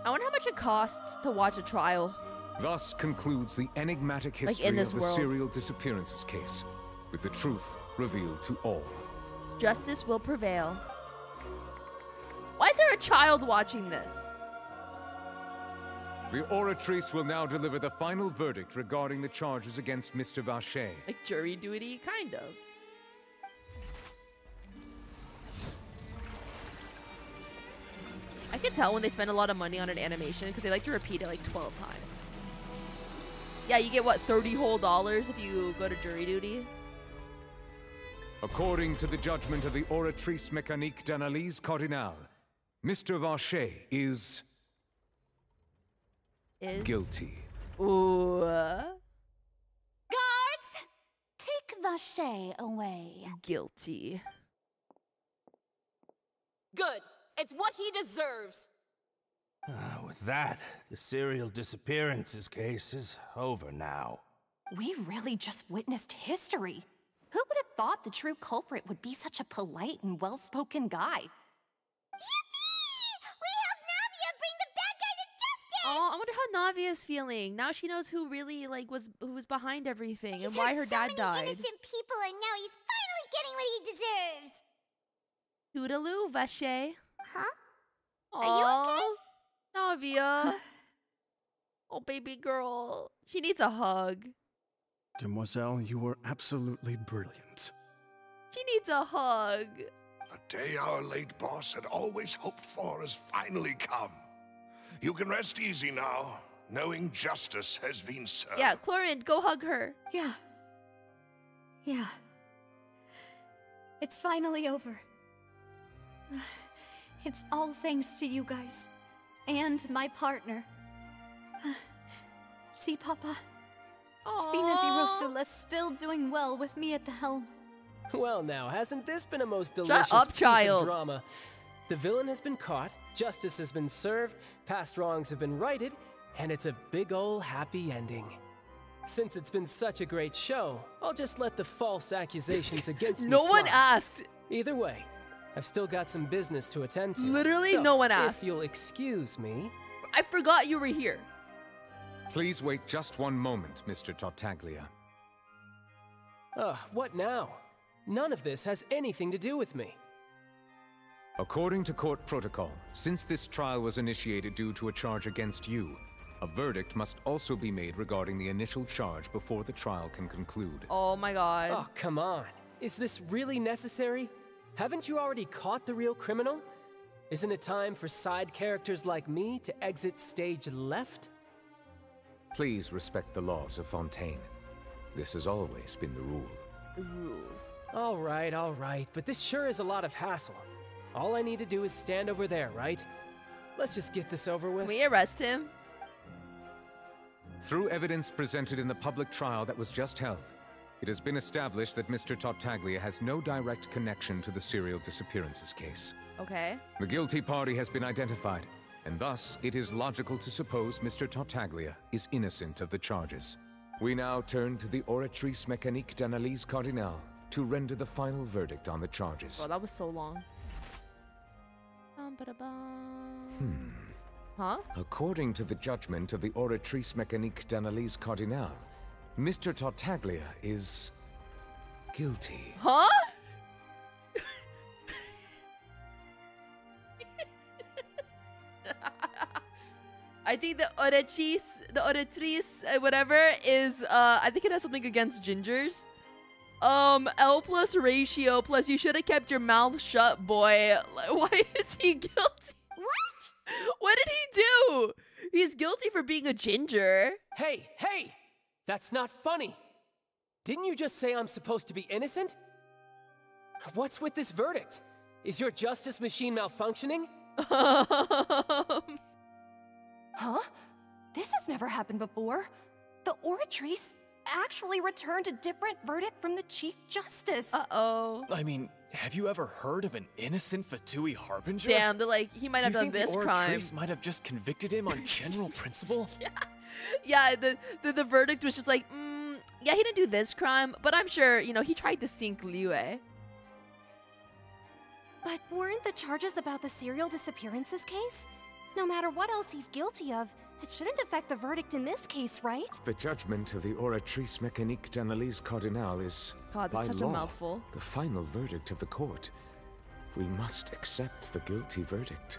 I wonder how much it costs to watch a trial. Thus concludes the enigmatic history of the serial disappearances case, with the truth revealed to all. Justice will prevail. Why is there a child watching this? The Oratrice will now deliver the final verdict regarding the charges against Mr. Vacher. Like jury duty, kind of. I can tell when they spend a lot of money on an animation because they like to repeat it like 12 times. Yeah, you get what, $30 whole if you go to jury duty? According to the judgment of the Oratrice Mécanique d'Analyse Cardinale, Mr. Vacher is guilty. Ooh. Guards! Take Vacher away. Guilty. Good. It's what he deserves. With that, the serial disappearances case is over now. We really just witnessed history. Who would have thought the true culprit would be such a polite and well-spoken guy? Oh, I wonder how Navia is feeling. Now she knows who really who was behind everything and why her dad died. Innocent people, and now he's finally getting what he deserves. Toodaloo, Vacher. Huh? Are you okay? Navia. Oh, baby girl. She needs a hug. Demoiselle, you were absolutely brilliant. She needs a hug. The day our late boss had always hoped for has finally come. You can rest easy now, knowing justice has been served. Yeah, Chlorine, go hug her. Yeah. Yeah. It's finally over. It's all thanks to you guys. And my partner. See, Papa? Spina di Rosula's still doing well with me at the helm. Well now, hasn't this been a most delicious up, piece child. of drama? The villain has been caught, justice has been served, past wrongs have been righted, and it's a big ol' happy ending. Since it's been such a great show, I'll just let the false accusations against me No one slide. asked. Either way, I've still got some business to attend to. Literally So, no one asked. If you'll excuse me. I forgot you were here. Please wait just one moment, Mr. Tartaglia. What now? None of this has anything to do with me. According to court protocol, since this trial was initiated due to a charge against you, a verdict must also be made regarding the initial charge before the trial can conclude. Oh my god. Oh, come on. Is this really necessary? Haven't you already caught the real criminal? Isn't it time for side characters like me to exit stage left? Please respect the laws of Fontaine. This has always been the rule. The rules. All right, but this sure is a lot of hassle. All I need to do is stand over there, right? Let's just get this over with. Can we arrest him? Through evidence presented in the public trial that was just held, it has been established that Mr. Tartaglia has no direct connection to the serial disappearances case. Okay. The guilty party has been identified, and thus it is logical to suppose Mr. Tartaglia is innocent of the charges. We now turn to the Oratrice Mécanique d'Analyse Cardinale to render the final verdict on the charges. Oh, that was so long. Huh? According to the judgment of the Oratrice Mécanique d'Analyse Cardinale, Mr. Tartaglia is guilty. Huh? I think the Oratrice, whatever, is, I think it has something against gingers. L plus ratio plus you should have kept your mouth shut, boy. Why is he guilty? What? What did he do? He's guilty for being a ginger. Hey! That's not funny. Didn't you just say I'm supposed to be innocent? What's with this verdict? Is your justice machine malfunctioning? Huh? This has never happened before. The Oratrice actually returned a different verdict from the Chief Justice. Uh-oh. I mean, have you ever heard of an innocent Fatui Harbinger? Damn, they're like, he might have done this crime. Do you think the Oratrice might have just convicted him on general principle? Yeah, the verdict was just like, yeah, he didn't do this crime, but I'm sure, you know, he tried to sink Liu. But weren't the charges about the serial disappearances case? No matter what else he's guilty of, it shouldn't affect the verdict in this case, right? The judgment of the Oratrice Mécanique d'Analyse Cardinale is, God, by that's such law, a mouthful. the final verdict of the court. We must accept the guilty verdict.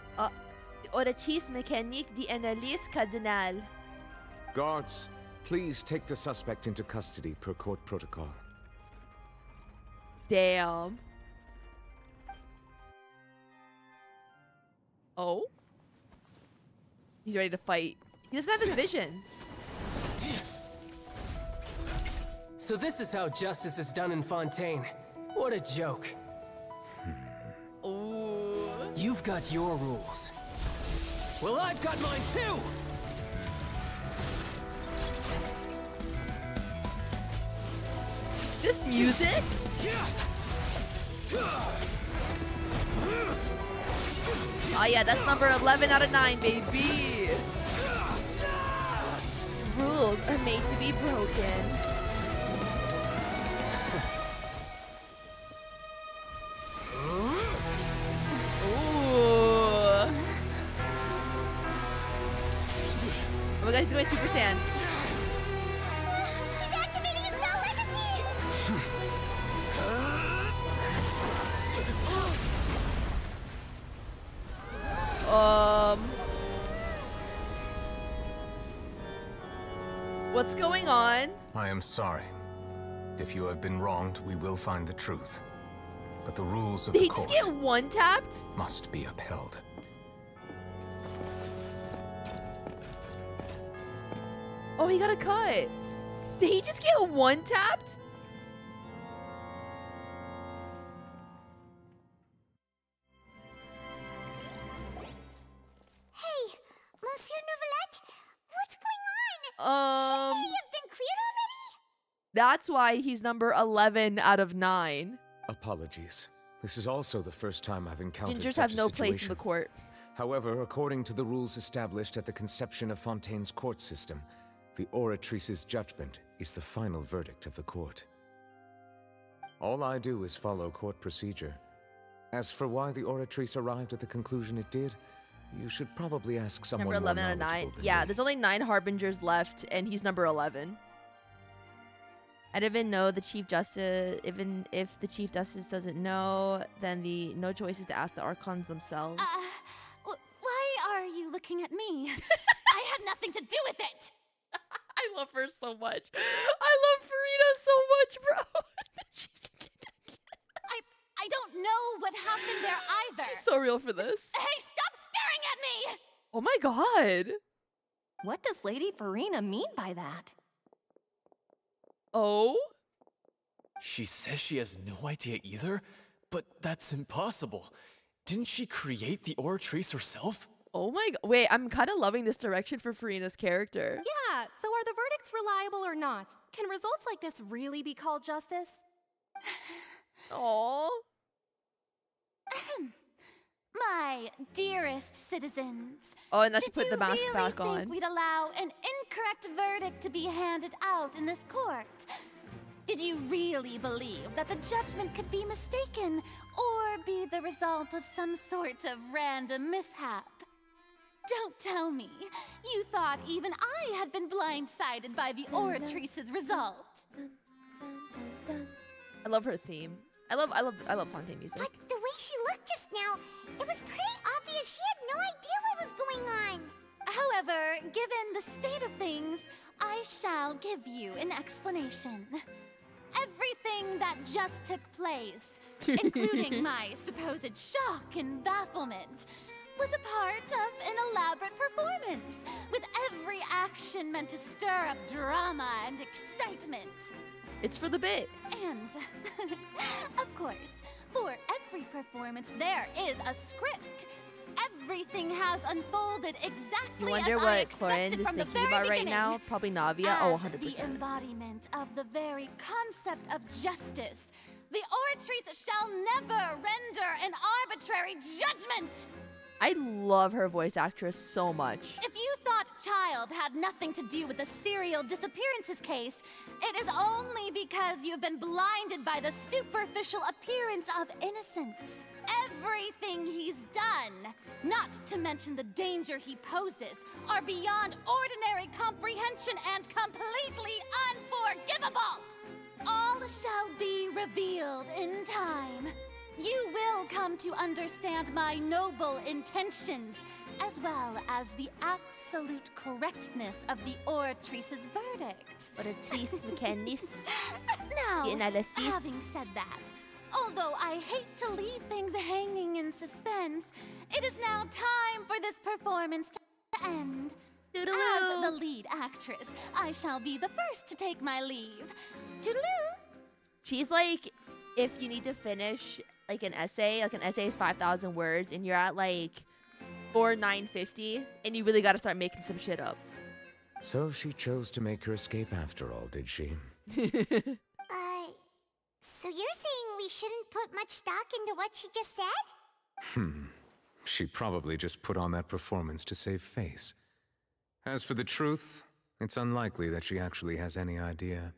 Oratrice Mécanique d'Analyse Cardinale. Guards, please take the suspect into custody per court protocol. Damn. Oh? He's ready to fight. He doesn't have his vision. So this is how justice is done in Fontaine. What a joke. Ooh. You've got your rules. Well, I've got mine too! This music? Oh yeah, that's number 11 out of 9, baby. Rules are made to be broken. Ooh. Oh my god, he's doing Super Saiyan. He's activating his spell legacy! What's going on? I am sorry. If you have been wronged, we will find the truth. But the rules of Did the he just court get one-tapped? must be upheld. Oh, he got a cut. Did he just get one tapped? Hey, Monsieur Novelette, what's going on? Shouldn't they have been cleared already? That's why he's number 11 out of 9. Apologies. This is also the first time I've encountered Gingers such have a no situation. place in the court. However, according to the rules established at the conception of Fontaine's court system, the Oratrice's judgment is the final verdict of the court. All I do is follow court procedure. As for why the Oratrice arrived at the conclusion it did, you should probably ask someone Number 11 more out of 9. knowledgeable than Yeah, me. there's only 9 harbingers left, and he's number 11. I didn't even know the Chief Justice. Even if the Chief Justice doesn't know, then the no choice is to ask the Archons themselves. Why are you looking at me? I had nothing to do with it. I love her so much. I love Farina so much, bro. I don't know what happened there either. She's so real for this. Hey, stop staring at me! Oh my god. What does Lady Farina mean by that? Oh? She says she has no idea either, but that's impossible. Didn't she create the Oratrice herself? Oh my god. Wait, I'm kind of loving this direction for Farina's character. Yeah, so are the verdicts reliable or not? Can results like this really be called justice? Aww. My dearest citizens. Oh, and I should did put the you mask really back think on. we'd allow an incorrect verdict to be handed out in this court? Did you really believe that the judgment could be mistaken or be the result of some sort of random mishap? Don't tell me you thought even I had been blindsided by the Oratrice's result. I love her theme. I love Fontaine music. But the way she looked just now, it was pretty obvious she had no idea what was going on. However, given the state of things, I shall give you an explanation. Everything that just took place, including my supposed shock and bafflement, was a part of an elaborate performance, with every action meant to stir up drama and excitement. It's for the bit. And, of course, for every performance, there is a script. Everything has unfolded exactly You wonder as I what expected Clorin is from the thinking very about right beginning. now? Probably Navia. Oh, As 100%. the embodiment of the very concept of justice, the Oratrice shall never render an arbitrary judgment. I love her voice actress so much. If you thought Child had nothing to do with the serial disappearances case, it is only because you've been blinded by the superficial appearance of innocence. Everything he's done, not to mention the danger he poses, are beyond ordinary comprehension and completely unforgivable. All shall be revealed in time. You will come to understand my noble intentions, as well as the absolute correctness of the Oratrice's verdict. Oratrice Mechanis. Now, The analysis. having said that, although I hate to leave things hanging in suspense, it is now time for this performance to end. As the lead actress, I shall be the first to take my leave. Toodaloo! She's like, if you need to finish like an essay is 5,000 words, and you're at like 4,950, and you really got to start making some shit up. So she chose to make her escape after all, did she? So you're saying we shouldn't put much stock into what she just said? She probably just put on that performance to save face. As for the truth, it's unlikely that she actually has any idea.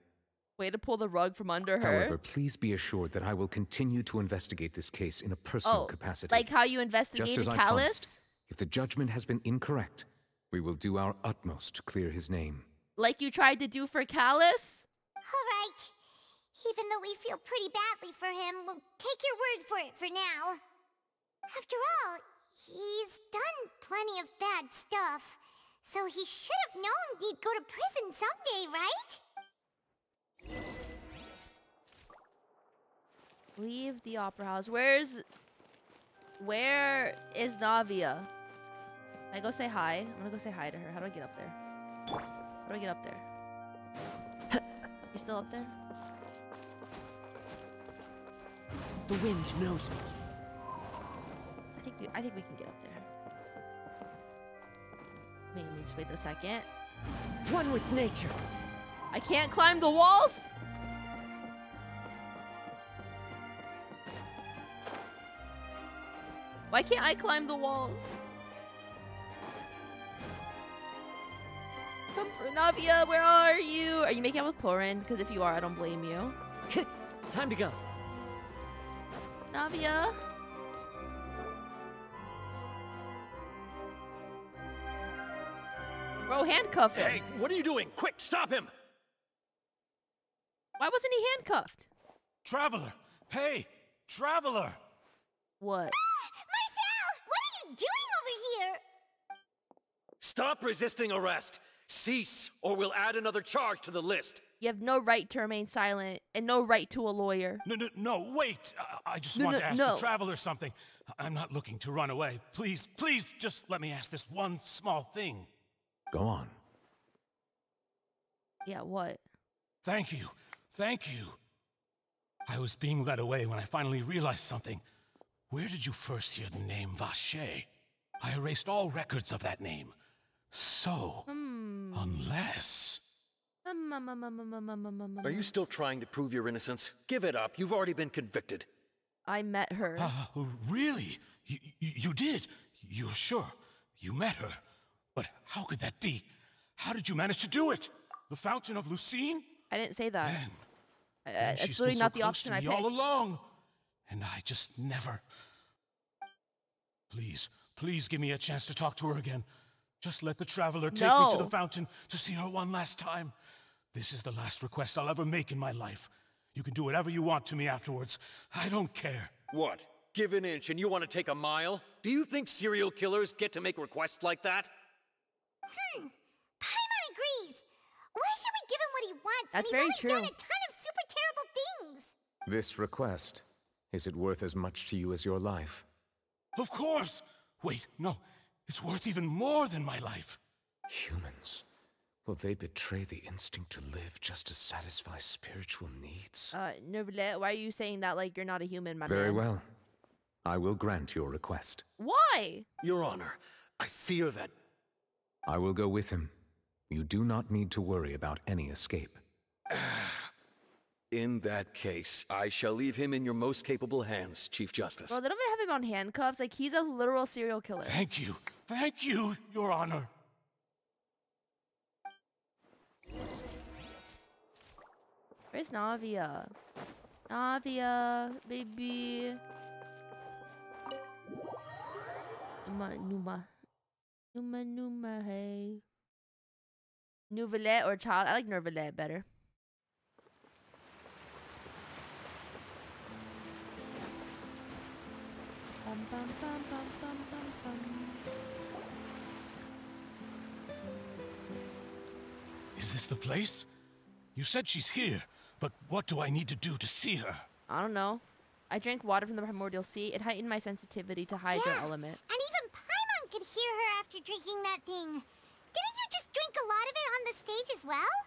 Way to pull the rug from under her. However, please be assured that I will continue to investigate this case in a personal capacity. Like how you Just investigated as I Callus? promised, if the judgment has been incorrect, we will do our utmost to clear his name. Like you tried to do for Callus? All right. Even though we feel pretty badly for him, we'll take your word for it for now. After all, he's done plenty of bad stuff, so he should have known he'd go to prison someday, right? Leave the opera house. Where is Navia? Can I go say hi? I'm gonna go say hi to her. How do I get up there? How do I get up there? You still up there? The wind knows me. I think we can get up there. Maybe just wait a second. One with nature. I can't climb the walls? Why can't I climb the walls? Come for Navia, where are you? Are you making out with Chlorine? Because if you are, I don't blame you. Time to go. Navia? Bro, handcuff him. Hey, what are you doing? Quick, stop him! Why wasn't he handcuffed? Traveler! Hey! Traveler! What? Marcel! What are you doing over here? Stop resisting arrest! Cease, or we'll add another charge to the list. You have no right to remain silent and no right to a lawyer. No, wait! I just want to ask the Traveler something. I'm not looking to run away. Please, just let me ask this one small thing. Go on. Yeah, what? Thank you. I was being led away when I finally realized something. Where did you first hear the name Vacher? I erased all records of that name. So, unless... Are you still trying to prove your innocence? Give it up. You've already been convicted. I met her. Really? You did? You're sure? You met her? But how could that be? How did you manage to do it? The Fountain of Lucine? I didn't say that. Man, it's really not the option I picked. All along. And I just never... Please give me a chance to talk to her again. Just let the Traveler take me to the fountain to see her one last time. This is the last request I'll ever make in my life. You can do whatever you want to me afterwards. I don't care. What? Give an inch and you want to take a mile? Do you think serial killers get to make requests like that? Paimon agrees. Why should we give him what he wants That's when very he's already done a ton of super terrible things? This request, is it worth as much to you as your life? Of course! Wait, no. It's worth even more than my life. Humans. Will they betray the instinct to live just to satisfy spiritual needs? Neuvillette, why are you saying that like you're not a human, my man? Very well. I will grant your request. Why? Your Honor, I fear that... I will go with him. You do not need to worry about any escape. In that case, I shall leave him in your most capable hands, Chief Justice. Bro, they don't even have him on handcuffs. Like, he's a literal serial killer. Thank you, Your Honor. Where's Navia? Navia, baby. Numa, hey. Neuvillette or Child? I like Neuvillette better. Is this the place? You said she's here, but what do I need to do to see her? I don't know. I drank water from the primordial sea. It heightened my sensitivity to hydro element. And even Paimon could hear her after drinking that thing. Didn't you just drink a lot of it on the stage as well?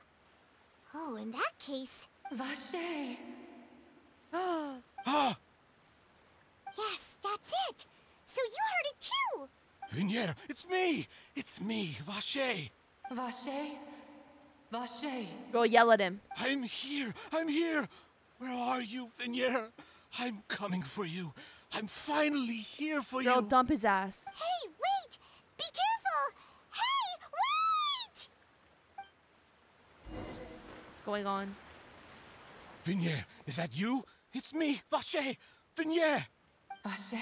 Oh, in that case... Vacher. Yes, that's it. So you heard it too. Vignier, it's me. It's me, Vacher. Vacher. Go yell at him. I'm here. Where are you, Vignier? I'm coming for you. I'm finally here for you. Girl, dump his ass. Hey, wait! Be careful! Hey, wait! What's going on? Vignier, is that you? It's me, Vacher. Vignier. Vacher,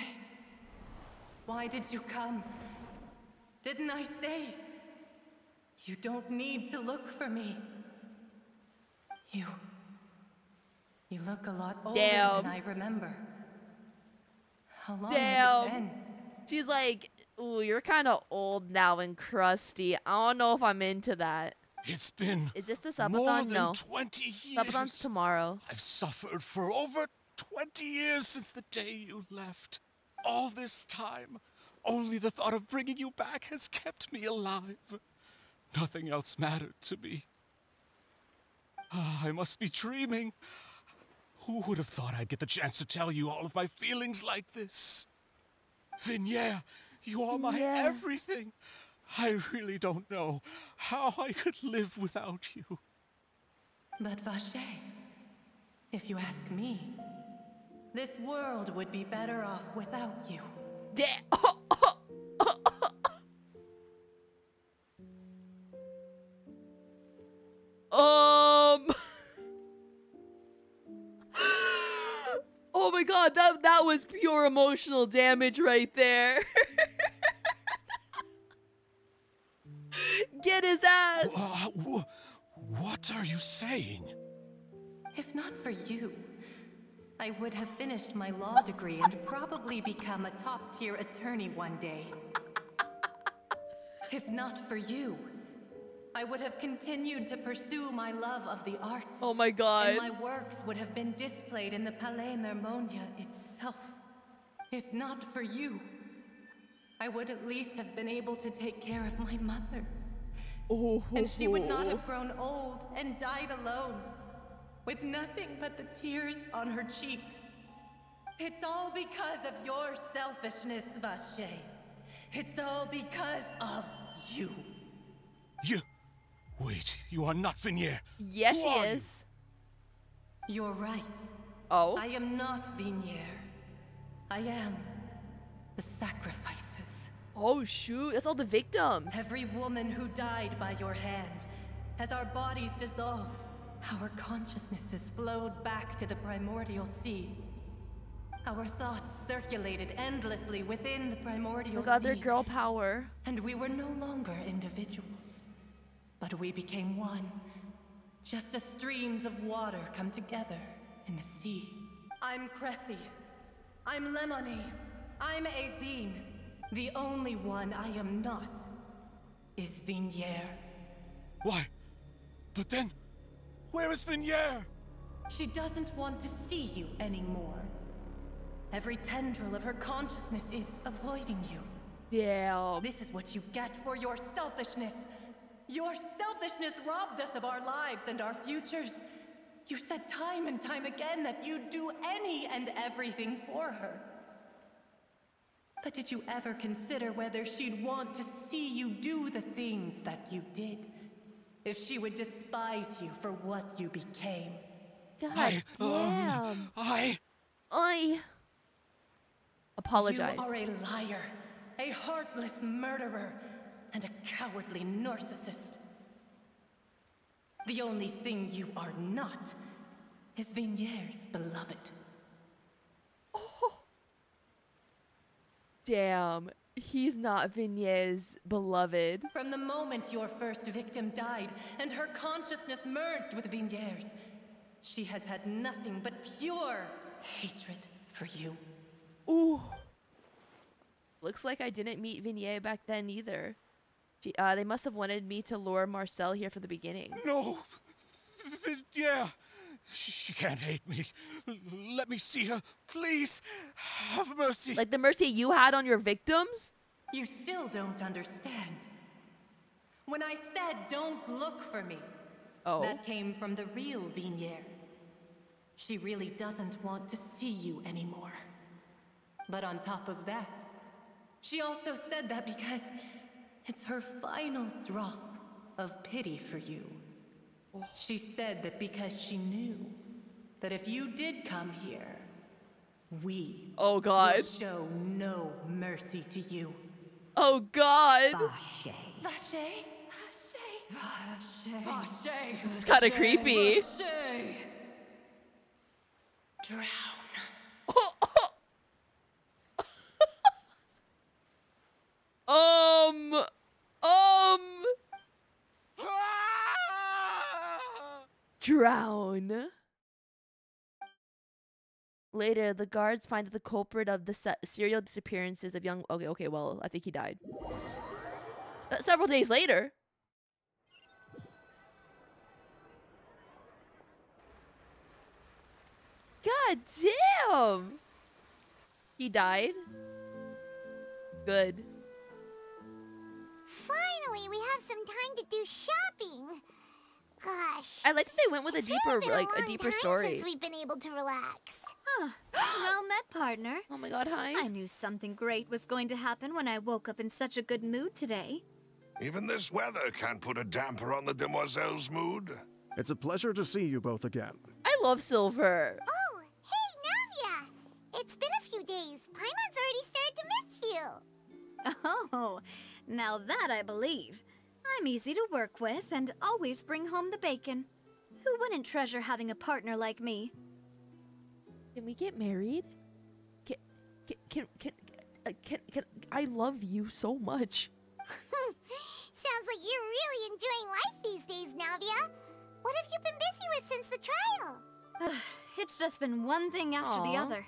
why did you come? Didn't I say? You don't need to look for me. You look a lot older than I remember. How long has it been? She's like, ooh, you're kind of old now and crusty. I don't know if I'm into that. It's been Is this the subathon? more than No. 20 years. Subathon's tomorrow. I've suffered for over 20 years since the day you left. All this time, only the thought of bringing you back has kept me alive. Nothing else mattered to me. I must be dreaming. Who would have thought I'd get the chance to tell you all of my feelings like this? Vignere, you are my everything. I really don't know how I could live without you. But Vache, if you ask me, this world would be better off without you. Oh my god, that was pure emotional damage right there. Get his ass! What are you saying? If not for you, I would have finished my law degree and probably become a top-tier attorney one day. If not for you, I would have continued to pursue my love of the arts. Oh my god. And my works would have been displayed in the Palais Mermonia itself. If not for you, I would at least have been able to take care of my mother. And she would not have grown old and died alone, with nothing but the tears on her cheeks. It's all because of your selfishness, Vache. It's all because of you. Wait, you are not Vignere. Yes, she is. You're right. Oh? I am not Vignere. I am the sacrifices. Oh shoot, that's all the victims. Every woman who died by your hand. As our bodies dissolved, our consciousnesses flowed back to the primordial sea. Our thoughts circulated endlessly within the primordial sea. God, their girl power. And we were no longer individuals. But we became one. Just as streams of water come together in the sea. I'm Cressy. I'm Lemony. I'm Azine. The only one I am not is Vignere. Why? But then, where is Vignere? She doesn't want to see you anymore. Every tendril of her consciousness is avoiding you. Yeah. This is what you get for your selfishness. Your selfishness robbed us of our lives and our futures. You said time and time again that you'd do any and everything for her. But did you ever consider whether she'd want to see you do the things that you did? If she would despise you for what you became? God damn. I apologize. You are a liar, a heartless murderer, and a cowardly narcissist. The only thing you are not is Vignere's beloved. Oh. Damn, he's not Vignere's beloved. From the moment your first victim died and her consciousness merged with Vignere's, she has had nothing but pure hatred for you. Ooh. Looks like I didn't meet Vignere back then either. They must have wanted me to lure Marcel here from the beginning. No! Yeah! She can't hate me. Let me see her. Please, have mercy. Like the mercy you had on your victims? You still don't understand. When I said don't look for me, that came from the real Vignere. She really doesn't want to see you anymore. But on top of that, she also said that because it's her final drop of pity for you. She said that because she knew that if you did come here, we will show no mercy to you. Oh God! Vache. Vache? Vache. Vache. It's kind of creepy. Vache. Drown. Drown. Later, the guards find that the culprit of the serial disappearances of young... Okay, well, I think he died. Several days later. God damn! He died? Good. Finally, we have have some time to do shopping. Gosh. I like that they went with a deeper, like a deeper story. Since we've been able to relax. Well met, partner. Oh my god, hi. I knew something great was going to happen when I woke up in such a good mood today. Even this weather can't put a damper on the demoiselle's mood. It's a pleasure to see you both again. I love Silver. Oh, hey, Navia! It's been a few days. Paimon's already started to miss you. Oh, now that I believe. I'm easy to work with and always bring home the bacon. Who wouldn't treasure having a partner like me? Can we get married? Can I love you so much. Sounds like you're really enjoying life these days, Navia. What have you been busy with since the trial? It's just been one thing after the other.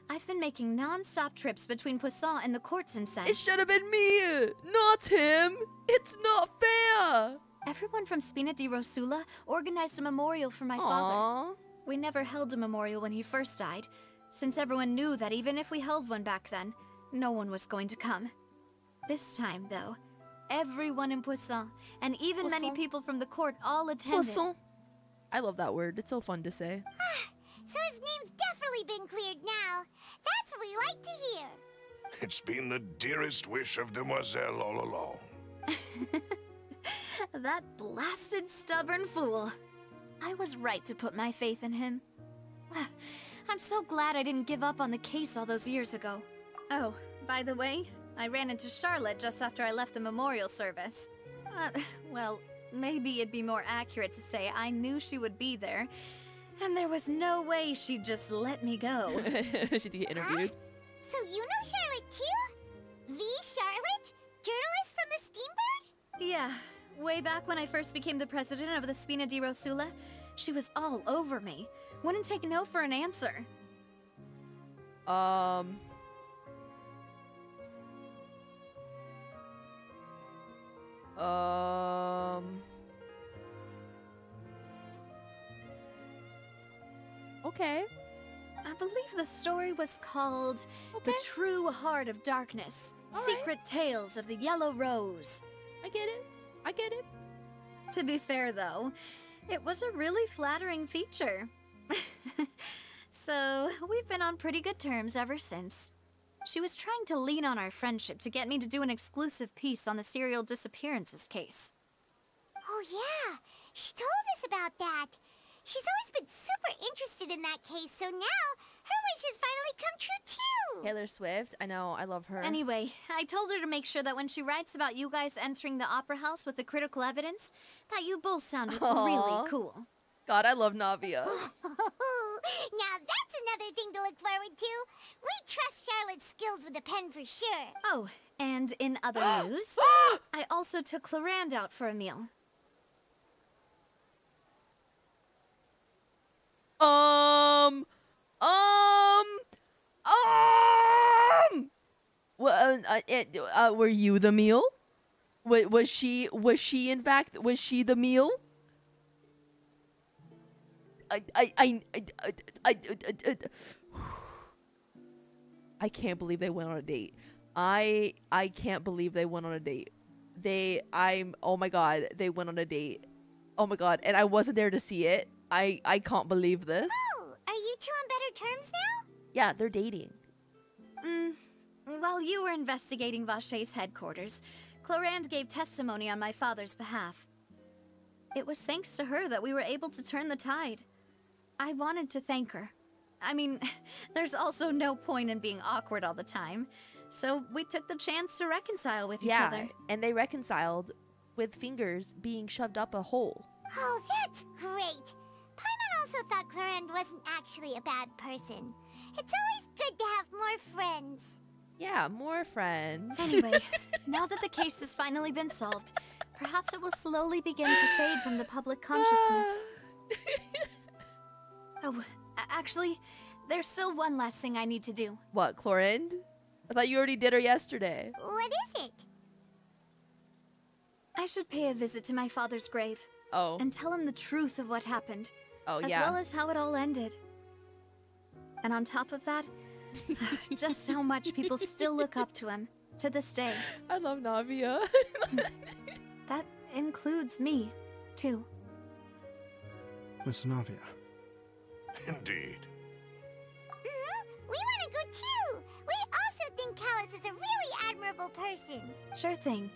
I've been making non-stop trips between Poisson and the courts in Sen. It should have been me, not him. It's not fair. Everyone from Spina di Rosula organized a memorial for my father. We never held a memorial when he first died, since everyone knew that even if we held one back then, no one was going to come. This time, though, everyone in Poisson, and even many people from the court, all attended. Poisson. I love that word. It's so fun to say. So his name's definitely been cleared now. That's what we like to hear. It's been the dearest wish of Demoiselle all along. That blasted stubborn fool. I was right to put my faith in him. I'm so glad I didn't give up on the case all those years ago. Oh, by the way, I ran into Charlotte just after I left the memorial service. Well, maybe it'd be more accurate to say I knew she would be there, and there was no way she'd just let me go. She'd get interviewed. So you know Charlotte too? The Charlotte? Journalist from the Steambird? Yeah, way back when I first became the president of the Spina di Rosula, she was all over me. Wouldn't take no for an answer. Okay. I believe the story was called The True Heart of Darkness. Secret Tales of the Yellow Rose. I get it. I get it. To be fair, though, it was a really flattering feature. So, we've been on pretty good terms ever since. She was trying to lean on our friendship to get me to do an exclusive piece on the serial disappearances case. Oh yeah, she told us about that. She's always been super interested in that case, so now her wish has finally come true too. Taylor Swift, I know, I love her. Anyway, I told her to make sure that when she writes about you guys entering the opera house with the critical evidence, that you both sounded really cool. God, I love Navia. Now that's another thing to look forward to. We trust Charlotte's skills with a pen for sure. Oh, and in other news, I also took Clorand out for a meal. Were you the meal? Was she in fact, was she the meal? I can't believe they went on a date. I can't believe they went on a date. Oh my god, they went on a date. Oh my god, and I wasn't there to see it. I can't believe this. Oh, are you two on better terms now? Yeah, they're dating. While you were investigating Vache's headquarters, Clorand gave testimony on my father's behalf. It was thanks to her that we were able to turn the tide. I wanted to thank her. I mean, there's also no point in being awkward all the time, so we took the chance to reconcile with each other. Yeah, and they reconciled with fingers being shoved up a hole. Oh, that's great. Paimon also thought Clorand wasn't actually a bad person. It's always good to have more friends. Yeah, more friends. Anyway, now that the case has finally been solved, perhaps it will slowly begin to fade from the public consciousness. Oh, actually, there's still one last thing I need to do. What, Clorand? I thought you already did her yesterday. What is it? I should pay a visit to my father's grave. Oh. And tell him the truth of what happened. Oh, as well as how it all ended. And on top of that, just how much people still look up to him to this day. I love Navia. That includes me, too. Miss Navia. Indeed. We want to go too! We also think Callus is a really admirable person. Sure thing.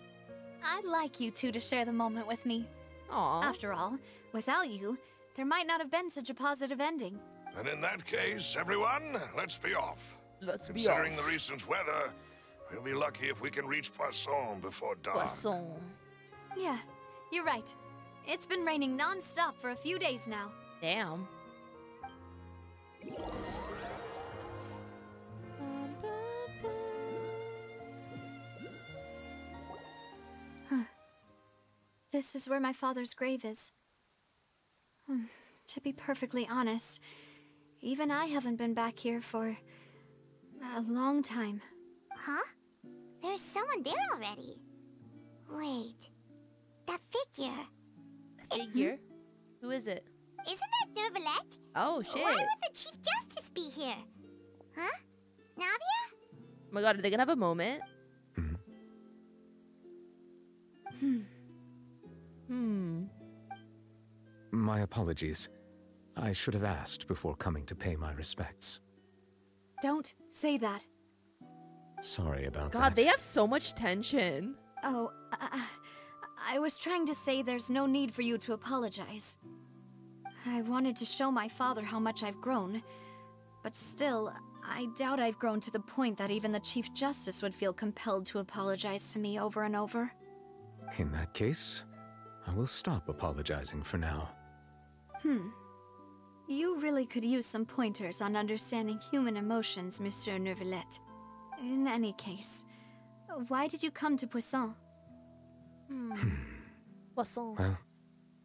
I'd like you two to share the moment with me. Aww. After all, without you, there might not have been such a positive ending. And in that case, everyone, let's be off. Let's be Considering off. the recent weather, we'll be lucky if we can reach Poisson before dawn. Poisson. Yeah, you're right. It's been raining non-stop for a few days now. Damn. This is where my father's grave is. To be perfectly honest, even I haven't been back here for a long time. Huh? There's someone there already. Wait. That figure. A figure? Who is it? Isn't that Nervalette? Oh, shit. Why would the Chief Justice be here? Huh? Navia? Oh my god, are they gonna have a moment? My apologies. I should have asked before coming to pay my respects. Don't say that. Sorry about that. God, they have so much tension. Oh, I was trying to say there's no need for you to apologize. I wanted to show my father how much I've grown, but still, I doubt I've grown to the point that even the Chief Justice would feel compelled to apologize to me over and over. In that case, I will stop apologizing for now. You really could use some pointers on understanding human emotions, Monsieur Nervalette. In any case, why did you come to Poisson? Poisson. Well,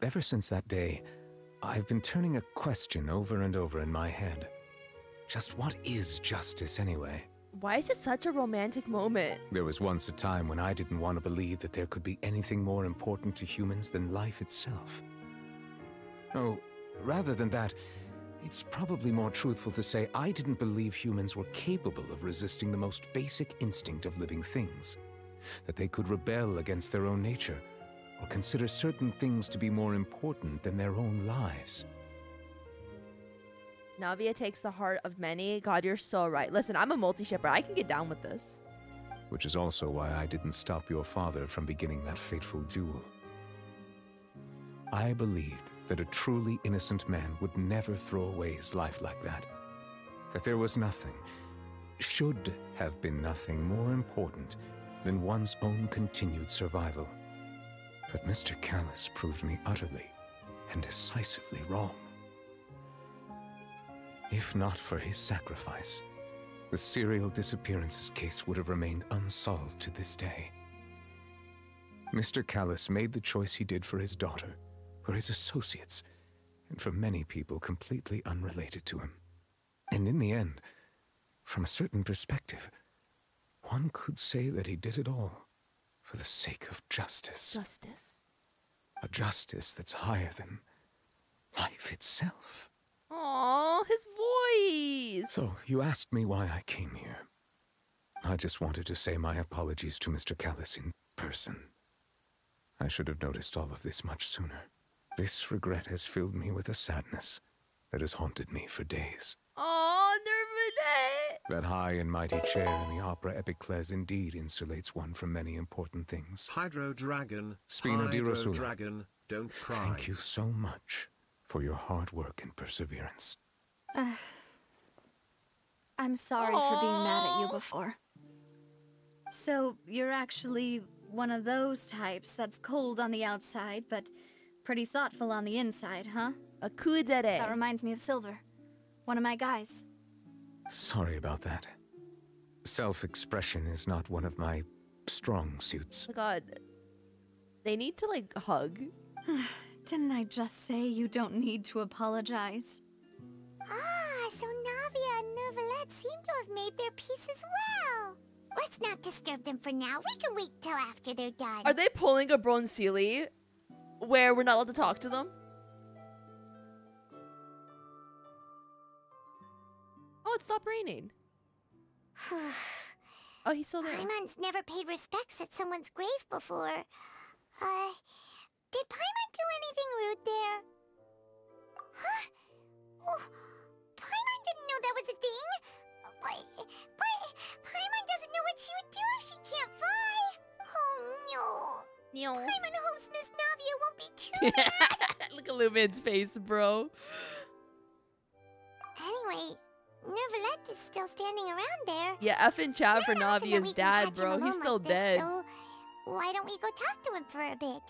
ever since that day, I've been turning a question over and over in my head. Just what is justice anyway? Why is it such a romantic moment? There was once a time when I didn't want to believe that there could be anything more important to humans than life itself. Oh, rather than that, it's probably more truthful to say I didn't believe humans were capable of resisting the most basic instinct of living things. That they could rebel against their own nature, or consider certain things to be more important than their own lives. Navia takes the heart of many. God, you're so right. Listen, I'm a multi-shipper. I can get down with this. Which is also why I didn't stop your father from beginning that fateful duel. I believed that a truly innocent man would never throw away his life like that. That there was nothing, should have been nothing more important than one's own continued survival. But Mr. Callus proved me utterly and decisively wrong. If not for his sacrifice, the serial disappearances case would have remained unsolved to this day. Mr. Callus made the choice he did for his daughter, for his associates, and for many people completely unrelated to him. And in the end, from a certain perspective, one could say that he did it all for the sake of justice. Justice. A justice that's higher than life itself. Aww, his voice. So, you asked me why I came here. I just wanted to say my apologies to Mr. Callus in person. I should have noticed all of this much sooner. This regret has filled me with a sadness that has haunted me for days. Aww, Nervalette. That high and mighty chair in the opera epiclese indeed insulates one from many important things. Hydro Dragon. Spina di Hydro Rosula. Dragon, don't cry. Thank you so much for your hard work and perseverance. I'm sorry for being mad at you before. So, you're actually one of those types that's cold on the outside, but pretty thoughtful on the inside, huh? A kudere. That reminds me of Silver, one of my guys. Sorry about that. Self-expression is not one of my strong suits. Oh my god. They need to, like, hug. Didn't I just say you don't need to apologize? Ah, so Navia and Nervalette seem to have made their peace as well. Let's not disturb them for now. We can wait till after they're done. Are they pulling a Bronzili where we're not allowed to talk to them? Oh, it stopped raining. Oh, he's still there. Paimon's never paid respects at someone's grave before. Did Paimon me too. Look at Lumin's face, bro. Anyway, Nervalette is still standing around there. Yeah, F in chat for It's not often that Navia's we can dad, catch him bro. He's alone still like this, dead. So why don't we go talk to him for a bit?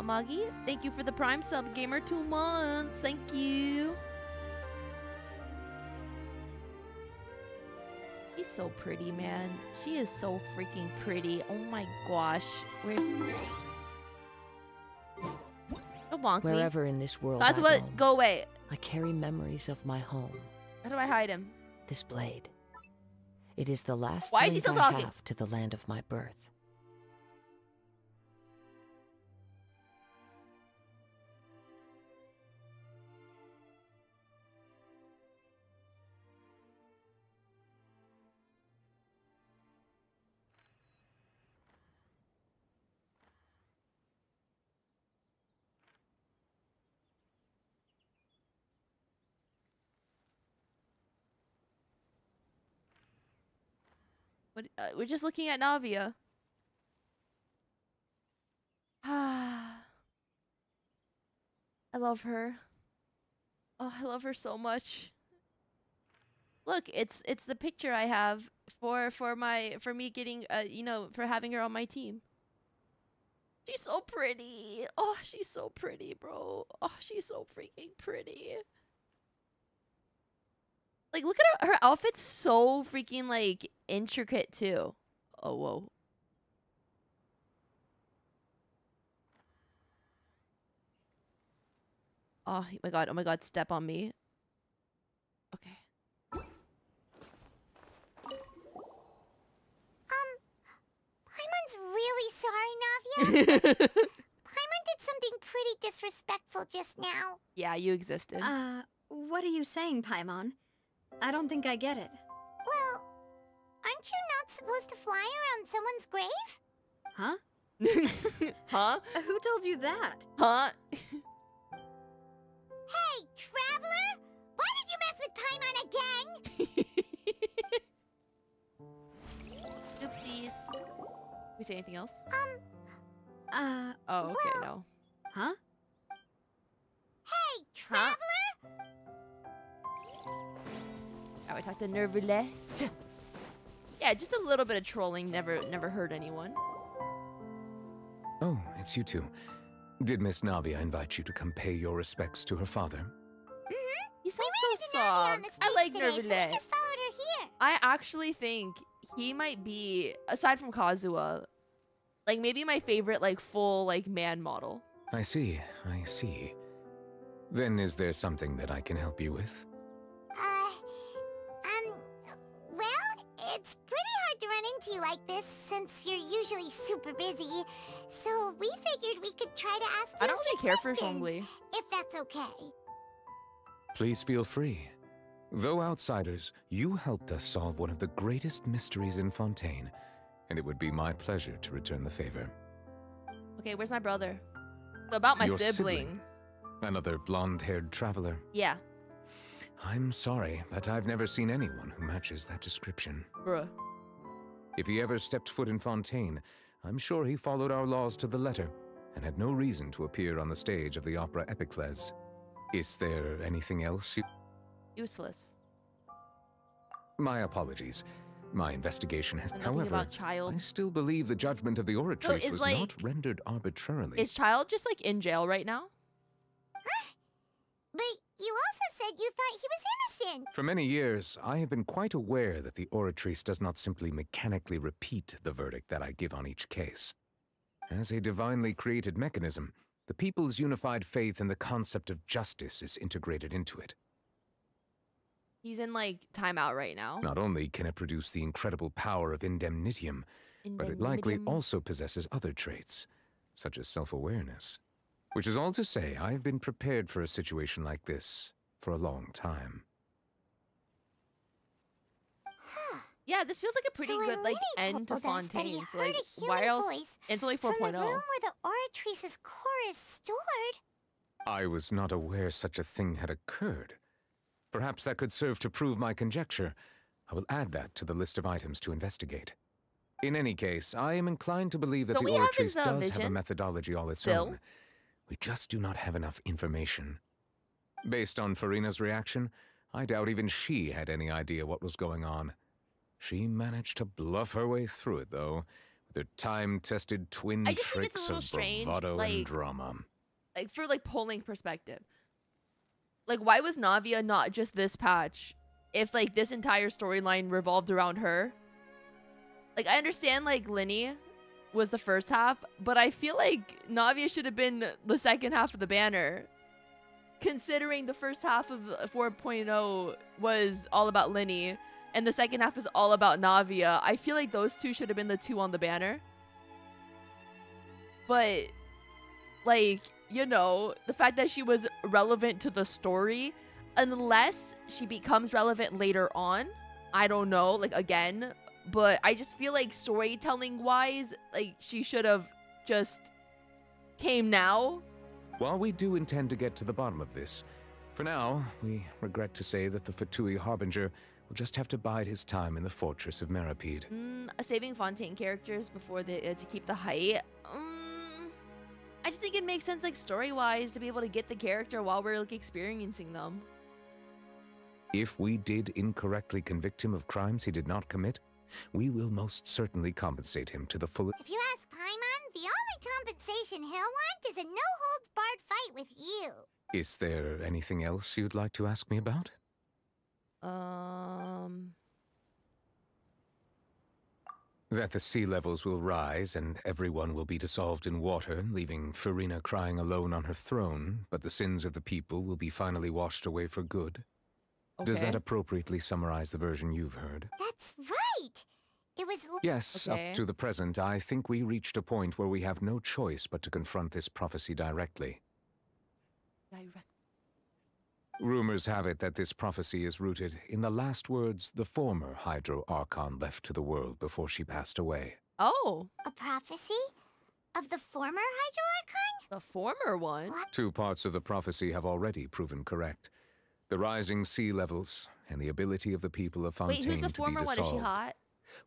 Magi, thank you for the Prime sub, gamer 2 months. Thank you. She's so pretty, man. She is so freaking pretty. Oh my gosh. Where's... Don't bonk me. Wherever in this world That's I what... roam, Go away. I carry memories of my home. How do I hide him? This blade. It is the last Why is he link still I talking? have to the land of my birth. What, we're just looking at Navia. I love her. Oh, I love her so much. Look, it's the picture I have for me getting you know, for having her on my team. She's so pretty. Oh, she's so pretty, bro. Oh, she's so freaking pretty. Like, look at her outfit's so freaking, like, intricate, too. Oh, whoa. Oh my god, step on me. Okay. Paimon's really sorry, Navia. Paimon did something pretty disrespectful just now. Yeah, you existed. What are you saying, Paimon? I don't think I get it. Well, aren't you not supposed to fly around someone's grave? Huh? Huh? Who told you that? Huh? Hey, traveler! Why did you mess with Paimon again? Oopsies. We say anything else? Oh, okay, well, no. Huh? Hey, traveler! I would talk to Nervule. Yeah, just a little bit of trolling never hurt anyone. Oh, it's you two. Did Miss Navia invite you to come pay your respects to her father? Mm-hmm. He sounds so soft. I like Nervule. So we just followed her here. I actually think he might be, aside from Kazuha, like maybe my favorite like full like man model. I see. Then is there something that I can help you with? Well, it's pretty hard to run into you like this since you're usually super busy. So we figured we could try to ask you I don't a few really care for questions, Zhongli. if that's okay. Please feel free. Though outsiders, you helped us solve one of the greatest mysteries in Fontaine, and it would be my pleasure to return the favor. Okay, where's my brother? So about my Your sibling. Another blonde-haired traveler. Yeah. I'm sorry, but I've never seen anyone who matches that description. Bruh. If he ever stepped foot in Fontaine, I'm sure he followed our laws to the letter, and had no reason to appear on the stage of the opera Epicles. Is there anything else you... Useless. My apologies. My investigation has... Nothing However, about Child. I still believe the judgment of the Oratrice is was like- not rendered arbitrarily. Is Child just like in jail right now? But you also said you thought he was innocent. For many years, I have been quite aware that the Oratrice does not simply mechanically repeat the verdict that I give on each case. As a divinely created mechanism, the people's unified faith in the concept of justice is integrated into it. He's in like timeout right now. Not only can it produce the incredible power of indemnitium, but it likely also possesses other traits, such as self-awareness. Which is all to say, I've been prepared for a situation like this for a long time. Yeah, this feels like a pretty good like end to Fontaine. So like, why else? It's only 4.0. From the room where the Oratrice's core is stored. I was not aware such a thing had occurred. Perhaps that could serve to prove my conjecture. I will add that to the list of items to investigate. In any case, I am inclined to believe that the Oratrice does have a methodology all its own. We just do not have enough information. Based on Furina's reaction, I doubt even she had any idea what was going on. She managed to bluff her way through it, though, with her time-tested twin tricks of bravado and drama. Like, for, like, polling perspective. Like, why was Navia not just this patch if, like, this entire storyline revolved around her? Like, I understand, like, Linny was the first half, but I feel like Navia should have been the second half of the banner. Considering the first half of 4.0 was all about Linny, and the second half is all about Navia, I feel like those two should have been the two on the banner. But, like, you know, the fact that she was relevant to the story, unless she becomes relevant later on, I don't know, like, again, but I just feel like storytelling-wise, like, she should have just came now. While we do intend to get to the bottom of this, for now, we regret to say that the Fatui Harbinger will just have to bide his time in the fortress of Meripede. Saving Fontaine characters before the to keep the height. I just think it makes sense, like, story-wise, to be able to get the character while we're, like, experiencing them. If we did incorrectly convict him of crimes he did not commit, we will most certainly compensate him to the fullest. If you ask Paimon, the only compensation he'll want is a no-holds-barred fight with you. Is there anything else you'd like to ask me about? That the sea levels will rise and everyone will be dissolved in water, leaving Furina crying alone on her throne, but the sins of the people will be finally washed away for good. Okay. Does that appropriately summarize the version you've heard? That's right! It was... Yes, up to the present, I think we reached a point where we have no choice but to confront this prophecy directly. Rumors have it that this prophecy is rooted in the last words the former Hydro Archon left to the world before she passed away. Oh! A prophecy? Of the former Hydro Archon? The former one? What? 2 parts of the prophecy have already proven correct. The rising sea levels and the ability of the people of Fontaine to be dissolved. Wait, who's the former one? Is she hot?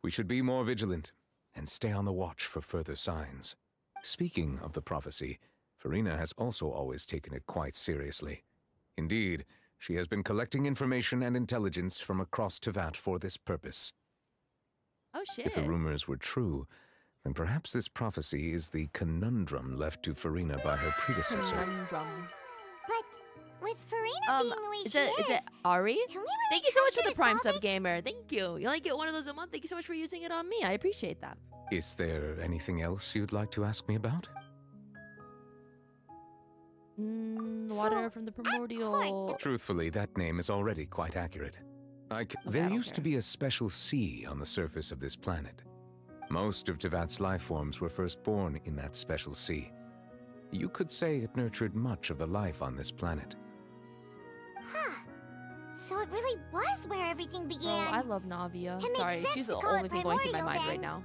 We should be more vigilant and stay on the watch for further signs. Speaking of the prophecy, Furina has also always taken it quite seriously. Indeed, she has been collecting information and intelligence from across Tevat for this purpose. Oh, shit. If the rumors were true, then perhaps this prophecy is the conundrum left to Furina by her predecessor. Conundrum. But with Furina being the way she is it Ari? Can we really Thank you so much trust for her the Prime to sub, solve it? gamer. Thank you. You only get one of those a month. Thank you so much for using it on me. I appreciate that. Is there anything else you'd like to ask me about? Water from the primordial. Truthfully, that name is already quite accurate. There used to be a special sea on the surface of this planet. Most of Tevat's life forms were first born in that special sea. You could say it nurtured much of the life on this planet. Huh. So it really was where everything began. Oh, I love Navia. It Sorry, makes she's sense the to call only it thing going through my mind primordial, right now.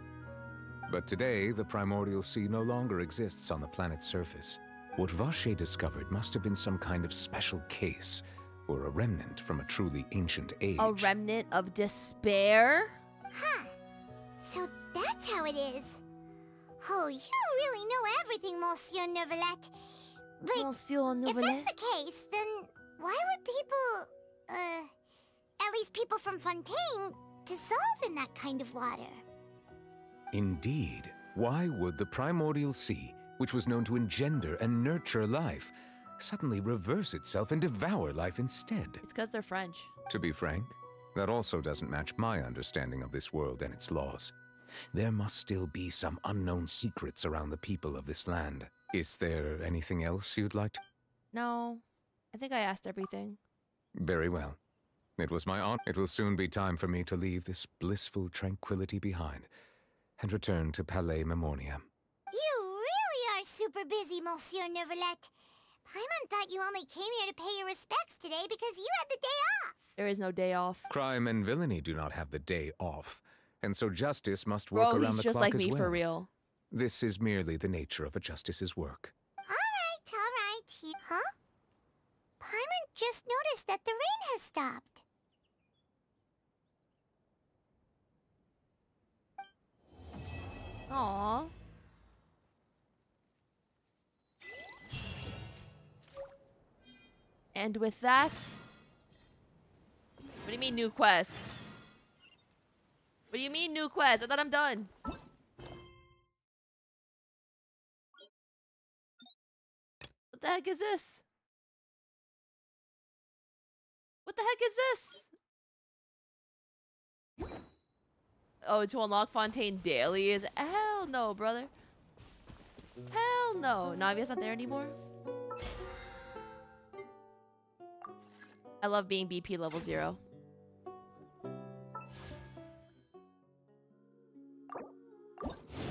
But today, the primordial sea no longer exists on the planet's surface. What Vache discovered must have been some kind of special case, or a remnant from a truly ancient age. A remnant of despair? Huh. So that's how it is. Oh, you really know everything, Monsieur Neuvillette. But Monsieur if Neuvillette? that's the case, then why would people, at least people from Fontaine, dissolve in that kind of water? Indeed. Why would the primordial sea, which was known to engender and nurture life, suddenly reverse itself and devour life instead? It's because they're French. To be frank, that also doesn't match my understanding of this world and its laws. There must still be some unknown secrets around the people of this land. Is there anything else you'd like to... No, I think I asked everything. Very well. It was my honor. It will soon be time for me to leave this blissful tranquility behind. and return to Palais Memoria. You really are super busy, Monsieur Neuvillette. Paimon thought you only came here to pay your respects today because you had the day off. There is no day off. Crime and villainy do not have the day off, and so justice must work around the he's just clock like as me well. for real. This is merely the nature of a justice's work. All right. Huh? Paimon just noticed that the rain has stopped. Aww. And with that... What do you mean, new quest? What do you mean, new quest? I thought I'm done. What the heck is this? What the heck is this? Oh, to unlock Fontaine daily is... Hell no, brother. Hell no. Navia's not there anymore. I love being BP level 0.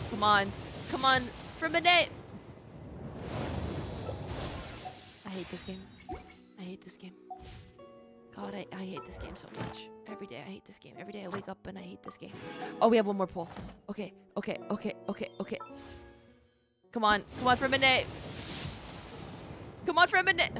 Come on. Come on. From a name. I hate this game. I hate this game. God, I hate this game so much. Every day I hate this game. Every day I wake up and I hate this game. Oh, we have one more pull. Okay. Come on. Come on, for a minute. Come on, for a minute.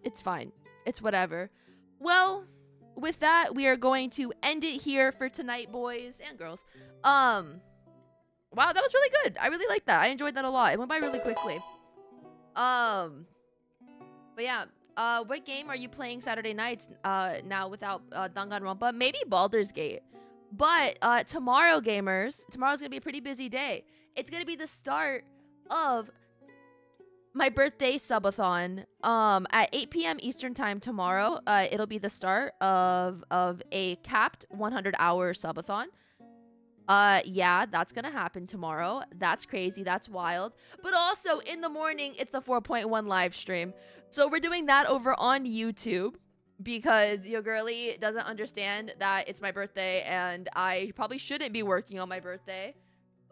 It's fine. It's whatever. Well, with that, we are going to end it here for tonight, boys and girls. Wow, that was really good. I really liked that. I enjoyed that a lot. It went by really quickly. But yeah, what game are you playing Saturday nights now without Danganronpa? Maybe Baldur's Gate. But tomorrow, gamers, tomorrow's gonna be a pretty busy day. It's gonna be the start of my birthday subathon. At 8 p.m. Eastern time tomorrow, it'll be the start of a capped 100-hour subathon. Yeah, that's gonna happen tomorrow. That's crazy. That's wild. But also in the morning, it's the 4.1 live stream. So we're doing that over on YouTube because your girly doesn't understand that it's my birthday and I probably shouldn't be working on my birthday.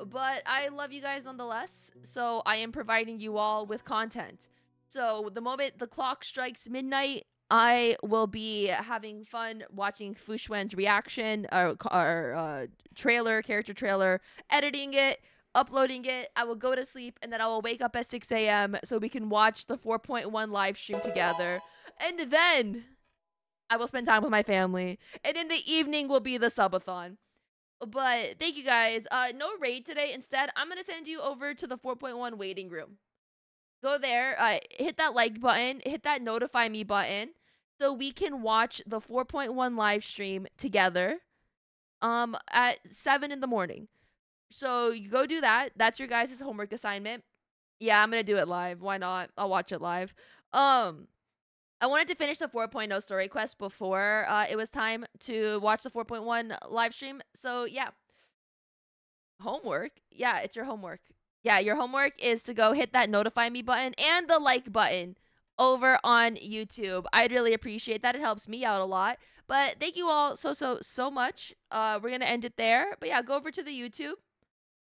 But I love you guys nonetheless, so I am providing you all with content. So the moment the clock strikes midnight, I will be having fun watching Fushwen's reaction, or character trailer, editing it, uploading it. I will go to sleep, and then I will wake up at 6 a.m. so we can watch the 4.1 live stream together. And then I will spend time with my family. And in the evening will be the subathon. But thank you guys. No raid today. Instead, I'm going to send you over to the 4.1 waiting room. Go there, hit that like button, hit that notify me button so we can watch the 4.1 live stream together at 7 in the morning. So you go do that. That's your guys' homework assignment. Yeah, I'm going to do it live. Why not? I'll watch it live. I wanted to finish the 4.0 story quest before it was time to watch the 4.1 live stream. So, yeah. Homework? Yeah, it's your homework. Yeah, your homework is to go hit that notify me button and the like button over on YouTube. I'd really appreciate that. It helps me out a lot. But thank you all so much. We're going to end it there. But yeah, go over to the YouTube.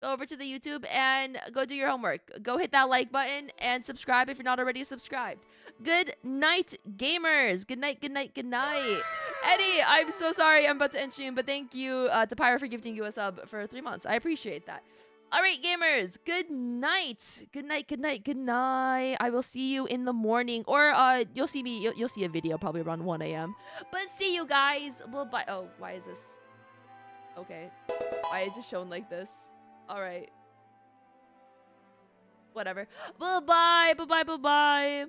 Go over to the YouTube and go do your homework. Go hit that like button and subscribe if you're not already subscribed. Good night, gamers. Good night, good night, good night. Eddie, I'm so sorry I'm about to end stream, but thank you to Pyro for gifting you a sub for 3 months. I appreciate that. All right, gamers. Good night. Good night, good night, good night. I will see you in the morning. Or you'll see me. You'll see a video probably around 1 a.m. But see you guys. Well, bye. Oh, why is this? Okay. Why is it shown like this? All right. Whatever. Bye-bye. Bye-bye. Bye-bye.